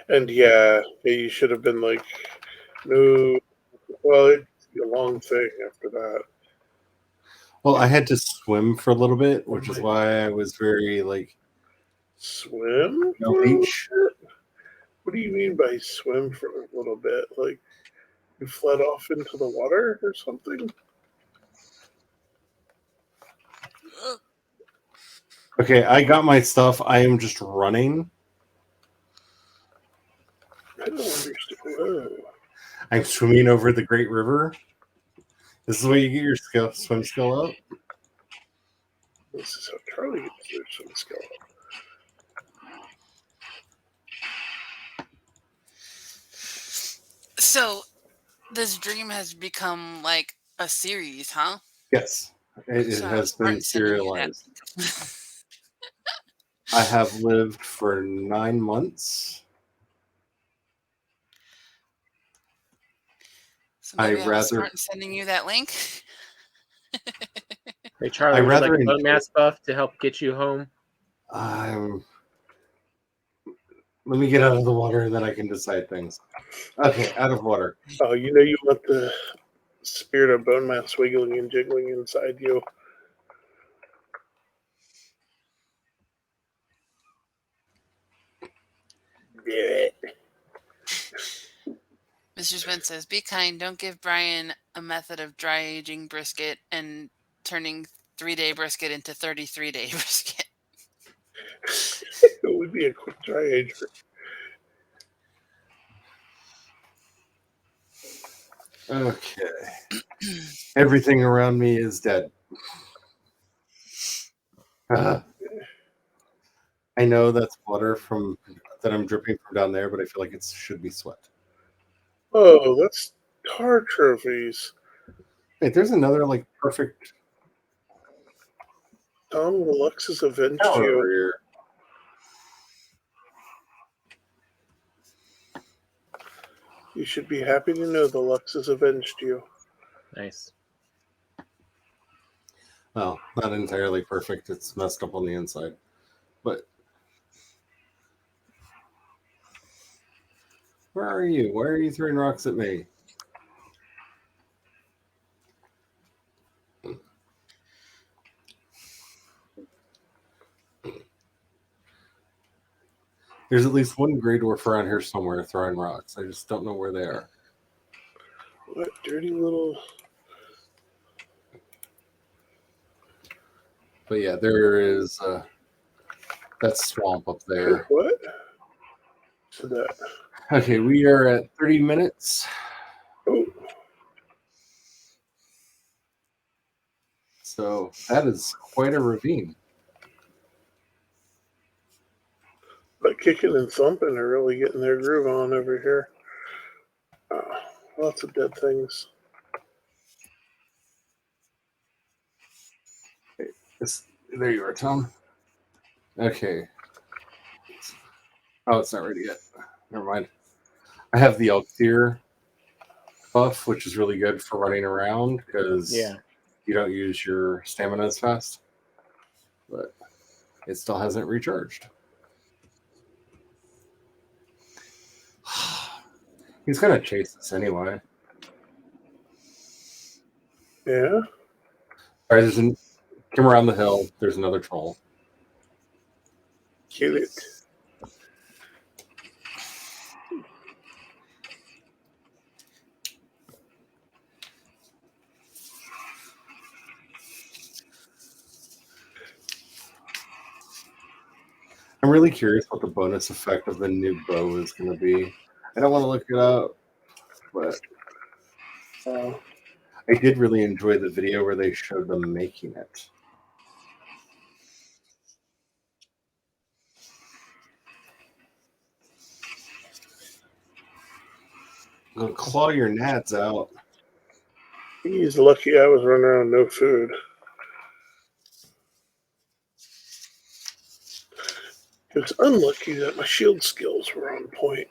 And yeah, you should have been like, no. Well, it'd be a long thing after that.
Well, I had to swim for a little bit, which is why I was very like.
Swim?
No leech.
What do you mean by swim for a little bit? Like you fled off into the water or something?
Okay, I got my stuff. I am just running.
I don't understand. Oh.
I'm swimming over the Great River. This is where you get your swim skill up.
This is how Charlie gets their swim skill up.
So, this dream has become like a series, huh?
Yes, it
So
has been
Martin sending you that.
serialized. I have lived for 9 months.
So maybe I was smart in sending you that link.
Hey Charlie, would you like a bone mass buff to help get you home?
Let me get out of the water and then I can decide things. Okay, out of water.
Oh, you know you want the spirit of bone mass wiggling and jiggling inside you. Do it.
Mr. Spence says, be kind. Don't give Brian a method of dry aging brisket and turning 3-day brisket into 33-day brisket.
It would be a quick dry ager.
Okay. Everything around me is dead. I know that's water that I'm dripping from down there, but I feel like it should be sweat.
Oh, that's tar trophies.
Wait, there's another like perfect.
Tom, the Lux has avenged you.
Here.
You should be happy to know the Lux has avenged you.
Nice.
Well, not entirely perfect. It's messed up on the inside. But where are you? Why are you throwing rocks at me? There's at least one Grey Dwarf around here somewhere throwing rocks. I just don't know where they are.
What dirty little...
But yeah, there is that swamp up there.
What? So that...
Okay, we are at 30 minutes.
Oh.
So that is quite a ravine.
But kicking and thumping are really getting their groove on over here. Lots of dead things.
There you are, Tom. Okay. Oh, it's not ready yet. Never mind. I have the elk deer buff, which is really good for running around because you don't use your stamina as fast. But it still hasn't recharged. He's gonna chase us anyway.
Yeah.
All right, come around the hill. There's another troll.
Kill it.
I'm really curious what the bonus effect of the new bow is going to be. I don't want to look it up, but I did really enjoy the video where they showed them making it. I'm going to claw your nads out.
He's lucky I was running around no food. It's unlucky that my shield skills were on point.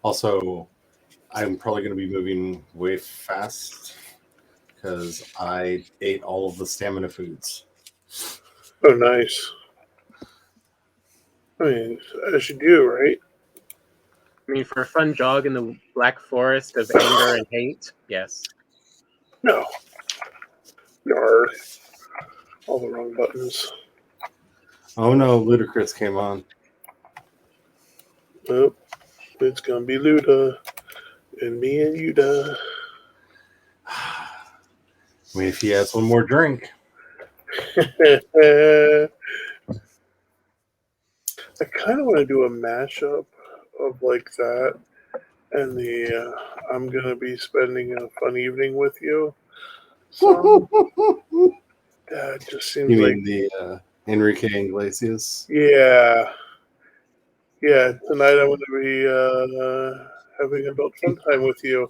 Also, I'm probably going to be moving way fast because I ate all of the stamina foods.
Oh, nice. I mean, as you do, right?
I mean, for a fun jog in the black forest of anger and hate, yes.
No. Yar. All the wrong buttons.
Oh no, Ludacris came on.
Oh, it's gonna be Luda and me and Yuda.
I mean, if he has one more drink.
I kind of want to do a mashup of like that and the I'm gonna be spending a fun evening with you. So that just seems
You
like
mean the Enrique Iglesias?
yeah. Tonight I'm going to be having adult fun time with you.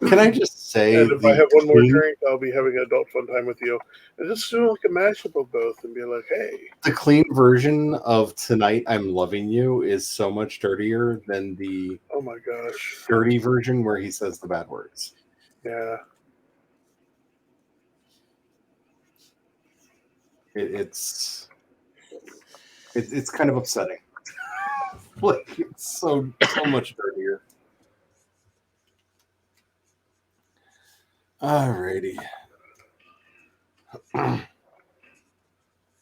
Can I just say,
and if I have one more drink, I'll be having adult fun time with you. And just do like a mashup of both and be like, hey.
The clean version of Tonight I'm Loving You is so much dirtier than the
Oh my gosh.
dirty version where he says the bad words.
Yeah.
It's kind of upsetting. Like, it's so much dirtier. Alrighty.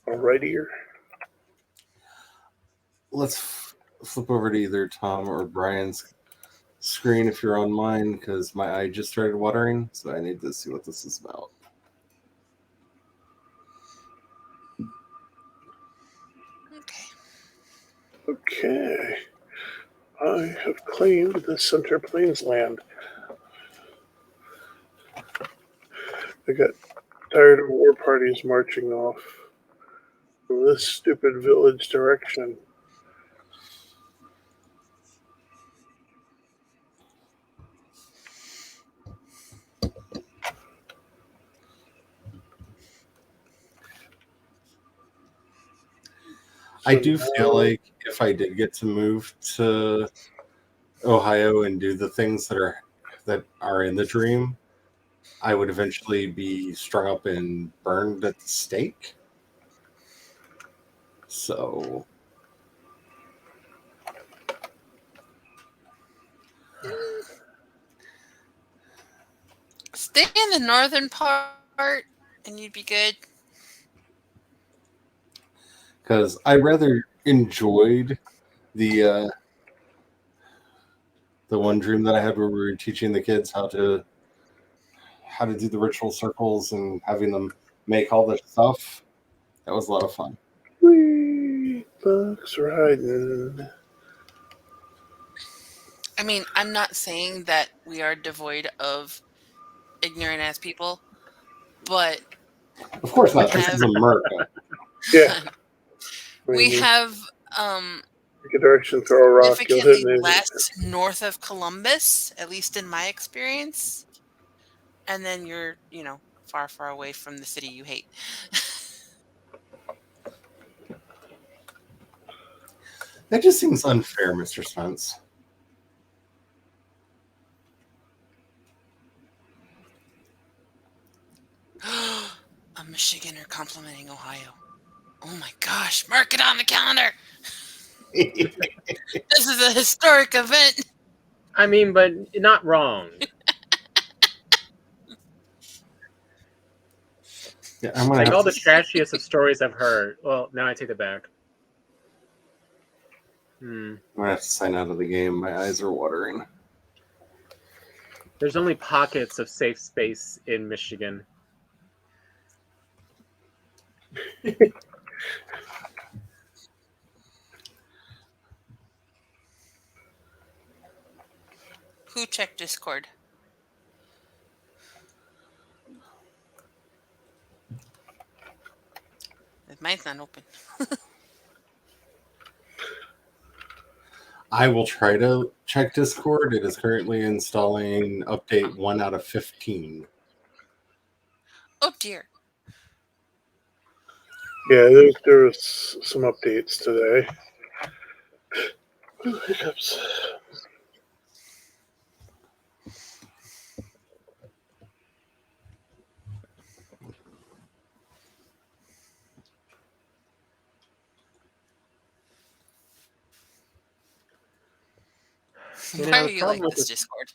Alrightier.
Let's flip over to either Tom or Brian's screen if you're on mine, because my eye just started watering, so I need to see what this is about.
Okay. I have claimed the Center Plains land. I got tired of war parties marching off from this stupid village direction.
I do feel like if I did get to move to Ohio and do the things that are in the dream, I would eventually be strung up and burned at the stake. So
Stay in the northern part and you'd be good.
because I rather enjoyed the one dream that I had where we were teaching the kids how to do the ritual circles and having them make all this stuff. That was a lot of fun.
Whee! Bucks riding.
I mean, I'm not saying that we are devoid of ignorant ass people, but
Of course not. This is America.
Yeah.
we have
Pick a direction, throw a rock, you'll hit
significantly
it.
less north of Columbus, at least in my experience. And then you're, far, far away from the city you hate.
That just seems unfair, Mr. Spence.
A Michiganer complimenting Ohio. Oh my gosh, mark it on the calendar. This is a historic event.
I mean, but not wrong.
Yeah, I'm gonna
Like
have
all
to
the trashiest of stories I've heard. Well, now I take it back.
I'm gonna have to sign out of the game. My eyes are watering.
There's only pockets of safe space in Michigan.
Who checked Discord? Mine's not open.
I will try to check Discord. It is currently installing update 1 out of 15.
Oh dear.
Yeah, there was some updates today. Ooh, hiccups.
Why are you like this, Discord?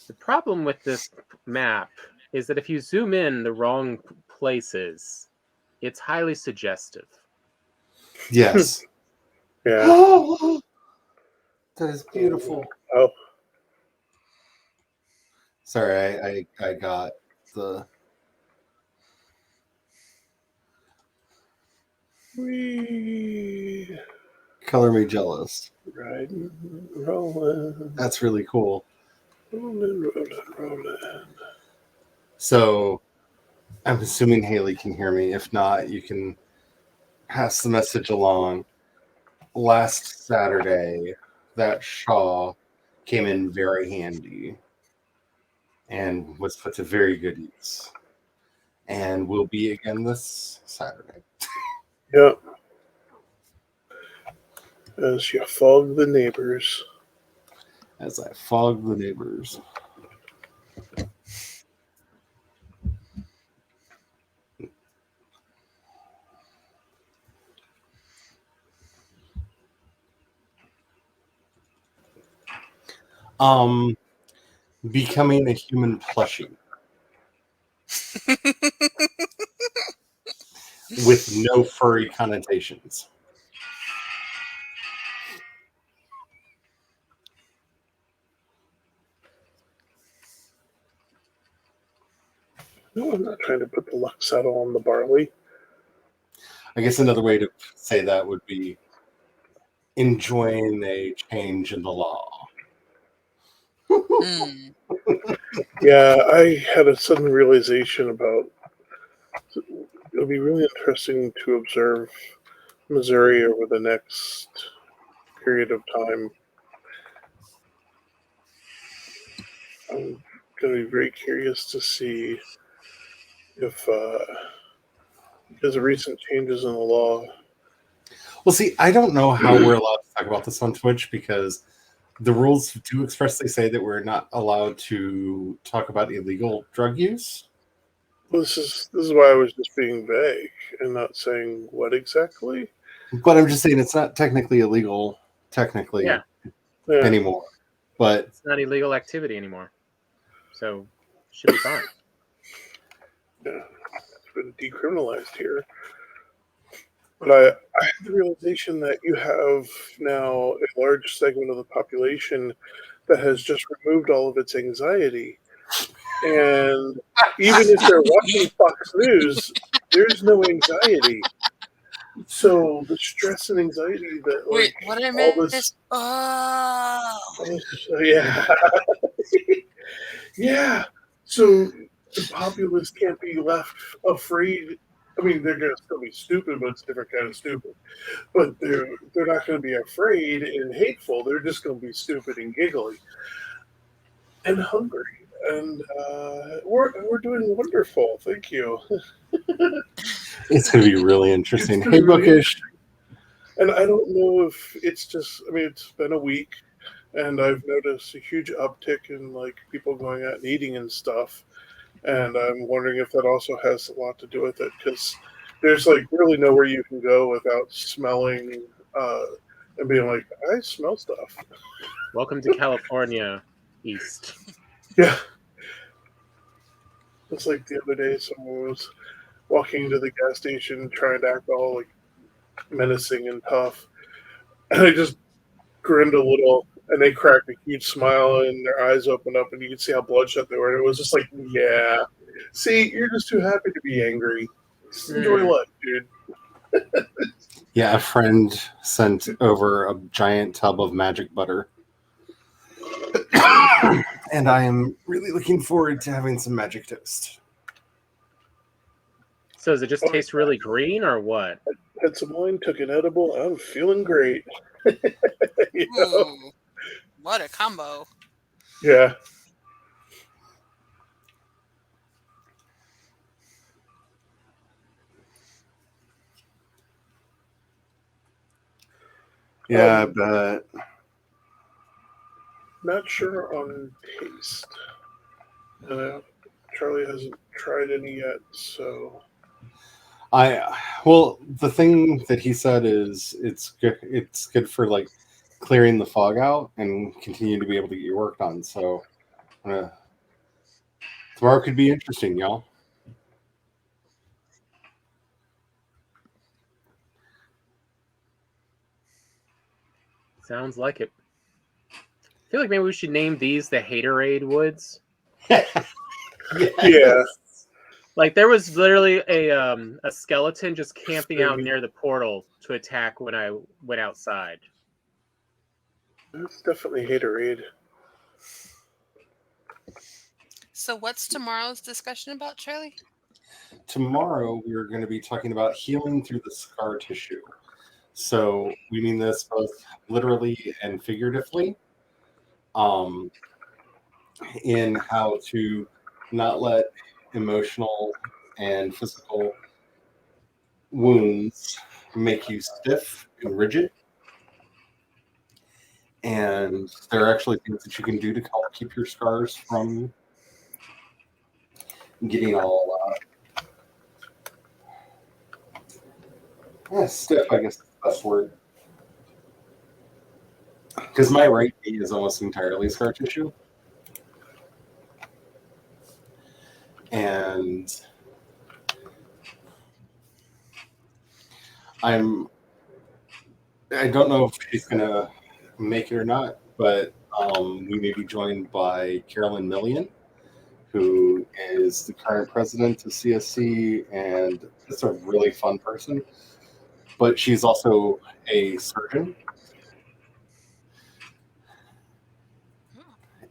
The problem with this map is that if you zoom in the wrong places, it's highly suggestive.
Yes.
Yeah.
That is beautiful.
Oh,
Sorry, I got the.
we
Color me jealous.
riding, rolling,
That's really cool.
rolling.
So, I'm assuming Haley can hear me. If not, you can pass the message along. Last Saturday, that Shaw came in very handy and was put to very good use. And will be again this Saturday.
Yep. As you fog the neighbors.
As I fog the neighbors. Becoming a human plushie. With no furry connotations.
No, I'm not trying to put the luck saddle on the barley.
I guess another way to say that would be enjoying a change in the law.
Hmm.
Yeah, I had a sudden realization about it'll be really interesting to observe Missouri over the next period of time. I'm going to be very curious to see if, because of recent changes in the law.
Well, see, I don't know how we're allowed to talk about this on Twitch because the rules do expressly say that we're not allowed to talk about illegal drug use.
Well, this is why I was just being vague and not saying what exactly.
But I'm just saying it's not technically illegal,
Yeah.
anymore. But
it's not illegal activity anymore. So should be fine.
Yeah, it's been decriminalized here. But I had the realization that you have now a large segment of the population that has just removed all of its anxiety. And even if they're watching Fox News, there's no anxiety. So the stress and anxiety that
Wait, what did I
all
miss?
this,
Oh.
yeah, yeah. So the populace can't be left afraid. I mean, they're going to still be stupid, but it's a different kind of stupid. But they're not going to be afraid and hateful. They're just going to be stupid and giggly and hungry. And we're doing wonderful. Thank you.
it's going to be really interesting.
It's
Hey,
really
Bookish.
And I don't know if it's just. I mean, it's been a week, and I've noticed a huge uptick in like people going out and eating and stuff. And I'm wondering if that also has a lot to do with it because there's like really nowhere you can go without smelling and being like, I smell stuff.
Welcome to California East.
Yeah. It's like the other day someone was walking to the gas station trying to act all like menacing and tough. And I just grinned a little, and they cracked a huge smile, and their eyes opened up, and you could see how bloodshot they were. And it was just like, yeah, see, you're just too happy to be angry. Just enjoy life, dude.
Yeah, a friend sent over a giant tub of magic butter. And I am really looking forward to having some magic toast.
So does it just taste really green or what?
Had some wine, took an edible. I'm feeling great. You know?
Ooh, what a combo.
Yeah.
Yeah, but
Not sure on taste. Charlie hasn't tried any yet, so
the thing that he said is it's good for like clearing the fog out and continue to be able to get your work done. So tomorrow could be interesting, y'all.
Sounds like it. I feel like maybe we should name these the Haterade Woods.
yeah.
Like there was literally a skeleton just camping out near the portal to attack when I went outside.
It's definitely haterade.
So what's tomorrow's discussion about, Charlie?
Tomorrow we are going to be talking about healing through the scar tissue. So we mean this both literally and figuratively. In how to not let emotional and physical wounds make you stiff and rigid. And there are actually things that you can do to help keep your scars from getting all stiff, I guess is the best word. Because my right knee is almost entirely scar tissue. And I don't know if she's gonna make it or not, but we may be joined by Carolyn Millian, who is the current president of CSC and just a really fun person. But she's also a surgeon.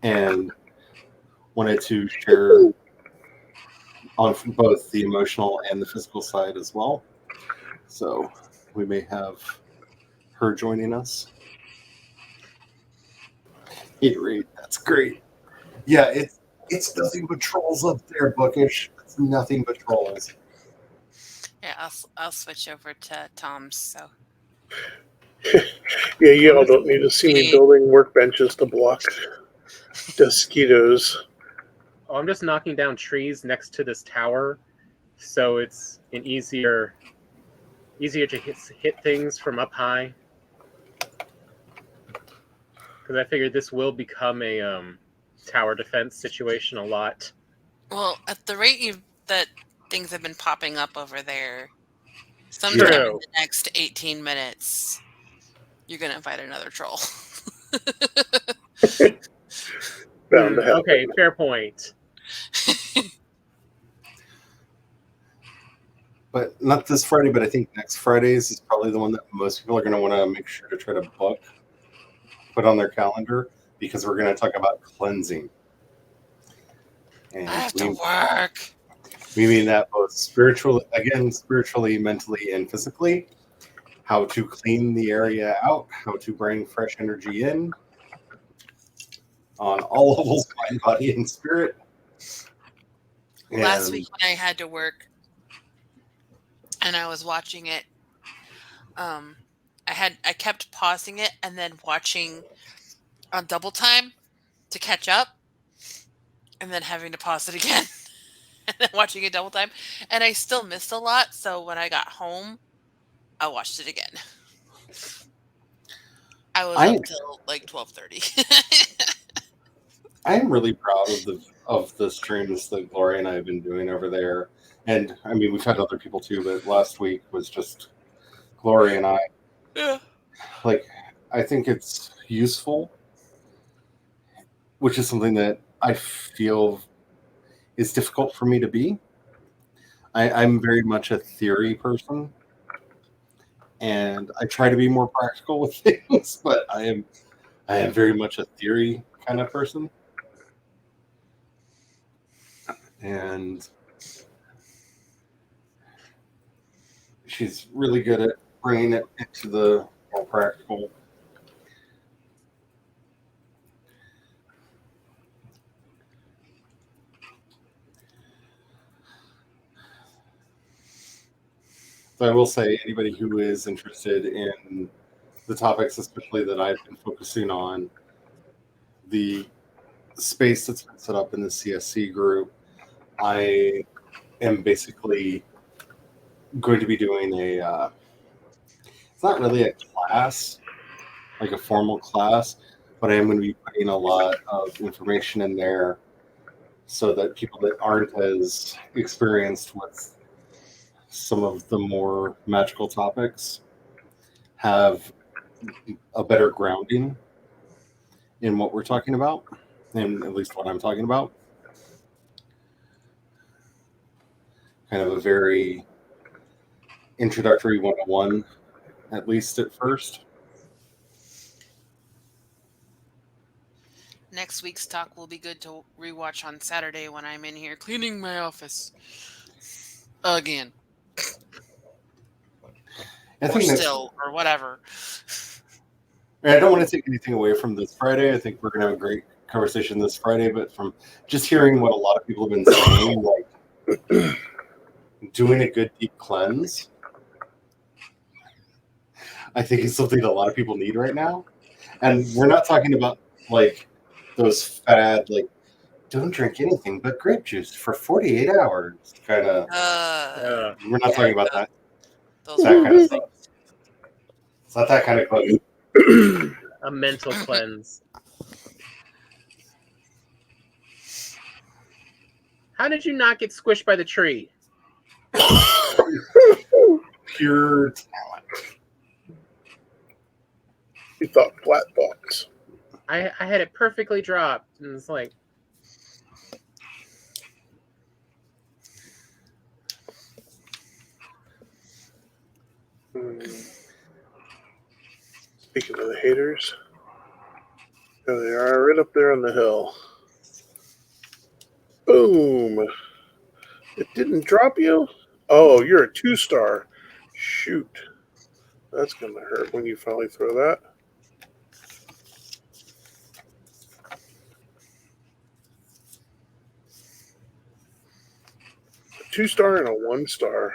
And wanted to share on both the emotional and the physical side as well. So we may have her joining us. Haterade, that's great. Yeah, it's nothing but trolls up there, Bookish. It's nothing but trolls.
Yeah, I'll switch over to Tom's. So
Yeah, you all don't need to see me building workbenches to block mosquitoes.
Oh, I'm just knocking down trees next to this tower, so it's an easier to hit things from up high. Because I figured this will become a tower defense situation a lot.
well, at the rate that things have been popping up over there, sometime in the next 18 minutes, you're gonna fight another troll.
Okay, fair point.
But not this Friday, but I think next Friday's is probably the one that most people are going to want to make sure to try to book, put on their calendar, because we're going to talk about cleansing. And
I have to work.
We mean that both spiritually, mentally, and physically. How to clean the area out, how to bring fresh energy in on all levels, mind, body, and spirit.
Last week when I had to work and I was watching it, I kept pausing it and then watching on double time to catch up, and then having to pause it again and then watching it double time, and I still missed a lot. So when I got home, I watched it again. I was up till like 12:30.
I'm really proud of the streams that Gloria and I have been doing over there. And I mean, we've had other people too, but last week was just Glory and I,
Yeah.
like, I think it's useful, which is something that I feel is difficult for me to be. I'm very much a theory person, and I try to be more practical with things, but I am very much a theory kind of person. And she's really good at bringing it into the more practical. So I will say, anybody who is interested in the topics, especially that I've been focusing on, the space that's been set up in the CSC group, I am basically going to be doing it's not really a class, like a formal class, but I am going to be putting a lot of information in there so that people that aren't as experienced with some of the more magical topics have a better grounding in what we're talking about, and at least what I'm talking about. Kind of a very introductory 101, at least at first.
Next week's talk will be good to rewatch on Saturday when I'm in here cleaning my office again,
I
or
think that's.
still, or whatever.
I don't want to take anything away from this Friday. I think we're going to have a great conversation this Friday, but from just hearing what a lot of people have been saying, like doing a good deep cleanse, I think is something that a lot of people need right now. And we're not talking about like those fad, like, don't drink anything but grape juice for 48 hours kind of. We're not talking about that.
Those
That kind of
are
stuff. It's not that kind of cleanse.
A mental cleanse. How did you not get squished by the tree?
Pure talent.
He thought flat thoughts.
I had it perfectly dropped, and it's like,
Speaking of the haters, there they are, right up there on the hill. Boom! It didn't drop you? Oh, you're a 2-star. Shoot. That's going to hurt when you finally throw that. A 2-star and a 1-star.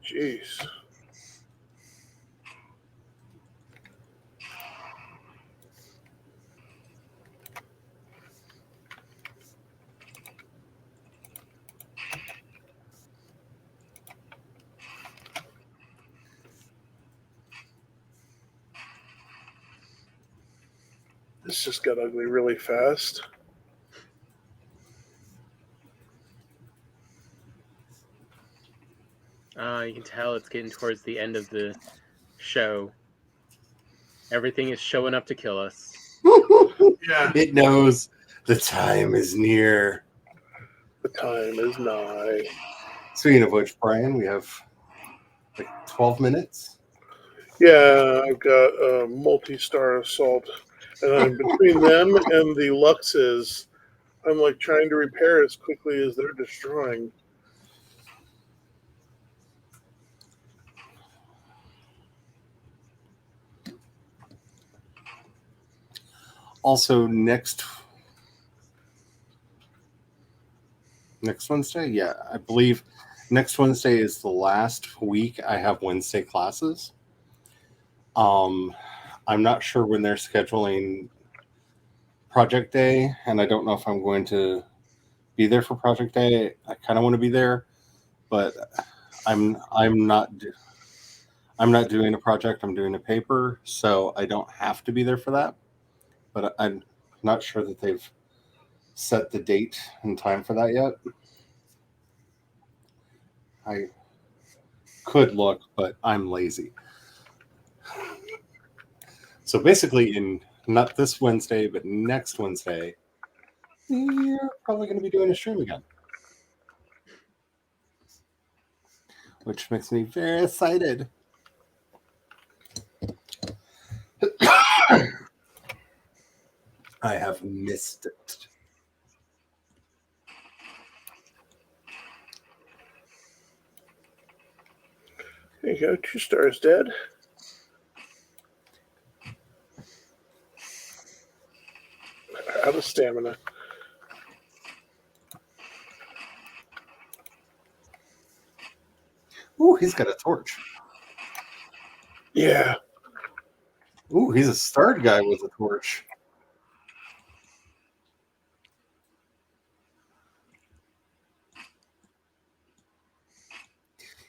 Jeez. This just got ugly really fast.
you can tell it's getting towards the end of the show. Everything is showing up to kill us.
Yeah.
It knows the time is near.
The time is nigh.
Speaking of which, Brian, we have like 12 minutes.
Yeah, I've got a multi-star assault. And I'm between them and the Luxes, I'm like trying to repair as quickly as they're destroying.
Also, next Wednesday, yeah, I believe next Wednesday is the last week I have Wednesday classes. I'm not sure when they're scheduling Project Day, and I don't know if I'm going to be there for Project Day. I kind of want to be there, but I'm not doing a project. I'm doing a paper, so I don't have to be there for that. But I'm not sure that they've set the date and time for that yet. could look, but I'm lazy. So basically, in not this Wednesday, but next Wednesday, we're probably going to be doing a stream again, which makes me very excited. I have missed it.
There you go. 2 stars dead. Out of stamina.
Ooh, he's got a torch.
Yeah.
Ooh, he's a starred guy with a torch.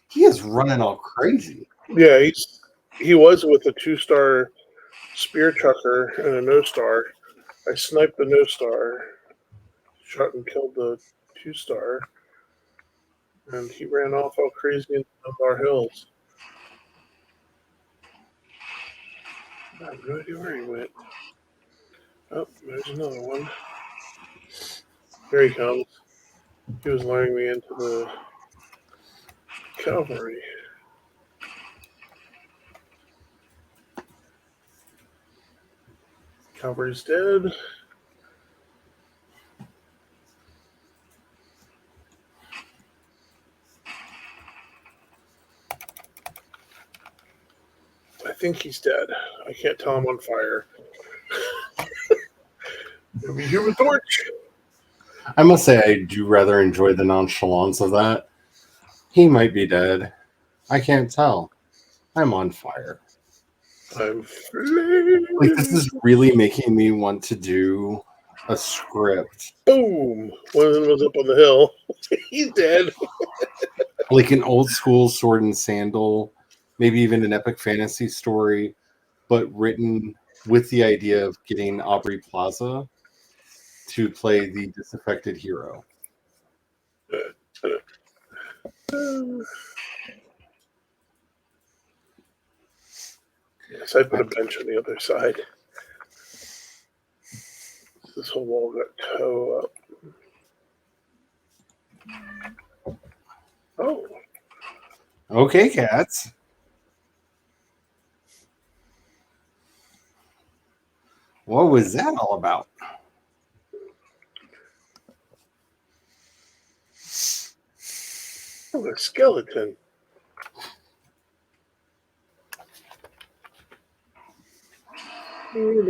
He is running all crazy.
Yeah, he was with a 2-star spear chucker and a no-star. I sniped the no-star, shot and killed the 2-star, and he ran off all crazy into our hills. I have no idea where he went. Oh, there's another one. Here he comes. He was luring me into the cavalry. Cavalry's dead. I think he's dead. I can't tell I'm on fire. Let me hear a torch.
I must say, I do rather enjoy the nonchalance of that. He might be dead. I can't tell. I'm on fire.
I'm flaming.
Like, this is really making me want to do a script.
Boom! One of them was up on the hill. He's dead.
Like an old school sword and sandal, maybe even an epic fantasy story, but written with the idea of getting Aubrey Plaza to play the disaffected hero.
Yes, I put a bench on the other side. This whole wall got toe up. Oh.
Okay, cats. What was that all about?
Oh, a skeleton. You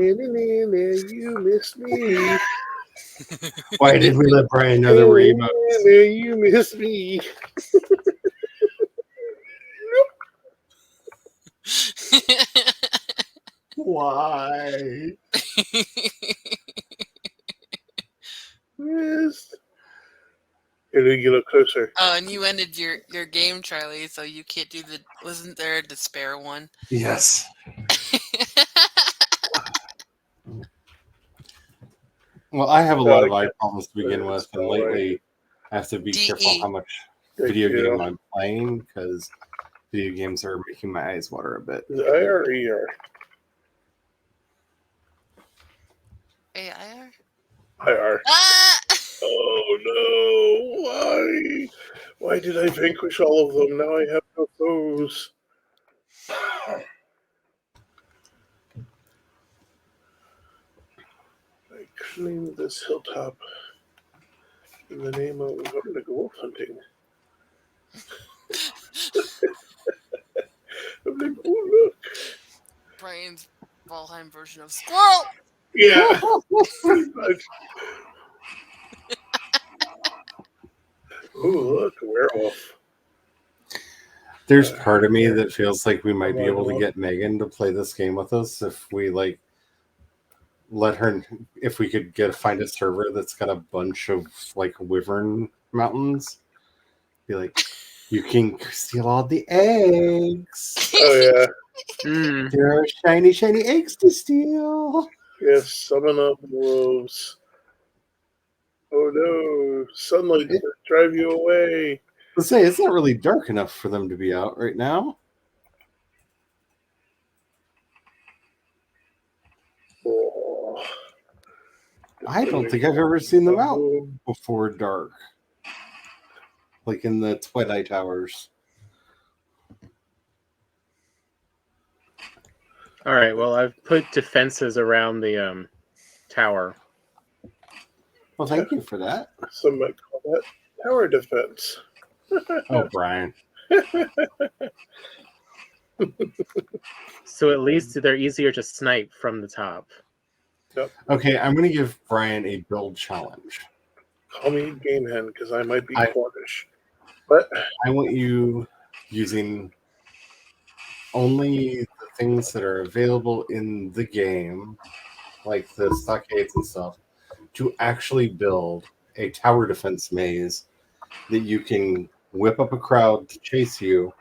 miss me.
Why did we let Brian know there were emotes?
You miss me.
Why?
Yes. Here, let me get up closer.
Oh, and you ended your game, Charlie, so you can't do the... Wasn't there a despair one?
Yes. Well, I have a lot of eye problems to begin with, and lately I have to be careful how much video game I'm playing, because video games are making my eyes water a bit.
Is it I or ER?
AIR?
IR.
Ah!
Oh no! Why? Why did I vanquish all of them? Now I have no foes. I claimed this hilltop in the name of going to go wolf hunting. I'm like, oh look!
Brian's Valheim version of Squirrel!
Yeah, pretty much. Oh look, a werewolf.
There's part of me that feels like we might be able to get Megan to play this game with us if we let her. If we could find a server that's got a bunch of wyvern mountains, be like, you can steal all the eggs.
Oh yeah.
There are shiny eggs to steal.
Yes, summon up wolves. Oh no, sunlight drive you away.
Let's say it's not really dark enough for them to be out right now.
Oh.
I don't think I've ever seen them out before dark. Like in the twilight hours.
All right. Well, I've put defenses around the tower.
Well, thank you for that.
Some might call that tower defense.
Oh, Brian.
So at least they're easier to snipe from the top.
Yep.
Okay, I'm going to give Brian a build challenge.
Call me Game Hen because I might be Cornish. But
I want you using only the things that are available in the game, like the stockades and stuff, to actually build a tower defense maze that you can whip up a crowd to chase you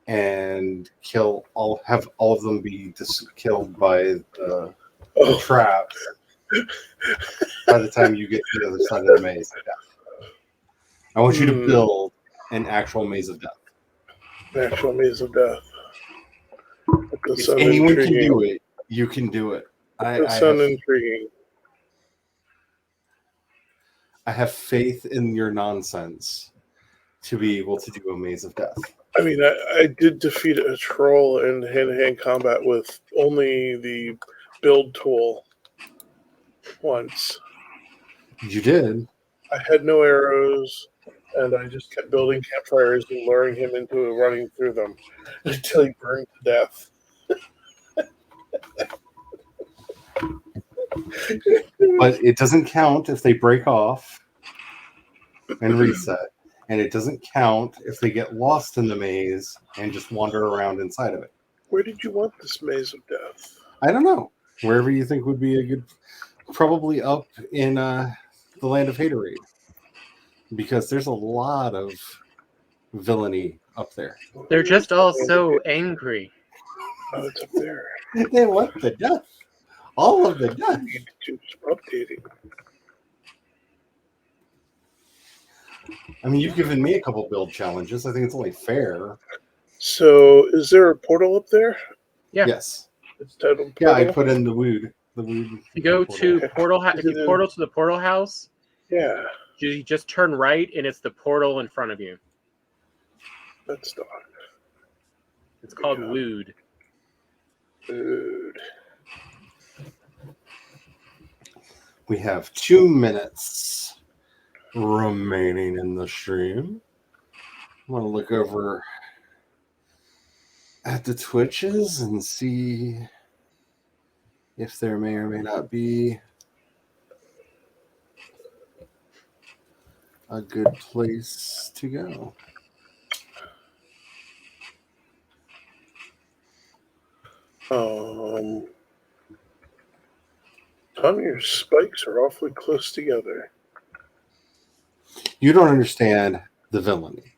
and have all of them be killed by the traps by the time you get to the other side of the maze. I want you to build an actual maze of death.
An actual maze of death.
If anyone can do it, you can do it.
Intriguing.
I have faith in your nonsense to be able to do a maze of death.
I mean, I did defeat a troll in hand-to-hand combat with only the build tool once.
You did?
I had no arrows, and I just kept building campfires and luring him into running through them until he burned to death.
But it doesn't count if they break off and reset. And it doesn't count if they get lost in the maze and just wander around inside of it.
Where did you want this maze of death?
I don't know. Wherever you think would be a good... Probably up in the land of haterade. Because there's a lot of villainy up there.
They're just all so angry.
Oh, it's up there.
They want the death. All of the death.
I need to do some updating.
I mean, you've given me a couple build challenges. I think it's only fair.
So, is there a portal up there?
Yeah.
Yes.
It's titled
Yeah,
portal?
I put in the wood. If
you go to portal, if you portal to the portal house,
yeah,
you just turn right, and it's the portal in front of you.
That's dark.
It's called Wood.
Wood.
We have 2 minutes remaining in the stream. I'm going to look over at the Twitches and see if there may or may not be a good place to go.
Tom, your spikes are awfully close together.
You don't understand the villainy.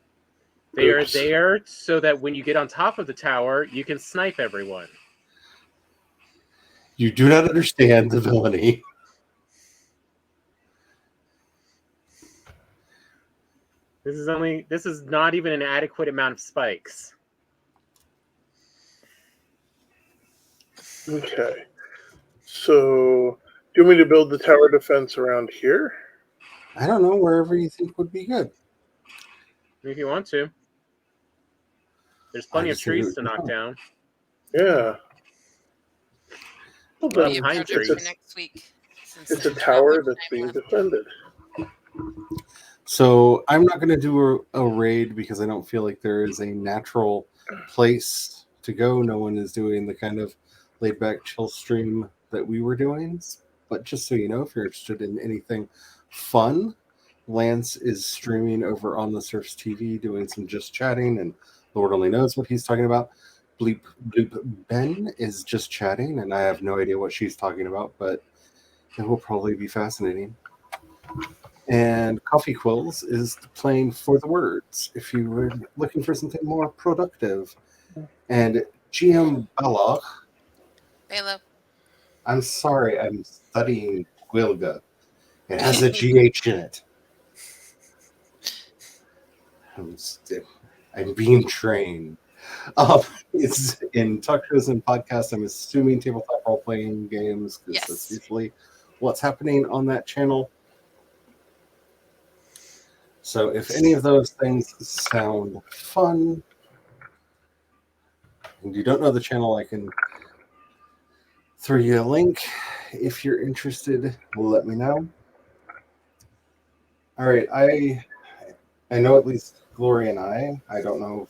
They are there so that when you get on top of the tower, you can snipe everyone.
You do not understand the villainy.
This is not even an adequate amount of spikes.
Okay. So, do you want me to build the tower defense around here?
I don't know, wherever you think would be good.
If you want to. There's plenty of trees to knock down.
Yeah.
Well,
Well, pine trees.
Next week,
it's a tower that's being defended.
So I'm not going to do a raid because I don't feel like there is a natural place to go. No one is doing the kind of laid back chill stream that we were doing. But just so you know, if you're interested in anything fun, Lance is streaming over on the Surfs TV doing some just chatting, and Lord only knows what he's talking about. Bleep Bloop Ben is just chatting, and I have no idea what she's talking about, but it will probably be fascinating. And Coffee Quills is playing For the Words if you were looking for something more productive. And GM Bella.
Hello.
I'm sorry, I'm studying Gwilga. It has a GH in it. I'm being trained. It's in talk shows and podcasts. I'm assuming tabletop role playing games because that's
Yes.
usually what's happening on that channel. So if any of those things sound fun and you don't know the channel, I can throw you a link. If you're interested, let me know. All right, I know at least Glory and I don't know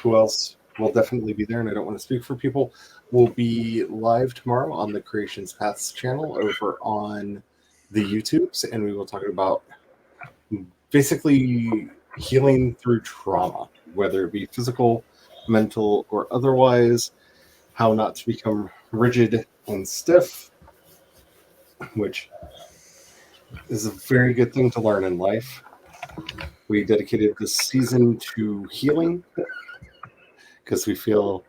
who else will definitely be there, and I don't want to speak for people. We'll be live tomorrow on the Creations Paths channel over on the YouTubes, and we will talk about basically healing through trauma, whether it be physical, mental, or otherwise, how not to become rigid and stiff, which is a very good thing to learn in life. We dedicated this season to healing because we feel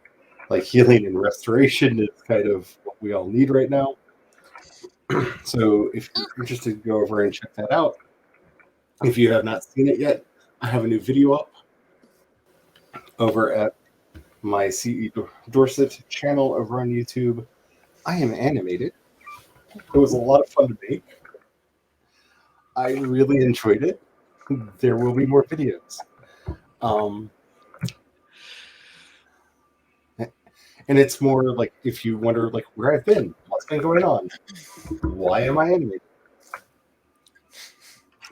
like healing and restoration is kind of what we all need right now. So if you're interested, go over and check that out. If you have not seen it yet, I have a new video up over at my CE Dorset channel over on YouTube. I am animated. It was a lot of fun to make. I really enjoyed it. There will be more videos. And it's more like if you wonder like where I've been, what's been going on, why am I animated?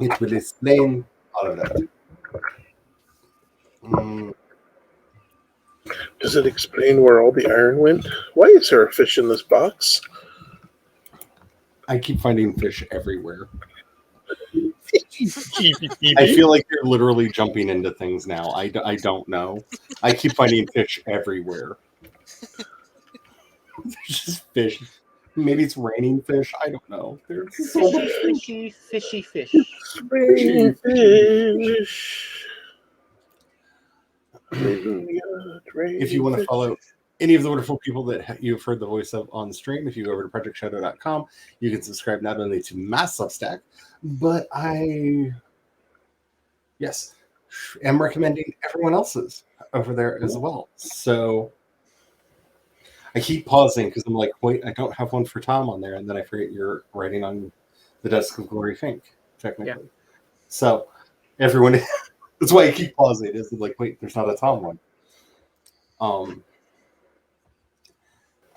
It will explain all of that.
Does it explain where all the iron went? Why is there a fish in this box?
I keep finding fish everywhere. I feel like you're literally jumping into things now. I don't know. I keep finding fish everywhere. There's just fish. Maybe it's raining fish. I don't know. There's so much
Fishy, fishy, fish.
Raining fish.
If you want to follow any of the wonderful people that you've heard the voice of on stream, if you go over to projectshadow.com, you can subscribe not only to my Substack, but I am recommending everyone else's over there as well. So I keep pausing because I'm like, wait, I don't have one for Tom on there, and then I forget you're writing on the desk of Glory Fink, technically. Yeah. So everyone, that's why I keep pausing. Is like, wait, there's not a Tom one.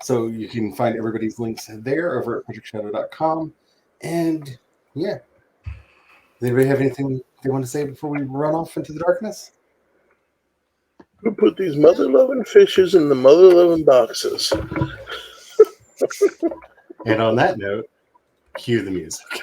So you can find everybody's links there over at projectshadow.com. And yeah, does anybody have anything they want to say before we run off into the darkness?
We put these mother-loving fishes in the mother-loving boxes.
And on that note, cue the music.